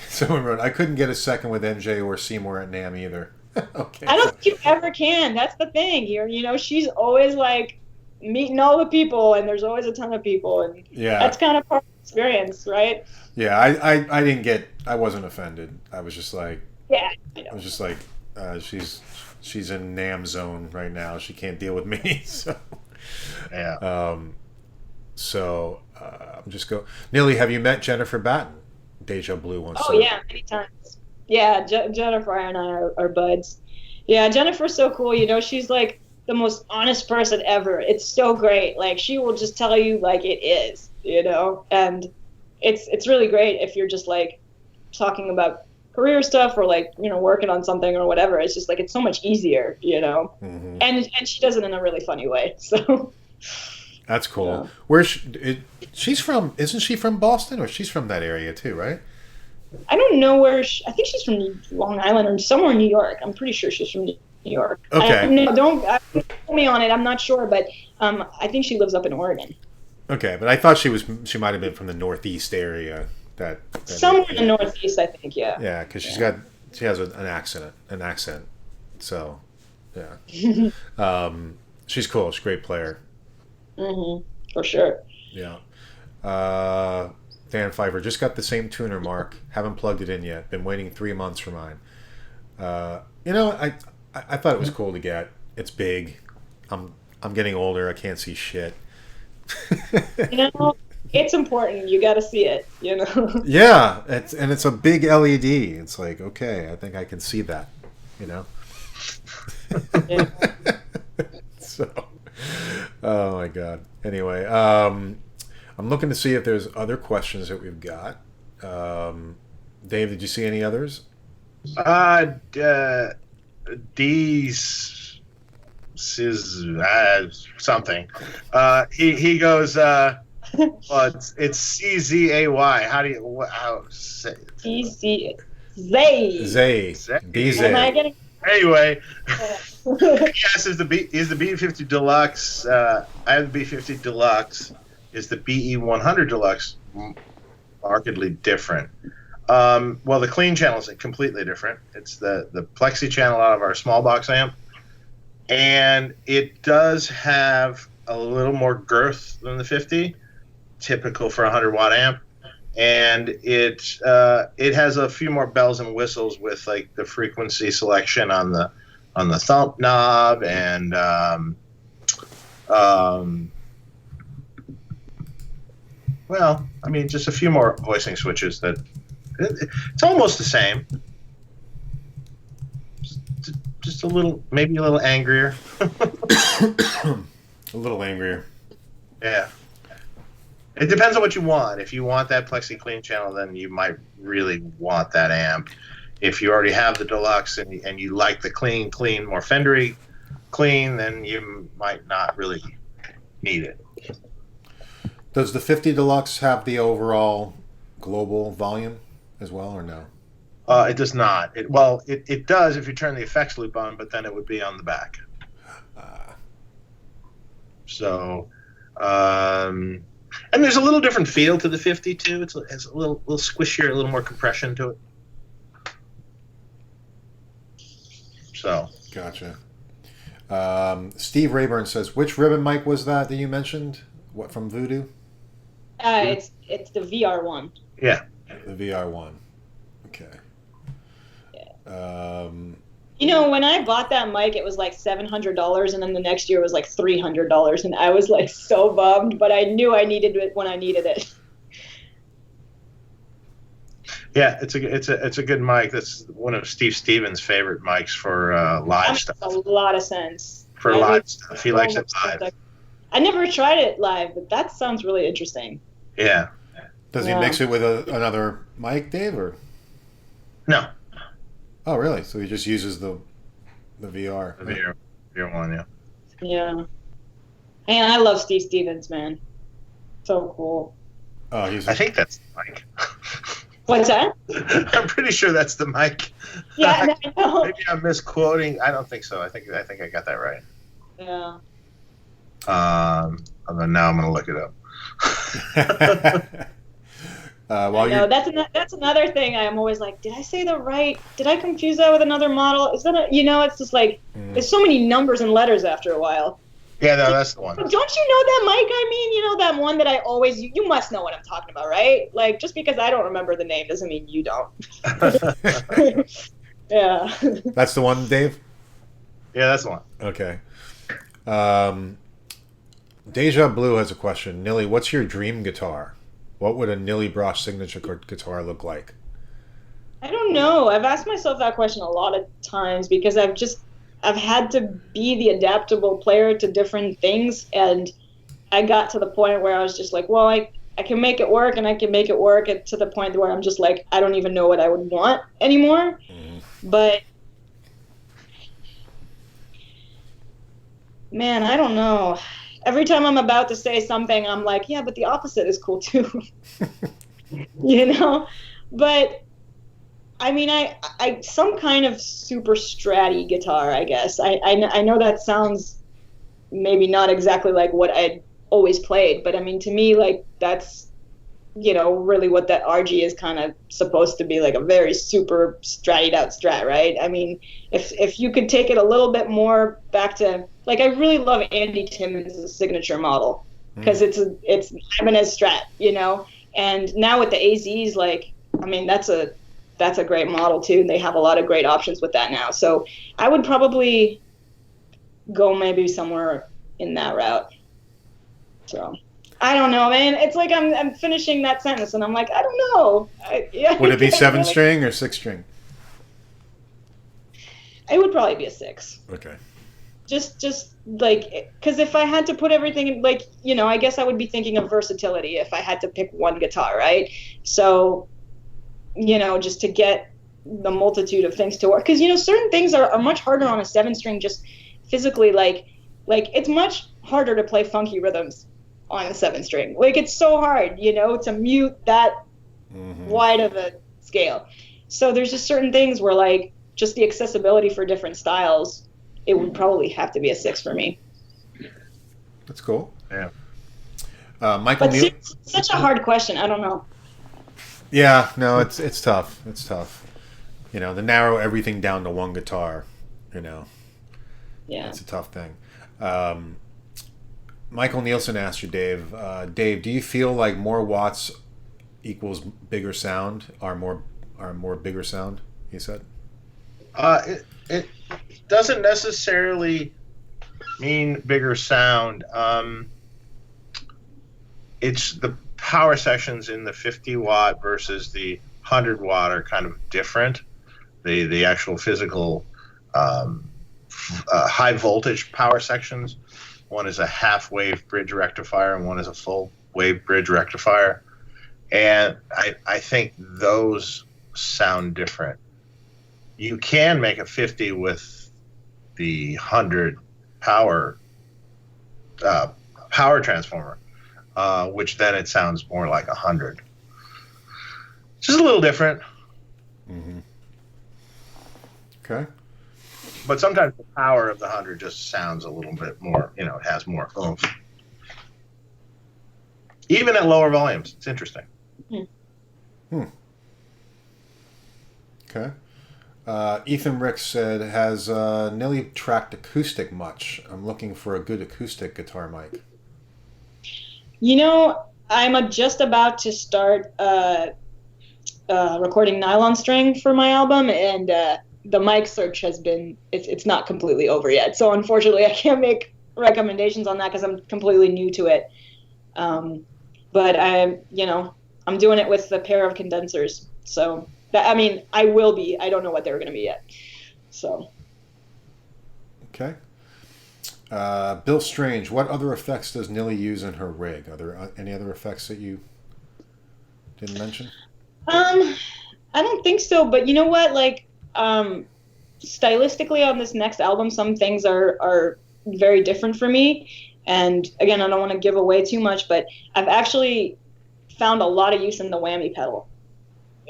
Someone wrote, I couldn't get a second with MJ or Seymour at NAMM either. Okay. I don't think you ever can. That's the thing. She's always like meeting all the people, and there's always a ton of people, and that's kind of part of the experience, right? Yeah, I didn't get. I wasn't offended. I was just like, I was just like, she's in NAMM zone right now. She can't deal with me. So yeah. I'm just go. Nili, have you met Jennifer Batten? Deja Blue once. Oh yeah, many times. Yeah, Jennifer and I are buds. Yeah, Jennifer's so cool. She's like the most honest person ever. It's so great. Like she will just tell you like it is, and it's really great if you're just like talking about career stuff or like working on something or whatever. It's just like it's so much easier, Mm-hmm. And she does it in a really funny way. So that's cool. Yeah. Where's she's from? Isn't she from Boston, or she's from that area too, right? I don't know where. I think she's from Long Island or somewhere in New York. I'm pretty sure she's from New York. Okay. Don't quote me on it. I'm not sure, but I think she lives up in Oregon. Okay, but I thought she might have been from the Northeast area. That somewhere in the Northeast, I think. Yeah. Yeah, because she has an accent. So, yeah. She's cool. She's a great player. Mm-hmm. For sure. Yeah. Dan Pfeiffer just got the same tuner, Mark. Haven't plugged it in yet. Been waiting 3 months for mine. I thought it was cool to get. It's big. I'm getting older. I can't see shit. It's important. You got to see it. Yeah, it's a big LED. It's like, okay, I think I can see that. Yeah. So, oh my god. Anyway, I'm looking to see if there's other questions that we've got. Dave, did you see any others? D's is something. He goes. Well, it's CZAY. How do you how say CZ Zay. Zay. Am I getting? Anyway, yes, is the B50 Deluxe. I have the B50 Deluxe. Is the BE100 Deluxe markedly different? Well, the clean channel is completely different. It's the plexi channel out of our small box amp, and it does have a little more girth than the 50, typical for a 100-watt amp, and it has a few more bells and whistles with like the frequency selection on the thump knob and well, I mean, just a few more voicing switches that it's almost the same. Just a little, maybe a little angrier. A little angrier. Yeah. It depends on what you want. If you want that plexi clean channel, then you might really want that amp. If you already have the Deluxe and you like the clean, more Fendery clean, then you might not really need it. Does the 50 Deluxe have the overall global volume as well, or no? It does not. It does if you turn the effects loop on, but then it would be on the back. So, and there's a little different feel to the 50 too. It's a little squishier, a little more compression to it. So. Gotcha. Steve Rayburn says, which ribbon mic was that you mentioned? What, from Voodoo? It's the VR one. Yeah. The VR one. Okay. Yeah. When I bought that mic, it was like $700, and then the next year was like $300, and I was like so bummed, but I knew I needed it when I needed it. Yeah, it's a good mic. That's one of Steve Stevens' favorite mics for live stuff. Makes a lot of sense. For live stuff, he likes it live. I never tried it live, but that sounds really interesting. Yeah. Does he mix it with another mic, Dave, or? No. Oh, really? So he just uses the VR. The VR one, yeah. Yeah. And I love Steve Stevens, man. So cool. Oh, I think that's the mic. What's that? I'm pretty sure that's the mic. Yeah, I know. Maybe I'm misquoting. I don't think so. I think I got that right. Yeah. Now I'm gonna look it up. That's another thing. I'm always like, did I say the right? Did I confuse that with another model? Is that it's just like there's so many numbers and letters after a while. Yeah, no, that's the one. Don't you know that mic? I mean, that one that I always. You must know what I'm talking about, right? Like, just because I don't remember the name doesn't mean you don't. Yeah. That's the one, Dave? Yeah, that's the one. Okay. Deja Blue has a question. Nili, what's your dream guitar? What would a Nili Brosh signature guitar look like? I don't know. I've asked myself that question a lot of times because I've had to be the adaptable player to different things, and I got to the point where I was just like, well, I can make it work, and I can make it work to the point where I'm just like, I don't even know what I would want anymore. But man, I don't know. Every time I'm about to say something, I'm like, yeah, but the opposite is cool too. But I mean, I some kind of super stratty guitar, I guess. I know that sounds maybe not exactly like what I'd always played, but I mean, to me, like, that's, really what that RG is kind of supposed to be, like a very super stratted out Strat, right? I mean, if you could take it a little bit more back to, like, I really love Andy Timmons' signature model because it's Ibanez Strat, and now with the AZs, like, I mean, that's a great model too, and they have a lot of great options with that now. So I would probably go maybe somewhere in that route. So I don't know, man. It's like I'm finishing that sentence, and I'm like, I don't know. Would it be 7-string or 6-string? It would probably be a 6. Okay. Just like, because if I had to put everything in, like, I guess I would be thinking of versatility if I had to pick one guitar, right? So just to get the multitude of things to work. Because, certain things are much harder on a 7-string just physically. Like it's much harder to play funky rhythms on a 7-string. Like, it's so hard, to mute that wide of a scale. So there's just certain things where, like, just the accessibility for different styles, it would probably have to be a 6 for me. That's cool. Yeah. Michael Neal. It's such a hard question. I don't know. Yeah, no, it's tough. It's tough. To narrow everything down to one guitar, Yeah. It's a tough thing. Michael Nielsen asked you, Dave. Dave, do you feel like more watts equals bigger sound? Are more bigger sound? He said. It doesn't necessarily mean bigger sound. It's the power sections in the 50 watt versus the 100 watt are kind of different. The actual physical high voltage power sections. One is a half wave bridge rectifier and one is a full wave bridge rectifier. And I think those sound different. You can make a 50 with the 100 power transformer, which then it sounds more like 100. Just a little different. Mm-hmm. Okay. But sometimes the power of the 100 just sounds a little bit more, it has more oomph. Even at lower volumes. It's interesting. Okay. Ethan Ricks said, has Nili tracked acoustic much? I'm looking for a good acoustic guitar mic. I'm just about to start recording nylon string for my album, and the mic search it's not completely over yet. So unfortunately, I can't make recommendations on that because I'm completely new to it. But I'm doing it with a pair of condensers. So I will be. I don't know what they're going to be yet. So. Okay. Bill Strange, what other effects does Nili use in her rig? Are there any other effects that you didn't mention? I don't think so, but you know what? Like, stylistically on this next album, some things are very different for me. And again, I don't want to give away too much, but I've actually found a lot of use in the whammy pedal.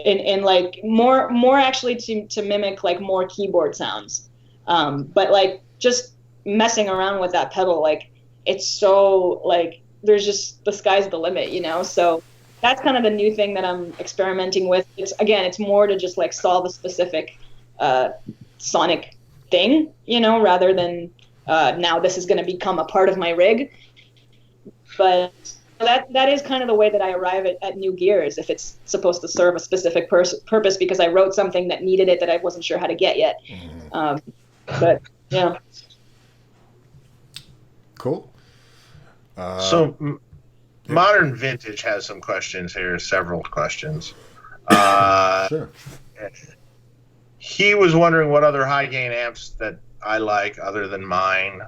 In like more actually to mimic like more keyboard sounds. But like just messing around with that pedal, like it's so like there's just the sky's the limit, so that's kind of the new thing that I'm experimenting with. It's more to just like solve a specific sonic thing, rather than now this is going to become a part of my rig. But that is kind of the way that I arrive at new gears, if it's supposed to serve a specific purpose, because I wrote something that needed it that I wasn't sure how to get yet. But yeah. Cool. Modern Vintage has some questions here, several questions. Sure. He was wondering what other high gain amps that I like other than mine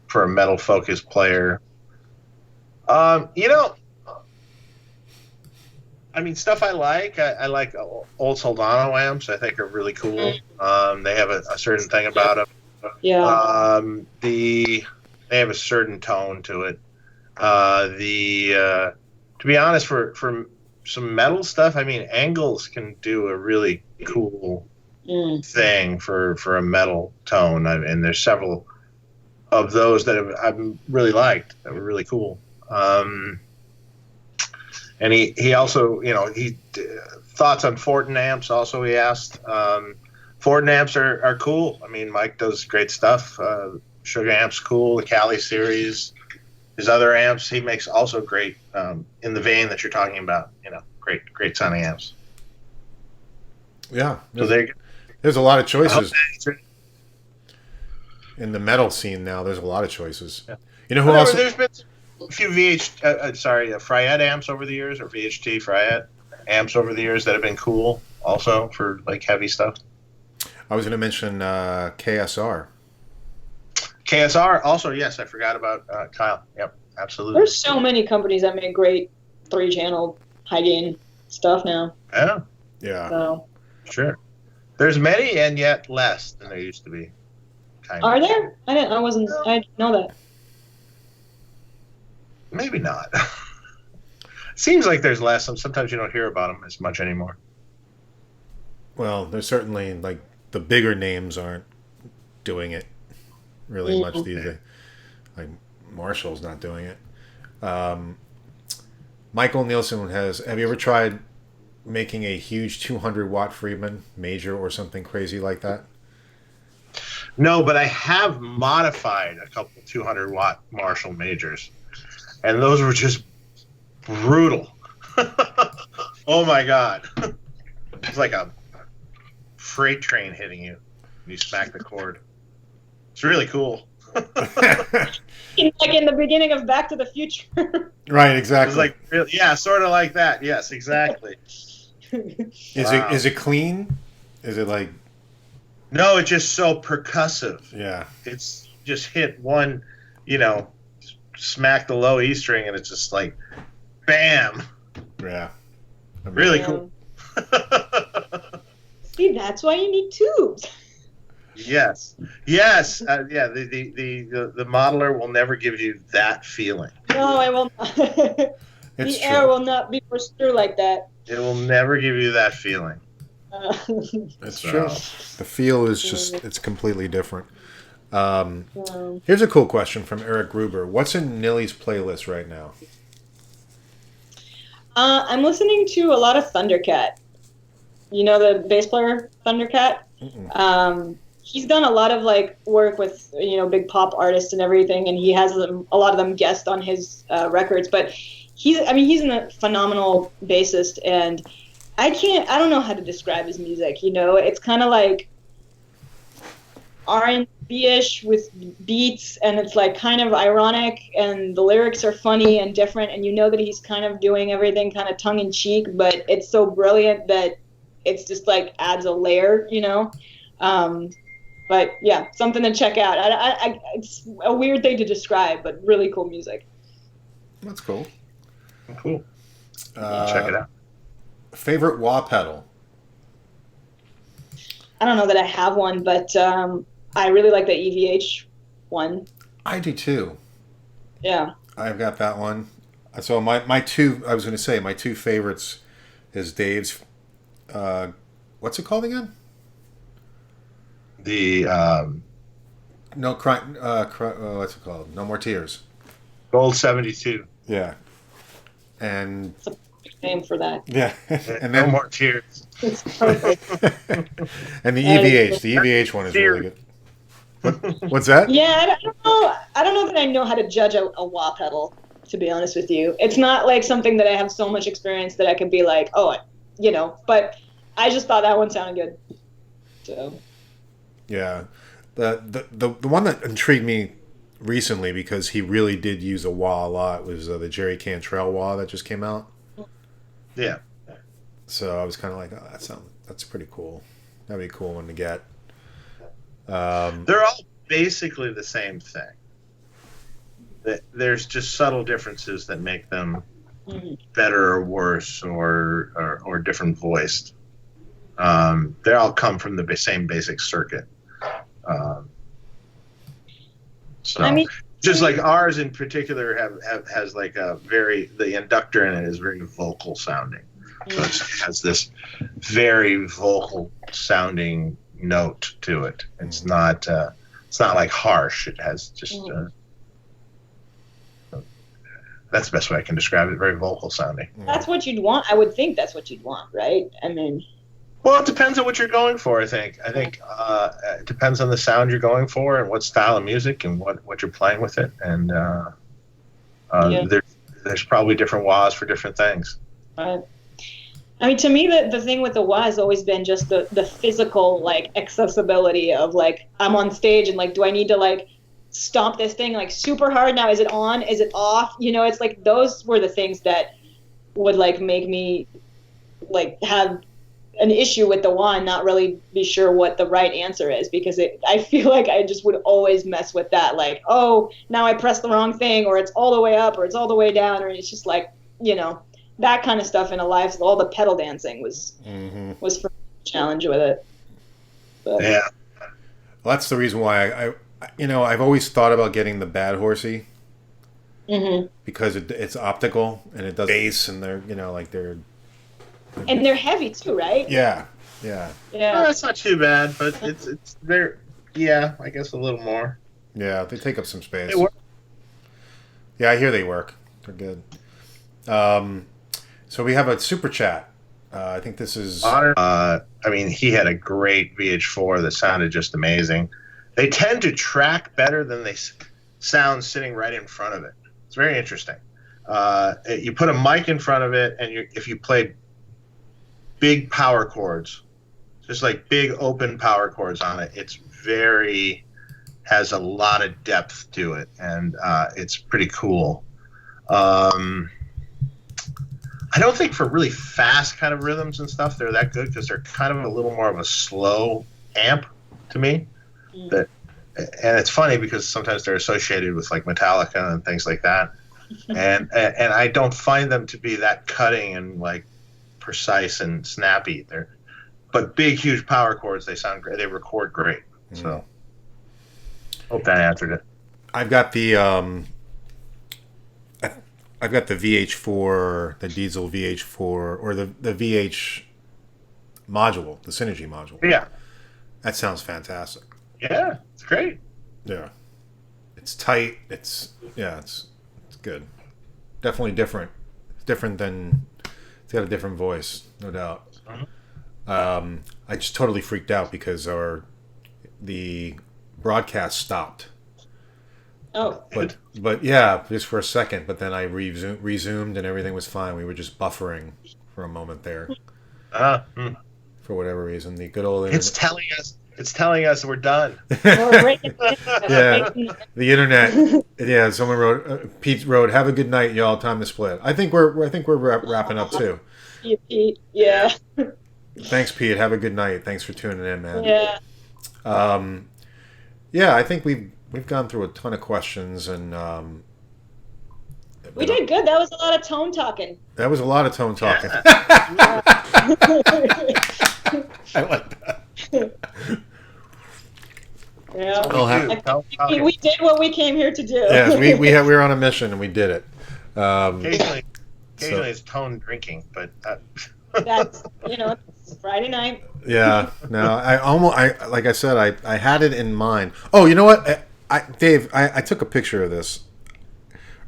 for a metal focused player. Stuff I like. I like old Soldano amps. I think are really cool. They have a certain thing about them. Yeah. They have a certain tone to it. To be honest, for some metal stuff, Angles can do a really cool thing for a metal tone. And there's several of those that I've really liked that were really cool. And he also, thoughts on Fortin amps also he asked. Fortin amps are cool. Mike does great stuff. Sugar amp's cool. The Cali series. His other amps, he makes also great, in the vein that you're talking about. Great sounding amps. Yeah. So there's a lot of choices. In the metal scene now, there's a lot of choices. Yeah. You know who else? There's been a few Fryette amps over the years, or VHT Fryette amps over the years that have been cool also for like heavy stuff. I was going to mention KSR. KSR also, yes, I forgot about Kyle. Yep, absolutely. There's so many companies that make great 3-channel high gain stuff now. Yeah, Yeah. So, sure. There's many and yet less than there used to be. Kind are of. there? I didn't know that. Maybe not. Seems like there's less. Sometimes you don't hear about them as much anymore. Well, there's certainly like the bigger names aren't doing it really much these days. Like Marshall's not doing it. Michael Nielsen has. Have you ever tried making a huge 200-watt Friedman major or something crazy like that? No, but I have modified a couple 200-watt Marshall majors, and those were just brutal. Oh my God. It's like a freight train hitting you when you smack the chord. It's really cool. Like in the beginning of Back to the Future. Right, exactly. It's like, yeah, sort of like that. Yes, exactly. Is it clean? Is it like? No, it's just so percussive. Yeah. It's just hit one, smack the low E string, and it's just like, bam. Yeah. Really cool. See, that's why you need tubes. Yes. Yeah. The modeler will never give you that feeling. No, I will not. The air will not be pushed through like that. It will never give you that feeling. That's true. The feel is it's completely different. Here's a cool question from Eric Gruber. What's in Nili's playlist right now? I'm listening to a lot of Thundercat. You know the bass player Thundercat? He's done a lot of like work with big pop artists and everything, and he has a lot of them guest on his records. But he's a phenomenal bassist, and I don't know how to describe his music. It's kind of like R&B-ish with beats, and it's like kind of ironic, and the lyrics are funny and different, and that he's kind of doing everything kind of tongue-in-cheek, but it's so brilliant that it's just like adds a layer, But yeah, something to check out. It's a weird thing to describe, but really cool music. That's cool. Cool. Check it out. Favorite wah pedal? I don't know that I have one, but I really like the EVH one. I do too. Yeah. I've got that one. So my two favorites is Dave's. What's it called again? The what's it called? No More Tears. Gold 72. Yeah. And it's a perfect name for that. Yeah. And No then More Tears. It's perfect. And the EVH. The EVH one is really good. What's that? Yeah, I don't know that I know how to judge a wah pedal, to be honest with you. It's not like something that I have so much experience that I could be like, but I just thought that one sounded good. So yeah. The one that intrigued me recently, because he really did use a wah a lot, was the Jerry Cantrell wah that just came out. Yeah. So I was kind of like, that's pretty cool. That'd be a cool one to get. They're all basically the same thing. There's just subtle differences that make them better or worse or different voiced. They all come from the same basic circuit. Just like ours in particular has like the inductor in it is very vocal sounding. So it has this very vocal sounding note to it. It's not like harsh. It has just that's the best way I can describe it. Very vocal sounding. That's what you'd want. I would think that's what you'd want, right? I mean, well, it depends on what you're going for. I think it depends on the sound you're going for and what style of music and what you're playing with it. And there's probably different wahs for different things. Right. I mean, to me, the thing with the wah has always been just the physical, like, accessibility of, like, I'm on stage and, like, do I need to, like, stomp this thing, like, super hard now? Is it on? Is it off? It's like those were the things that would, like, make me, like, have an issue with the wah and not really be sure what the right answer is, because I feel like I just would always mess with that, like, oh, now I pressed the wrong thing, or it's all the way up, or it's all the way down, or it's just like, that kind of stuff in a live. So all the pedal dancing was for a challenge with it. But. Yeah. Well, that's the reason why I've always thought about getting the Bad Horsey. Because it's optical and it does bass, and they're and they're heavy too, right? Yeah. Well, that's not too bad, but it's they're I guess a little more. Yeah, they take up some space. They work. Yeah, I hear they work. They're good. So we have a super chat. I think this is. I mean, he had a great VH4 that sounded just amazing. They tend to track better than they sound sitting right in front of it. It's very interesting. You put a mic in front of it, and if you play big power chords, just like big open power chords on it, has a lot of depth to it, and it's pretty cool. I don't think for really fast kind of rhythms and stuff they're that good, because they're kind of a little more of a slow amp to me. And it's funny because sometimes they're associated with like Metallica and things like that, and I don't find them to be that cutting and like precise and snappy. But big, huge power chords, they sound great. They record great. So hope that answered it. I've got the VH4, the diesel VH4, or the VH module, the Synergy module. Yeah, that sounds fantastic. Yeah, it's great. Yeah, it's tight. It's good. Definitely different. It's different than. It's got a different voice, no doubt. I just totally freaked out because the broadcast stopped. Oh. But yeah, just for a second. But then I resumed and everything was fine. We were just buffering for a moment there. For whatever reason, the good old internet. It's telling us we're done. Yeah, the internet. Yeah, someone wrote. Pete wrote, "Have a good night, y'all. Time to split." I think we're wrapping up too. Pete. Yeah. Thanks, Pete. Have a good night. Thanks for tuning in, man. Yeah. Yeah, I think we've gone through a ton of questions, and we did good. That was a lot of tone talking. That was a lot of tone talking. I like that. Yeah, we did what we came here to do. Yes, we were on a mission and we did it. Occasionally it's tone drinking, but that's it's Friday night. Yeah, no, I like I said, I had it in mind. Oh, you know what, Dave, I took a picture of this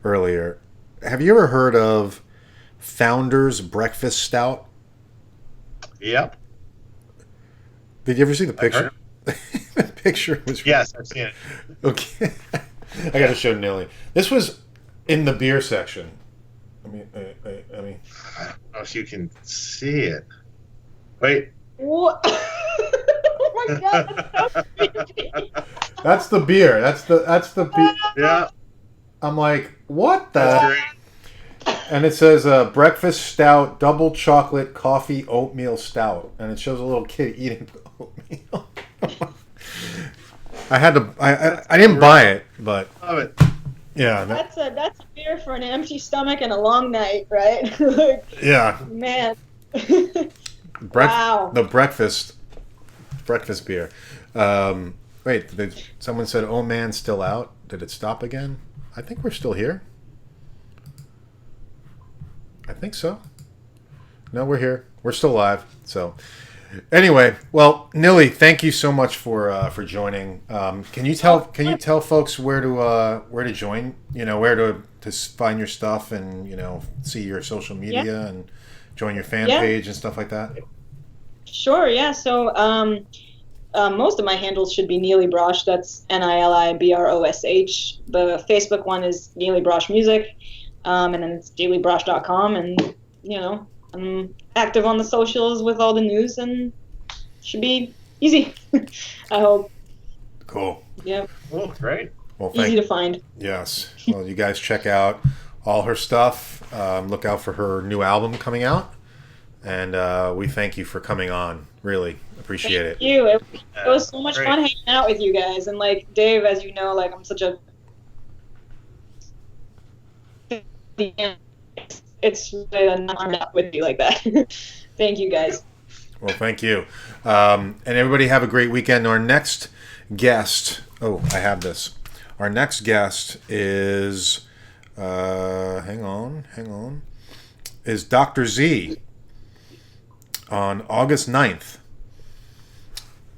earlier. Have you ever heard of Founder's Breakfast Stout? Yep. Did you ever see the picture? The picture was. Yes, I've seen it. Okay, I got to show Nili. This was in the beer section. I mean, I don't know if you can see it. Wait. What? Oh my God! That's so creepy. That's the beer. That's the beer. Yeah. I'm like, what the? That's great. And it says breakfast stout, double chocolate coffee oatmeal stout, and it shows a little kid eating oatmeal. I didn't buy it, but love it. Yeah, that's a beer for an empty stomach and a long night, right? Yeah, man. Wow. The breakfast beer. Wait, someone said, "Oh man, still out." Did it stop again? I think we're still here. I think so. No, we're here. We're still live. So, anyway, well, Nili, thank you so much for joining. Can you tell folks where to join? Where to find your stuff and see your social media and join your fan page and stuff like that. Sure. Yeah. So, most of my handles should be Nili Brosh. That's NILIBROSH. The Facebook one is Nili Brosh Music. And then it's dailybrosh.com, and I'm active on the socials with all the news, and should be easy. I hope. Cool. Yeah. Oh, great. Well, easy to find. Yes. Well, you guys check out all her stuff. Look out for her new album coming out, and we thank you for coming on. Really appreciate it. Thank you. It was so much fun hanging out with you guys, and like Dave, as you know, like I'm such a it's not with you like that. Thank you guys. Well, thank you. And everybody have a great weekend. Our next guest, I have this. Our next guest is, hang on, is Dr. Z on August 9th.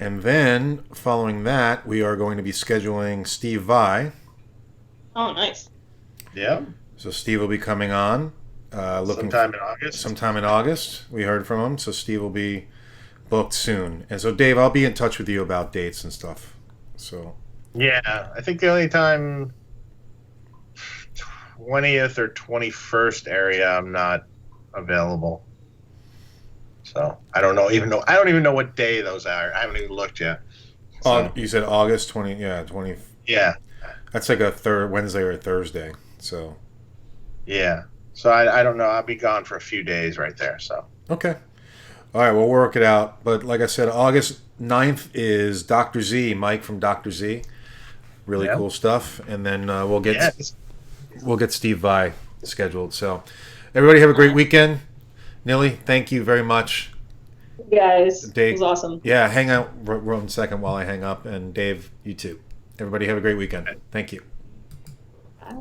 And then, following that, we are going to be scheduling Steve Vai. Oh, nice. Yeah. So Steve will be coming on. Sometime in August. Sometime in August. We heard from him. So Steve will be booked soon. And so, Dave, I'll be in touch with you about dates and stuff. So. Yeah. I think the only time 20th or 21st area I'm not available. So I don't even know what day those are. I haven't even looked yet. So. You said August 20. Yeah, 20. Yeah. That's like a Wednesday or a Thursday. So. Yeah. So I don't know. I'll be gone for a few days right there. So. Okay. All right, we'll work it out. But like I said, August 9th is Dr. Z, Mike from Dr. Z. Really cool stuff. And then we'll get Steve Vai scheduled. So everybody have a great weekend. Nili, thank you very much. You guys, Dave, it was awesome. Yeah, hang out 1 second while I hang up. And Dave, you too. Everybody have a great weekend. Thank you. Bye.